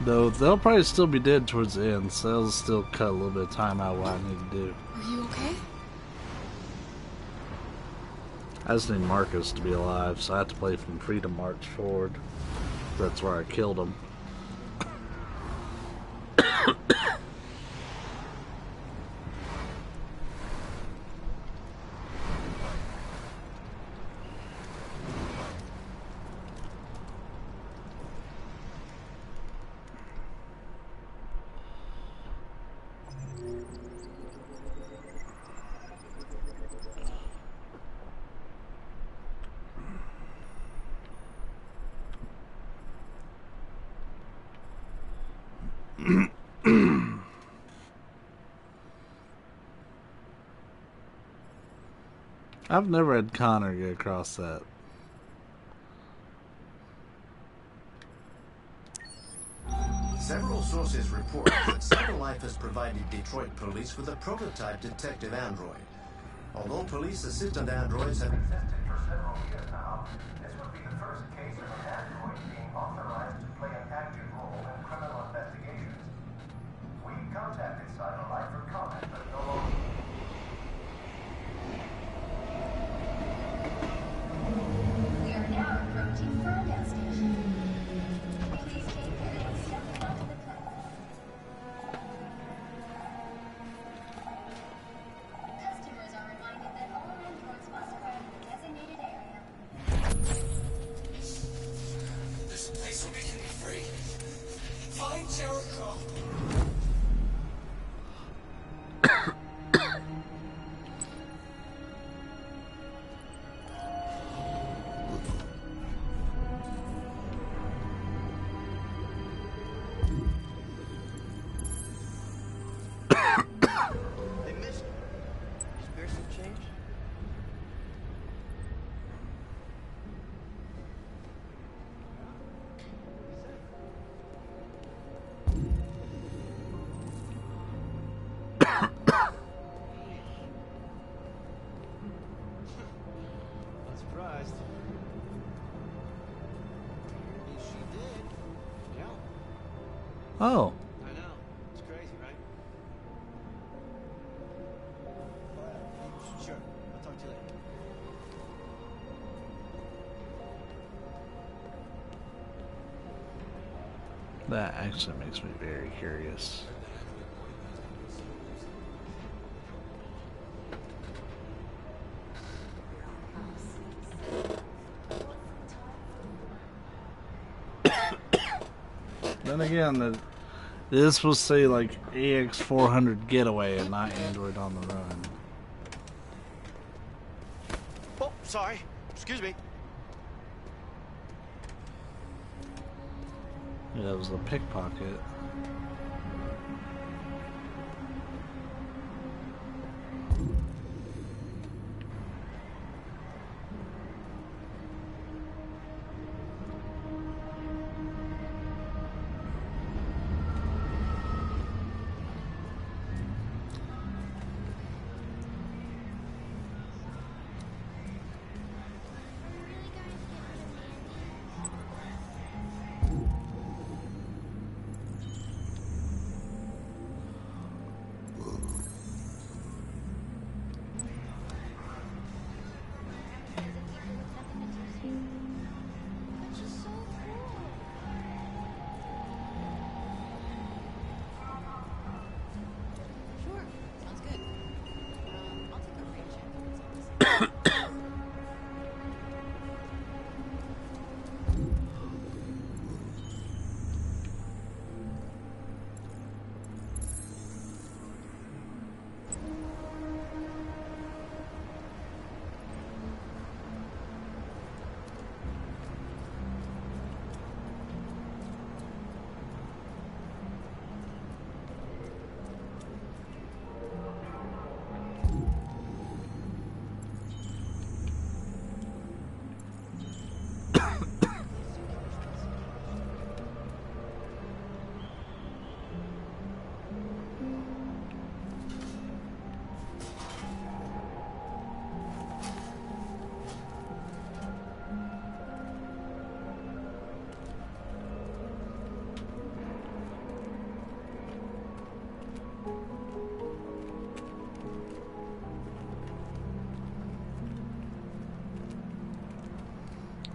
Though they'll probably still be dead towards the end, so they'll still cut a little bit of time out of what I need to do. Are you okay? I just need Marcus to be alive, so I have to play from Freedom March forward. That's where I killed him. I've never had Connor get across that. Several sources report that Cyber Life has provided Detroit police with a prototype detective android. Although police assistant androids have existed for several years now, this would be the first case of an android being authorized to play an active role in criminal investigations. We contacted Cyber Life for comment, but no longer. We are now approaching Ferndale Station. Please take care and step onto the platform. Customers are reminded that all androids must arrive in the designated area. Oh. I know. It's crazy, right? Sure. I'll talk to you later. That actually makes me very curious. Then again, this will say like AX400 getaway and not Android on the run. Oh, sorry. Excuse me. Yeah, that was a pickpocket. Sure, sounds good. I'll take a rain check if it's on this.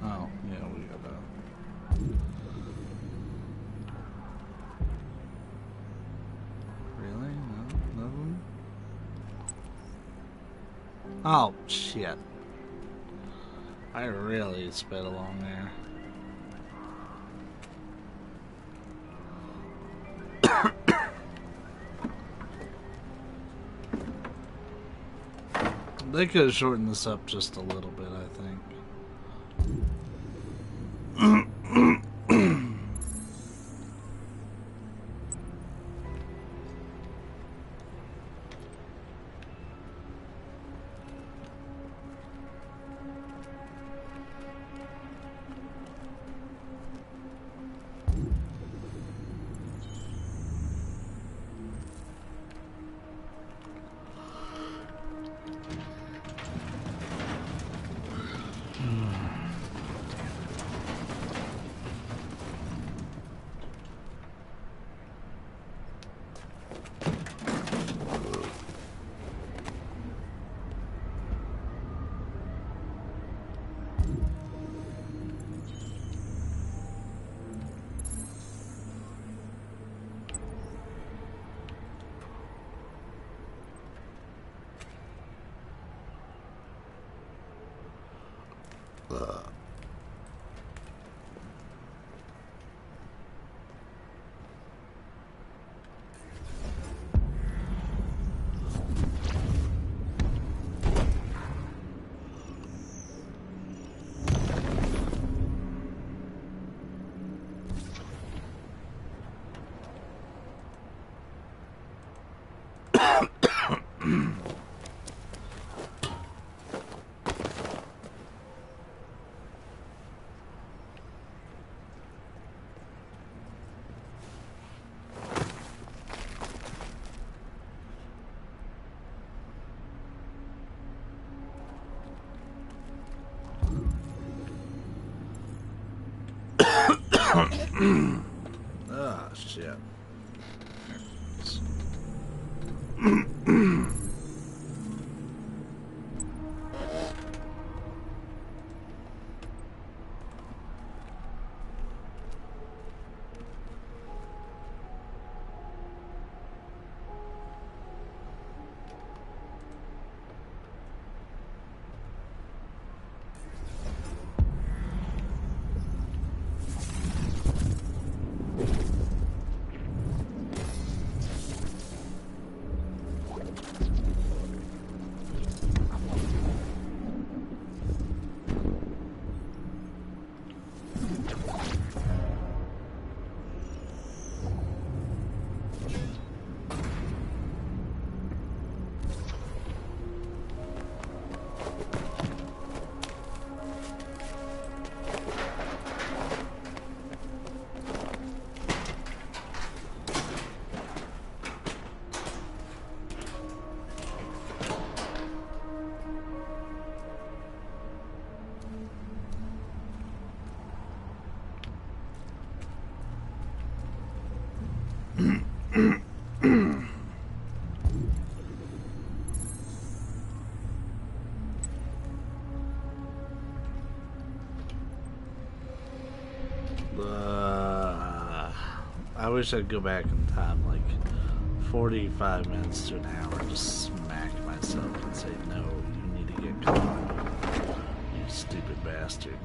Oh, yeah, we got that. Really? No? Nothing? Oh, shit. I really sped along there. They could have shortened this up just a little bit, I think. Ah, shit. I wish I'd go back in time like 45 minutes to an hour and just smack myself and say, no, you need to get caught, you stupid bastard.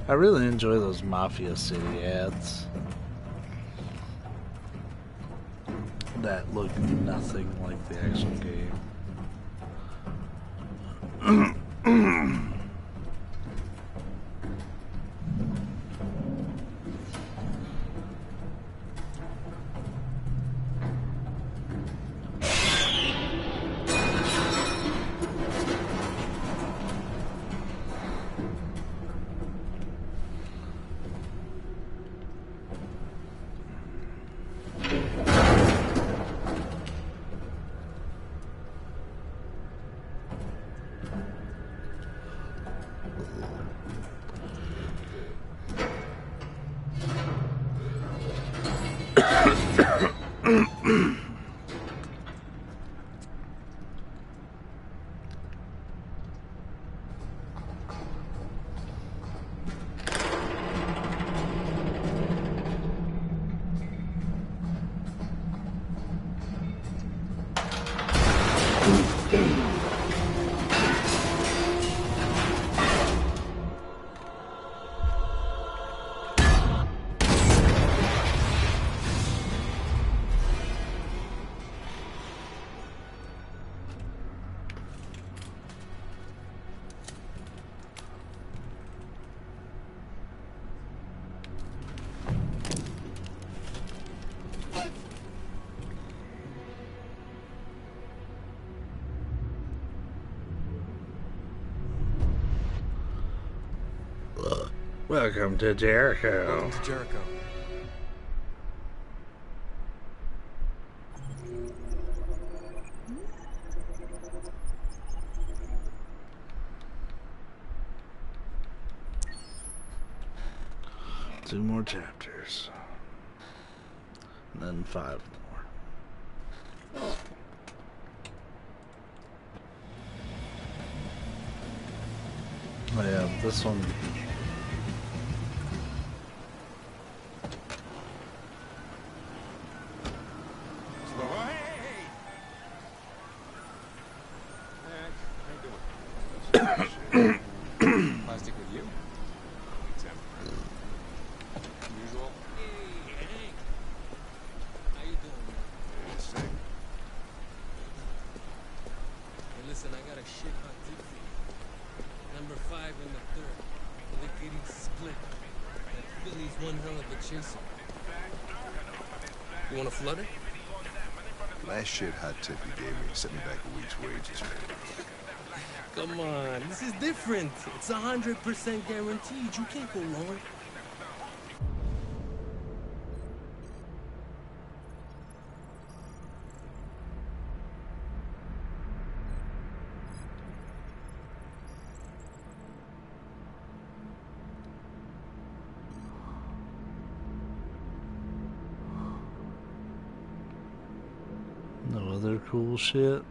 I really enjoy those Mafia City ads that look nothing like the actual game. Welcome to Jericho. Welcome to Jericho. Two more chapters. And then 5 more. Oh yeah, this one. Plastic with you? Usual? Hey, Hank. How you doing, man? Sick. Hey, listen, I got a shit hot tip for you. Number 5 and the 3rd. Lickety split. That Philly's one hell of a chaser. You want a flutter? Last shit hot tip you gave me set me back a week's wages, man. Come on, this is different. It's 100% guaranteed. You can't go wrong. No other cool shit.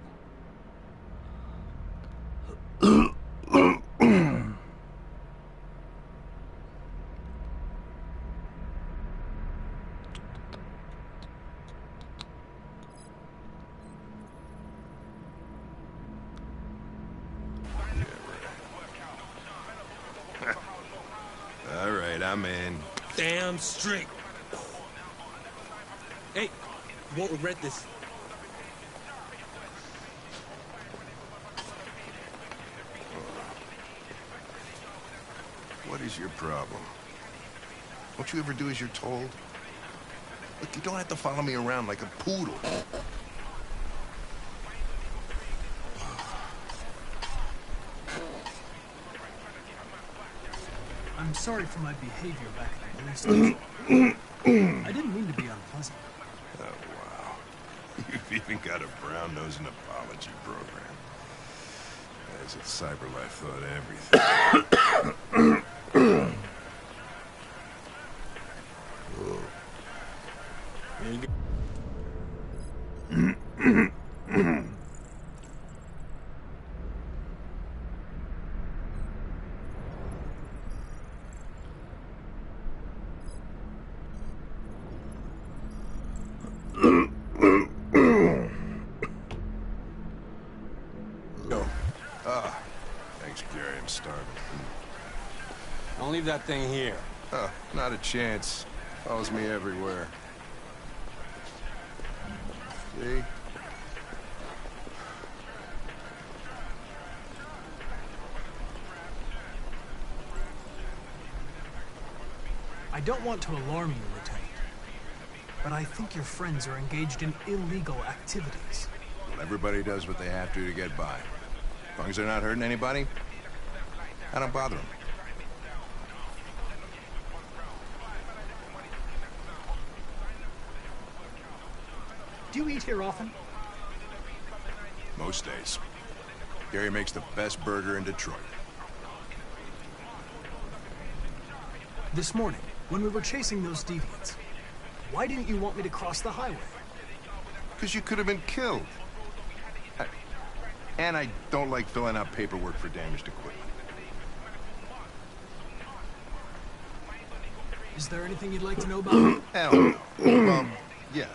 All right, I'm in. Damn straight. Hey, you won't regret this. What is your problem? Don't you ever do as you're told? Look, you don't have to follow me around like a poodle. I'm sorry for my behavior back at the police station. I didn't mean to be unpleasant. Oh, wow. You've even got a brown-nosed apology program. As if CyberLife thought everything. Go. Ah, thanks, Gary. I'm starving. Don't leave that thing here. Not a chance. Follows me everywhere. See? I don't want to alarm you, Lieutenant, but I think your friends are engaged in illegal activities. Well, everybody does what they have to get by. As long as they're not hurting anybody, I don't bother them. Do you eat here often? Most days. Gary makes the best burger in Detroit. This morning, when we were chasing those deviants, why didn't you want me to cross the highway? Because you could have been killed. And I don't like filling out paperwork for damaged equipment. Is there anything you'd like to know about me? Hell no. Yeah.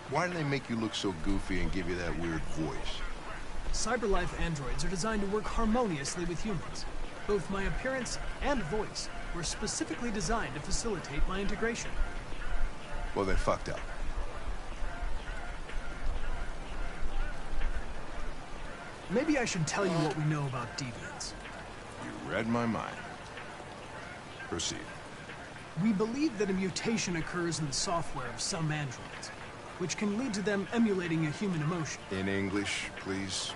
Why do they make you look so goofy and give you that weird voice? CyberLife androids are designed to work harmoniously with humans. Both my appearance and voice were specifically designed to facilitate my integration. Well, they fucked up. Maybe I should tell you what we know about deviants. You read my mind. Proceed. We believe that a mutation occurs in the software of some androids, which can lead to them emulating a human emotion. In English, please.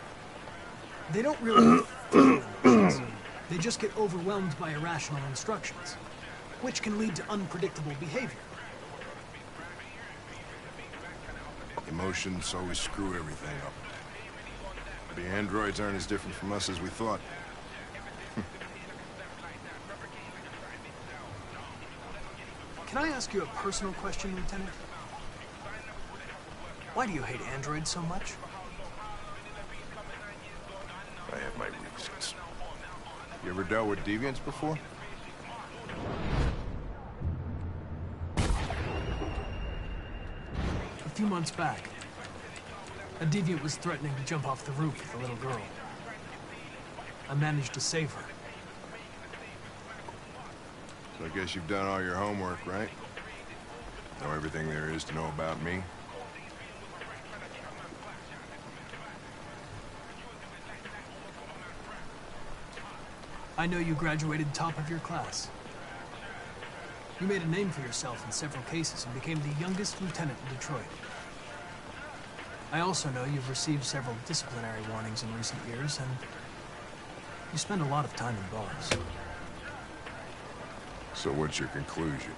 They don't really feel emotions. They just get overwhelmed by irrational instructions, which can lead to unpredictable behavior. Emotions always screw everything up. The androids aren't as different from us as we thought. Can I ask you a personal question, Lieutenant? Why do you hate androids so much? I have my reasons. You ever dealt with deviants before? A few months back, a deviant was threatening to jump off the roof with a little girl. I managed to save her. So I guess you've done all your homework, right? Know everything there is to know about me? I know you graduated top of your class. You made a name for yourself in several cases and became the youngest lieutenant in Detroit. I also know you've received several disciplinary warnings in recent years, and you spend a lot of time in bars. So what's your conclusion?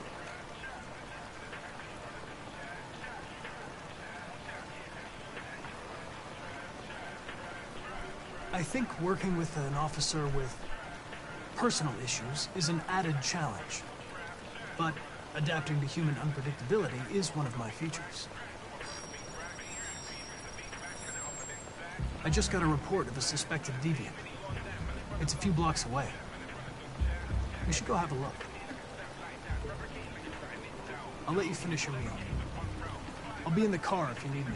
I think working with an officer with personal issues is an added challenge. But adapting to human unpredictability is one of my features. I just got a report of a suspected deviant. It's a few blocks away. We should go have a look. I'll let you finish your meal. I'll be in the car if you need me.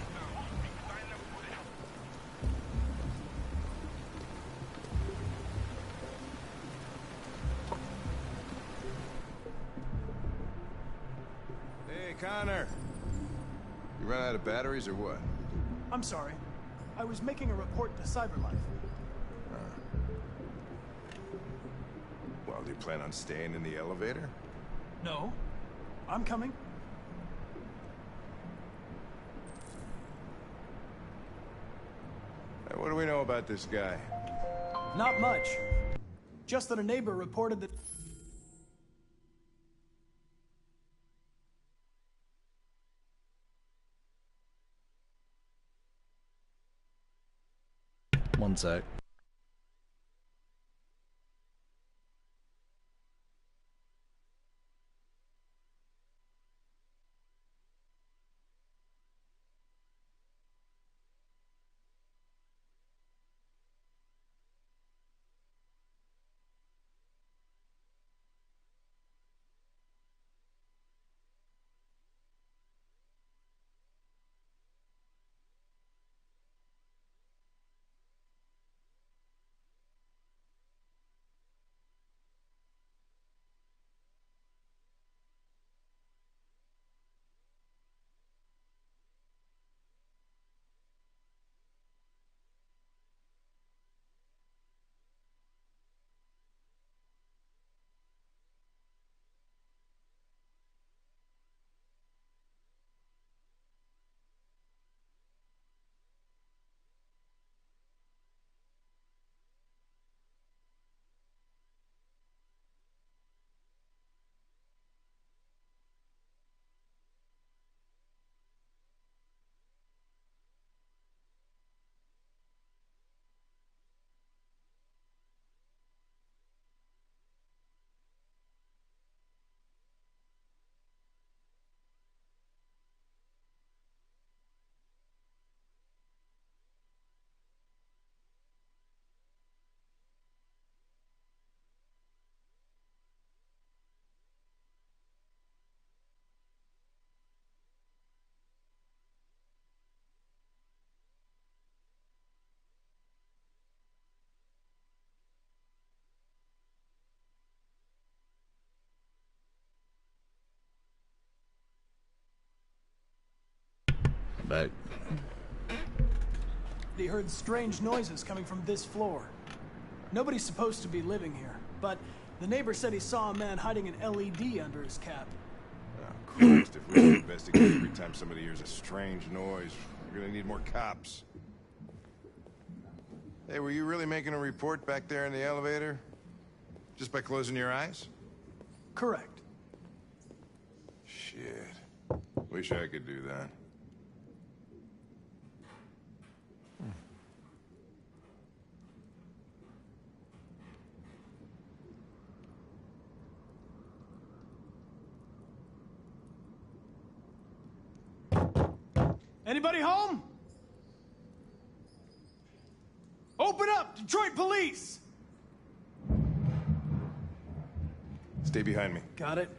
Hey, Connor. You run out of batteries or what? I'm sorry. I was making a report to CyberLife. Well, do you plan on staying in the elevator? No. I'm coming. Hey, what do we know about this guy? Not much. Just that a neighbor reported that... One sec. Back. They heard strange noises coming from this floor. Nobody's supposed to be living here, but the neighbor said he saw a man hiding an LED under his cap. Oh, Christ, if we should investigate every time somebody hears a strange noise, we're gonna need more cops. Hey, were you really making a report back there in the elevator? Just by closing your eyes? Correct. Shit. Wish I could do that. Anybody home? Open up, Detroit police! Stay behind me. Got it.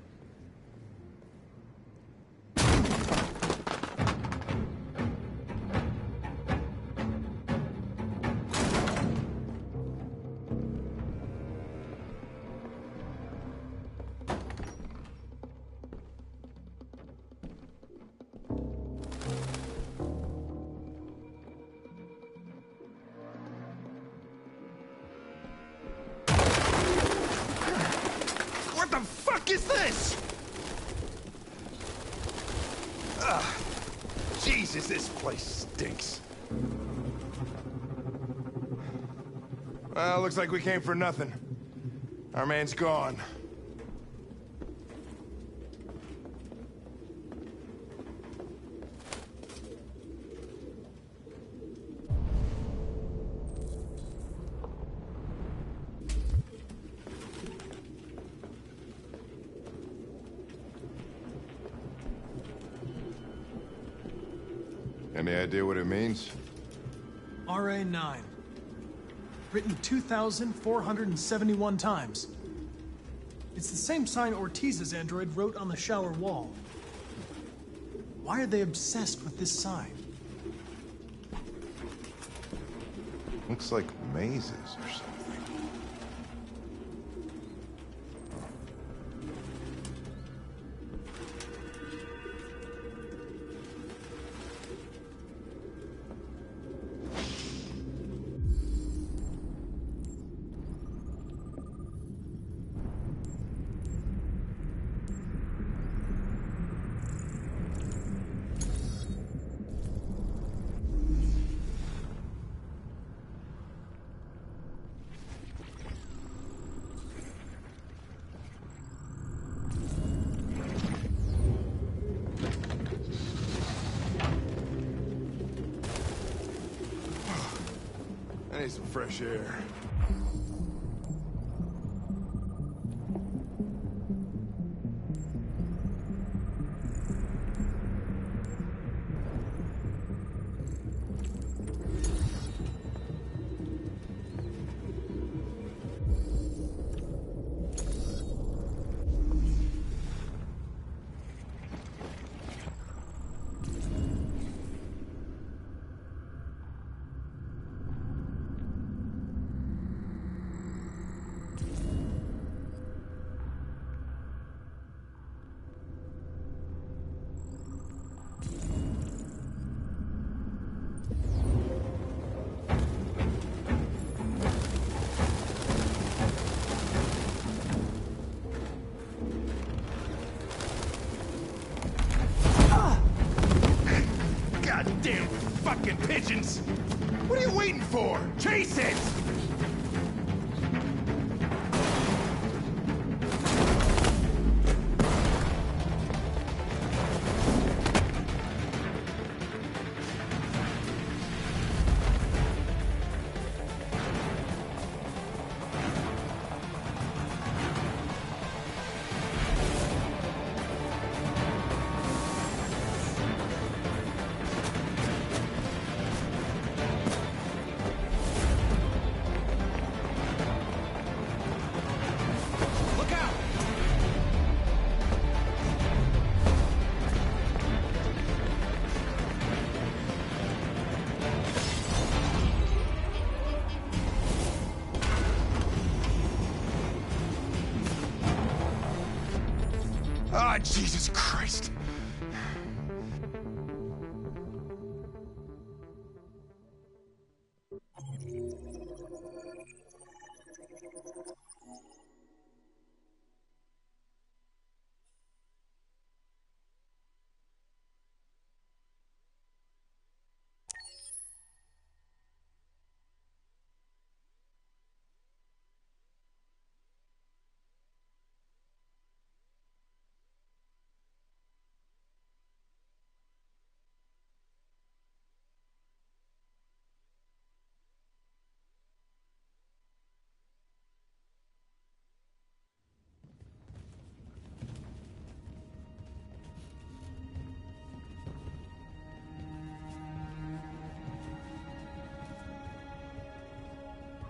What the fuck is this? Ugh. Jesus, this place stinks. Well, looks like we came for nothing. Our man's gone. Any idea what it means? RA9. Written 2,471 times. It's the same sign Ortiz's android wrote on the shower wall. Why are they obsessed with this sign? Looks like mazes or something. I need some fresh air. Goddamn fucking pigeons! What are you waiting for? Chase it! Ah, Jesus Christ!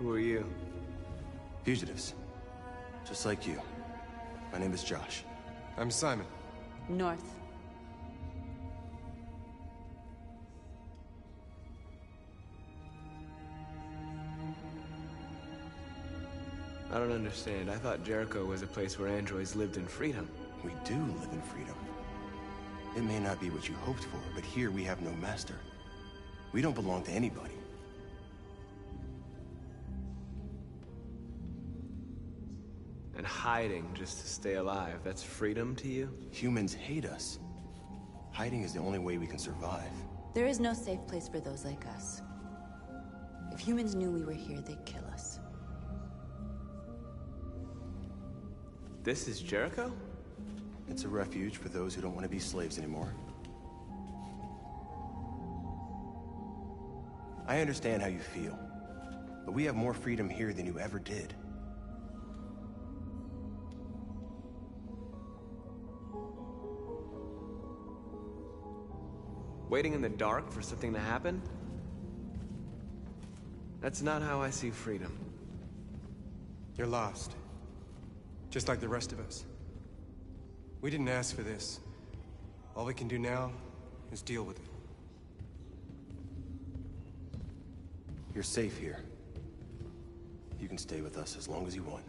Who are you? Fugitives. Just like you. My name is Josh. I'm Simon. North. I don't understand. I thought Jericho was a place where androids lived in freedom. We do live in freedom. It may not be what you hoped for, but here we have no master. We don't belong to anybody. And hiding just to stay alive, that's freedom to you? Humans hate us. Hiding is the only way we can survive. There is no safe place for those like us. If humans knew we were here, they'd kill us. This is Jericho? It's a refuge for those who don't want to be slaves anymore. I understand how you feel, but we have more freedom here than you ever did. Waiting in the dark for something to happen? That's not how I see freedom. You're lost. Just like the rest of us. We didn't ask for this. All we can do now is deal with it. You're safe here. You can stay with us as long as you want.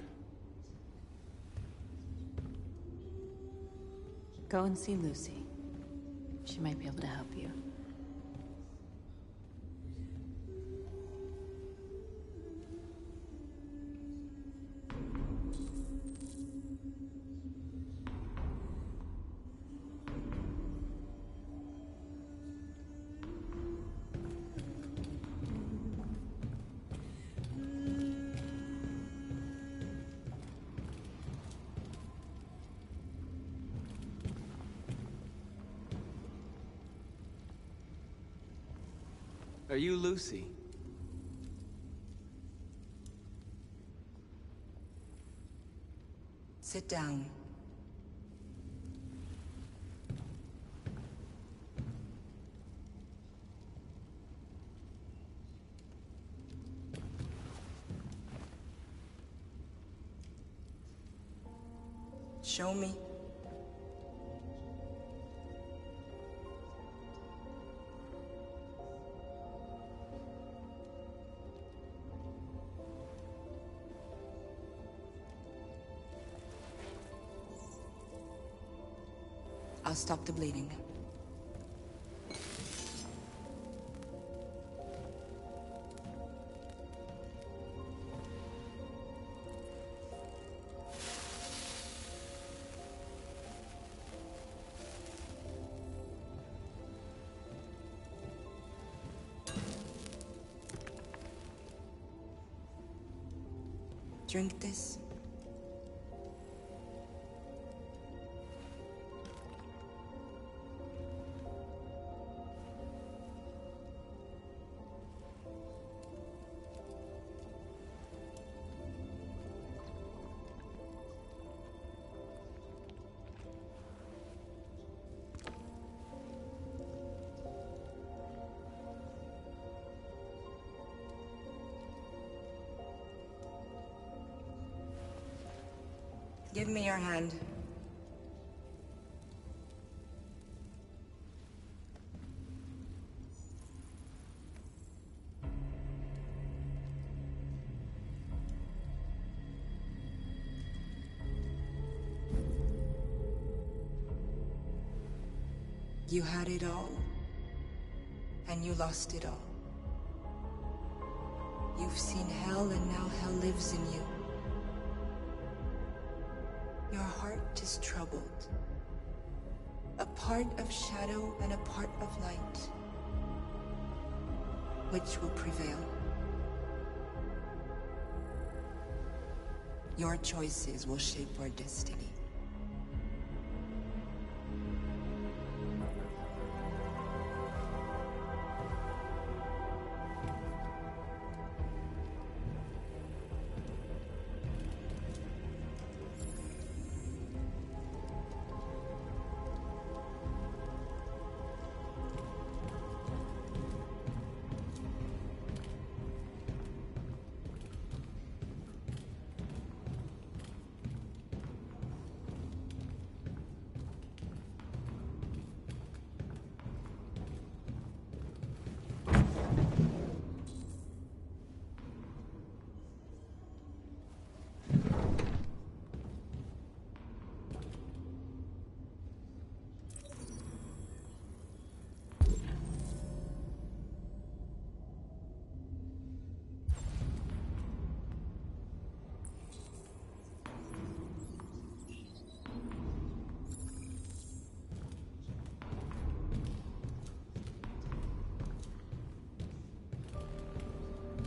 Go and see Lucy. She might be able to help you. Are you Lucy? Sit down. Show me. I'll stop the bleeding. Drink this. Give me your hand. You had it all, and you lost it all. You've seen hell, and now hell lives in you. Your heart is troubled. A part of shadow and a part of light. Which will prevail? Your choices will shape our destiny.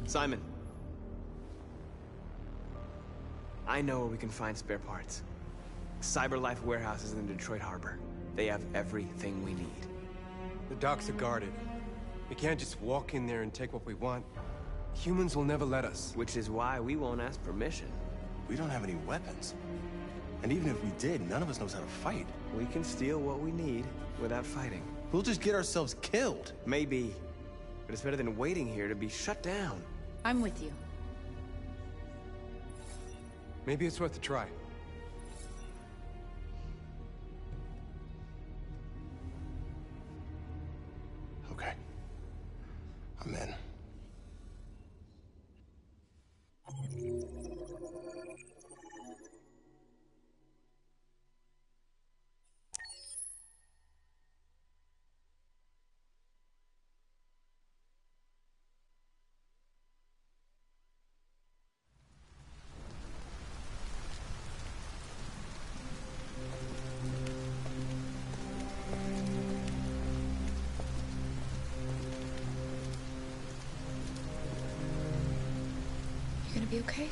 Simon. I know where we can find spare parts. CyberLife warehouses in the Detroit Harbor. They have everything we need. The docks are guarded. We can't just walk in there and take what we want. Humans will never let us. Which is why we won't ask permission. We don't have any weapons. And even if we did, none of us knows how to fight. We can steal what we need without fighting. We'll just get ourselves killed. Maybe. But it's better than waiting here to be shut down. I'm with you. Maybe it's worth a try. Okay. I'm in. You're gonna be okay?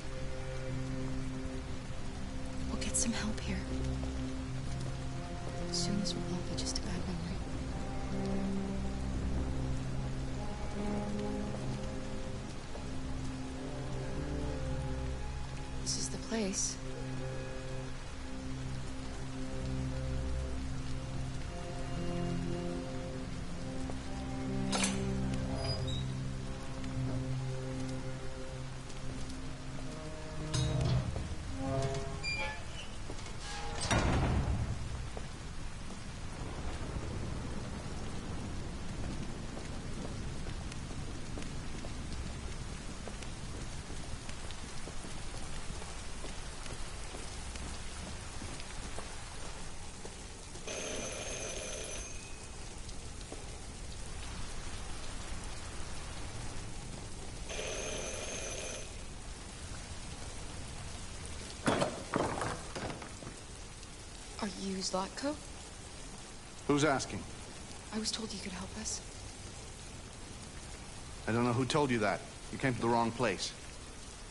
We'll get some help here. Soon this will all be just a bad memory. This is the place. Are you Zlatko? Who's asking? I was told you could help us. I don't know who told you that. You came to the wrong place.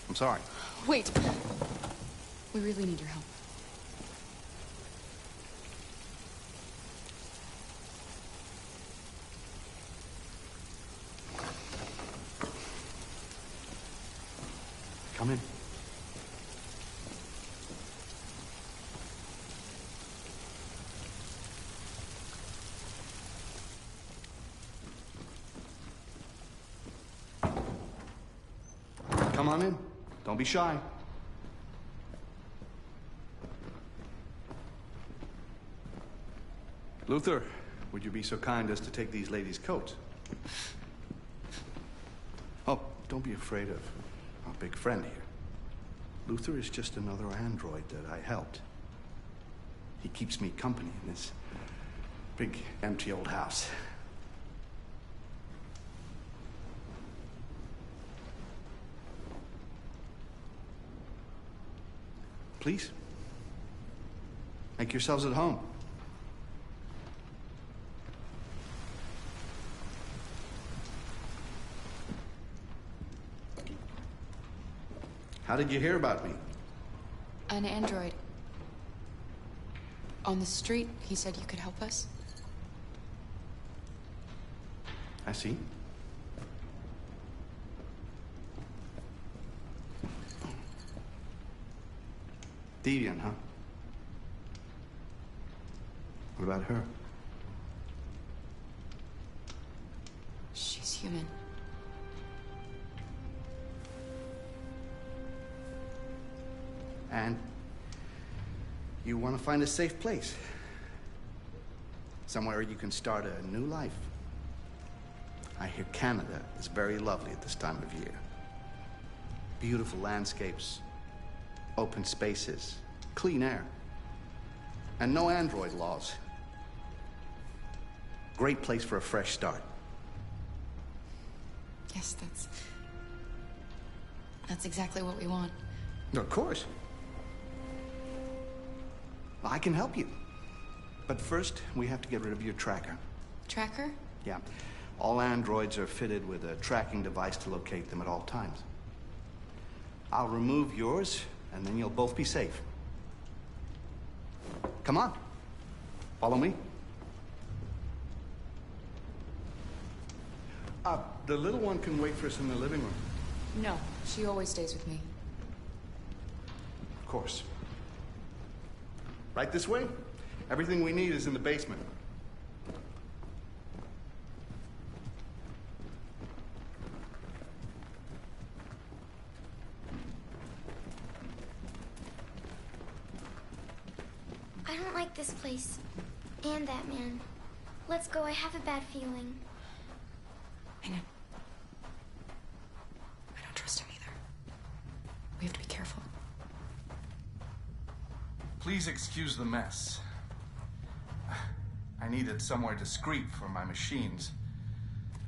I'm sorry. Wait! We really need your help. Come in. Come on in. Don't be shy. Luther, would you be so kind as to take these ladies' coats? Oh, don't be afraid of our big friend here. Luther is just another android that I helped. He keeps me company in this big, empty old house. Please, make yourselves at home. How did you hear about me? An android. On the street, he said you could help us. I see. Deviant, huh? What about her? She's human. And you want to find a safe place. Somewhere you can start a new life. I hear Canada is very lovely at this time of year. Beautiful landscapes, open spaces, clean air, and no android laws. Great place for a fresh start. Yes, that's exactly what we want. Of course. I can help you. But first, we have to get rid of your tracker. Tracker? Yeah. All androids are fitted with a tracking device to locate them at all times. I'll remove yours, and then you'll both be safe. Come on. Follow me. The little one can wait for us in the living room. No, she always stays with me. Of course. Right this way? Everything we need is in the basement. I don't like this place. And that man. Let's go, I have a bad feeling. I know. I don't trust him either. We have to be careful. Please excuse the mess. I needed somewhere discreet for my machines.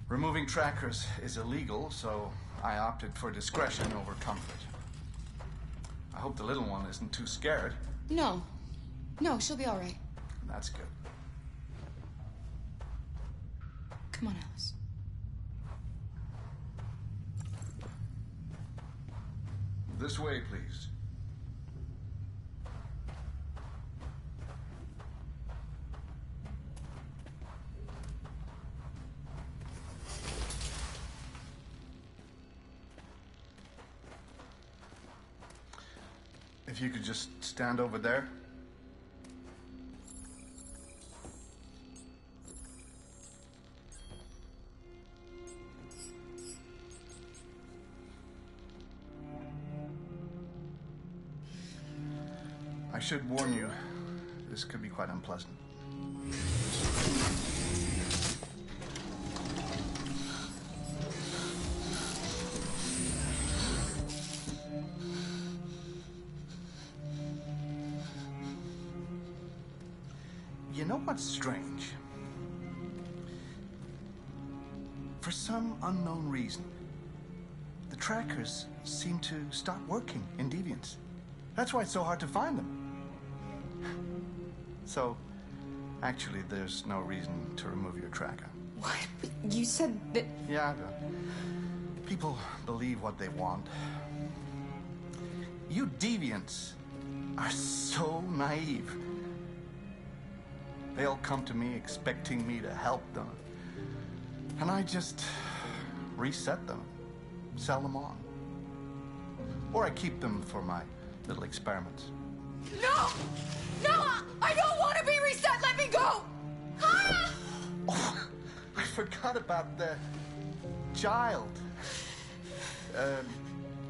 Removing trackers is illegal, so I opted for discretion over comfort. I hope the little one isn't too scared. No. No, she'll be all right. That's good. Come on, Alice. This way, please. If you could just stand over there. I should warn you, this could be quite unpleasant. You know what's strange? For some unknown reason, the trackers seem to stop working in Deviants. That's why it's so hard to find them. So, actually, there's no reason to remove your tracker. What? You said that... Yeah, I know. People believe what they want. You deviants are so naive. They all come to me expecting me to help them. And I just reset them, sell them on. Or I keep them for my little experiments. No! No! I don't want to be reset! Let me go! Ah! Oh, I forgot about the child.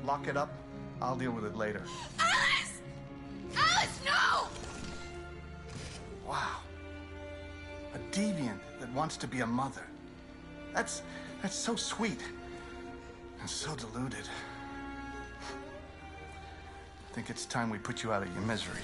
Lock it up. I'll deal with it later. Alice! Alice, no! Wow. A deviant that wants to be a mother. That's so sweet. And so deluded. I think it's time we put you out of your misery.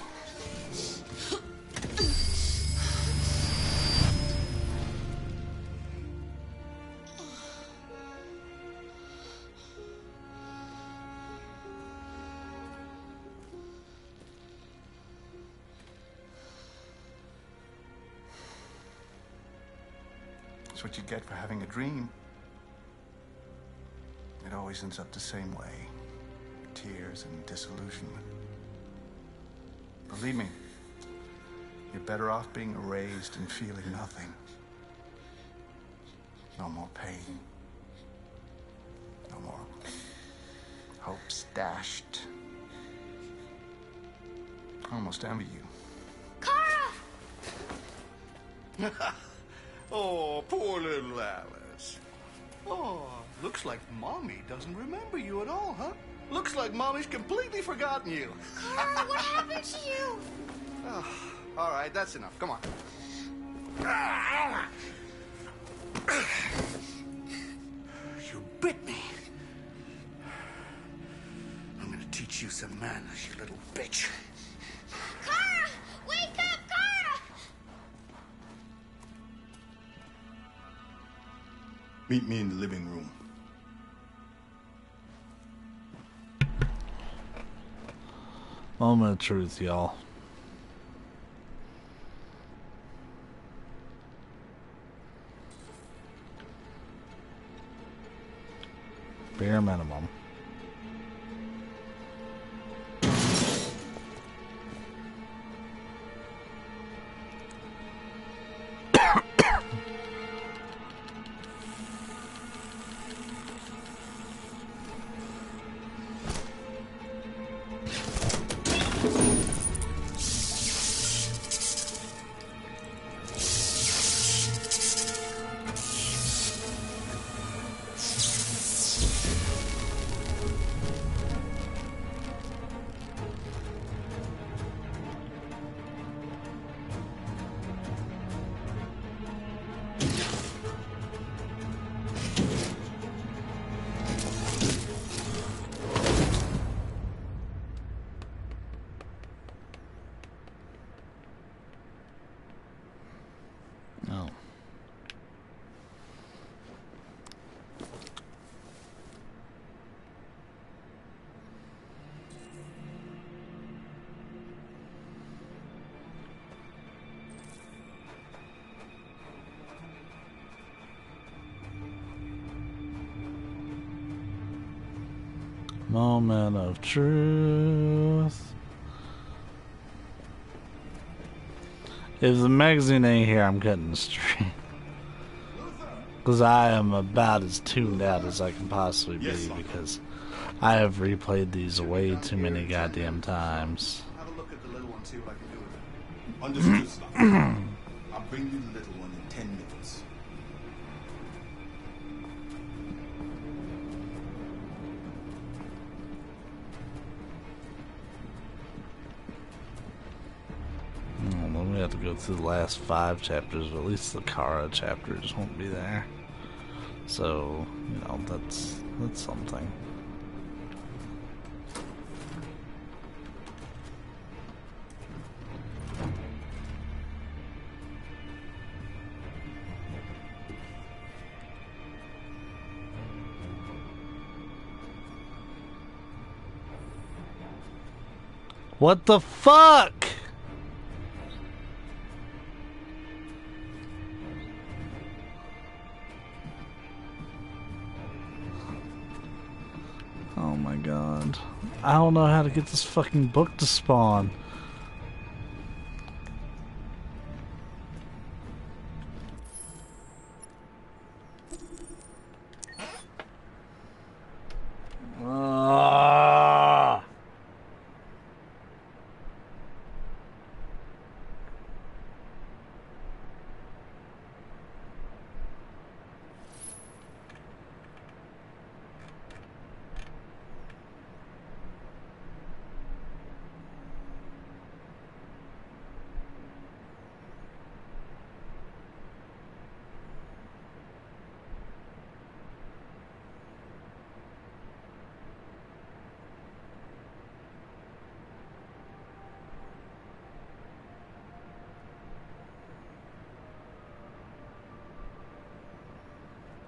That's what you get for having a dream. It always ends up the same way. Tears and disillusionment. Believe me, you're better off being erased and feeling nothing. No more pain. No more hopes dashed. I almost envy you. Kara! Oh, poor little Alice. Oh, looks like Mommy doesn't remember you at all, huh? Looks like Mommy's completely forgotten you. Kara, what happened to you? Oh, all right, that's enough. Come on. You bit me. I'm gonna teach you some manners, you little bitch. Kara! Wake up, Kara! Meet me in the living room. Moment of truth, y'all. bare minimum. Oh. Moment of truth. If the magazine ain't here, I'm cutting the stream. Because I am about as tuned out as I can possibly be, because I have replayed these way too many goddamn times. Have a look at the little one, see what I can do with it. Understood, Slav. I'll bring you the little one in 10 minutes. Then we have to go through the last 5 chapters, or at least the Kara chapters won't be there. So, you know, that's something. What the fuck? Oh my god. I don't know how to get this fucking book to spawn. Ah.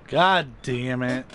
God damn it.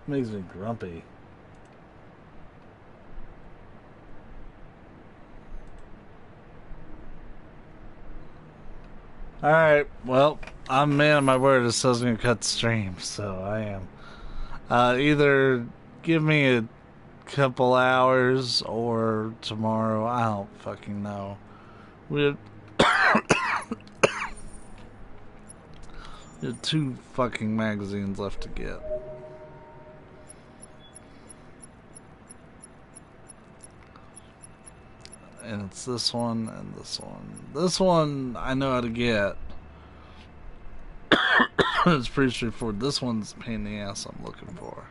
Makes me grumpy. Alright, well, I'm man of my word. It says I'm gonna cut the stream, so I am. Either give me a couple hours or tomorrow. I don't fucking know. We have 2 fucking magazines left to get. And it's this one and this one. This one I know how to get. It's pretty straightforward. This one's the pain in the ass I'm looking for.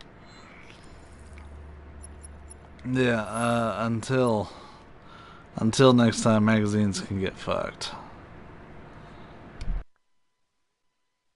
Yeah, until next time, magazines can get fucked.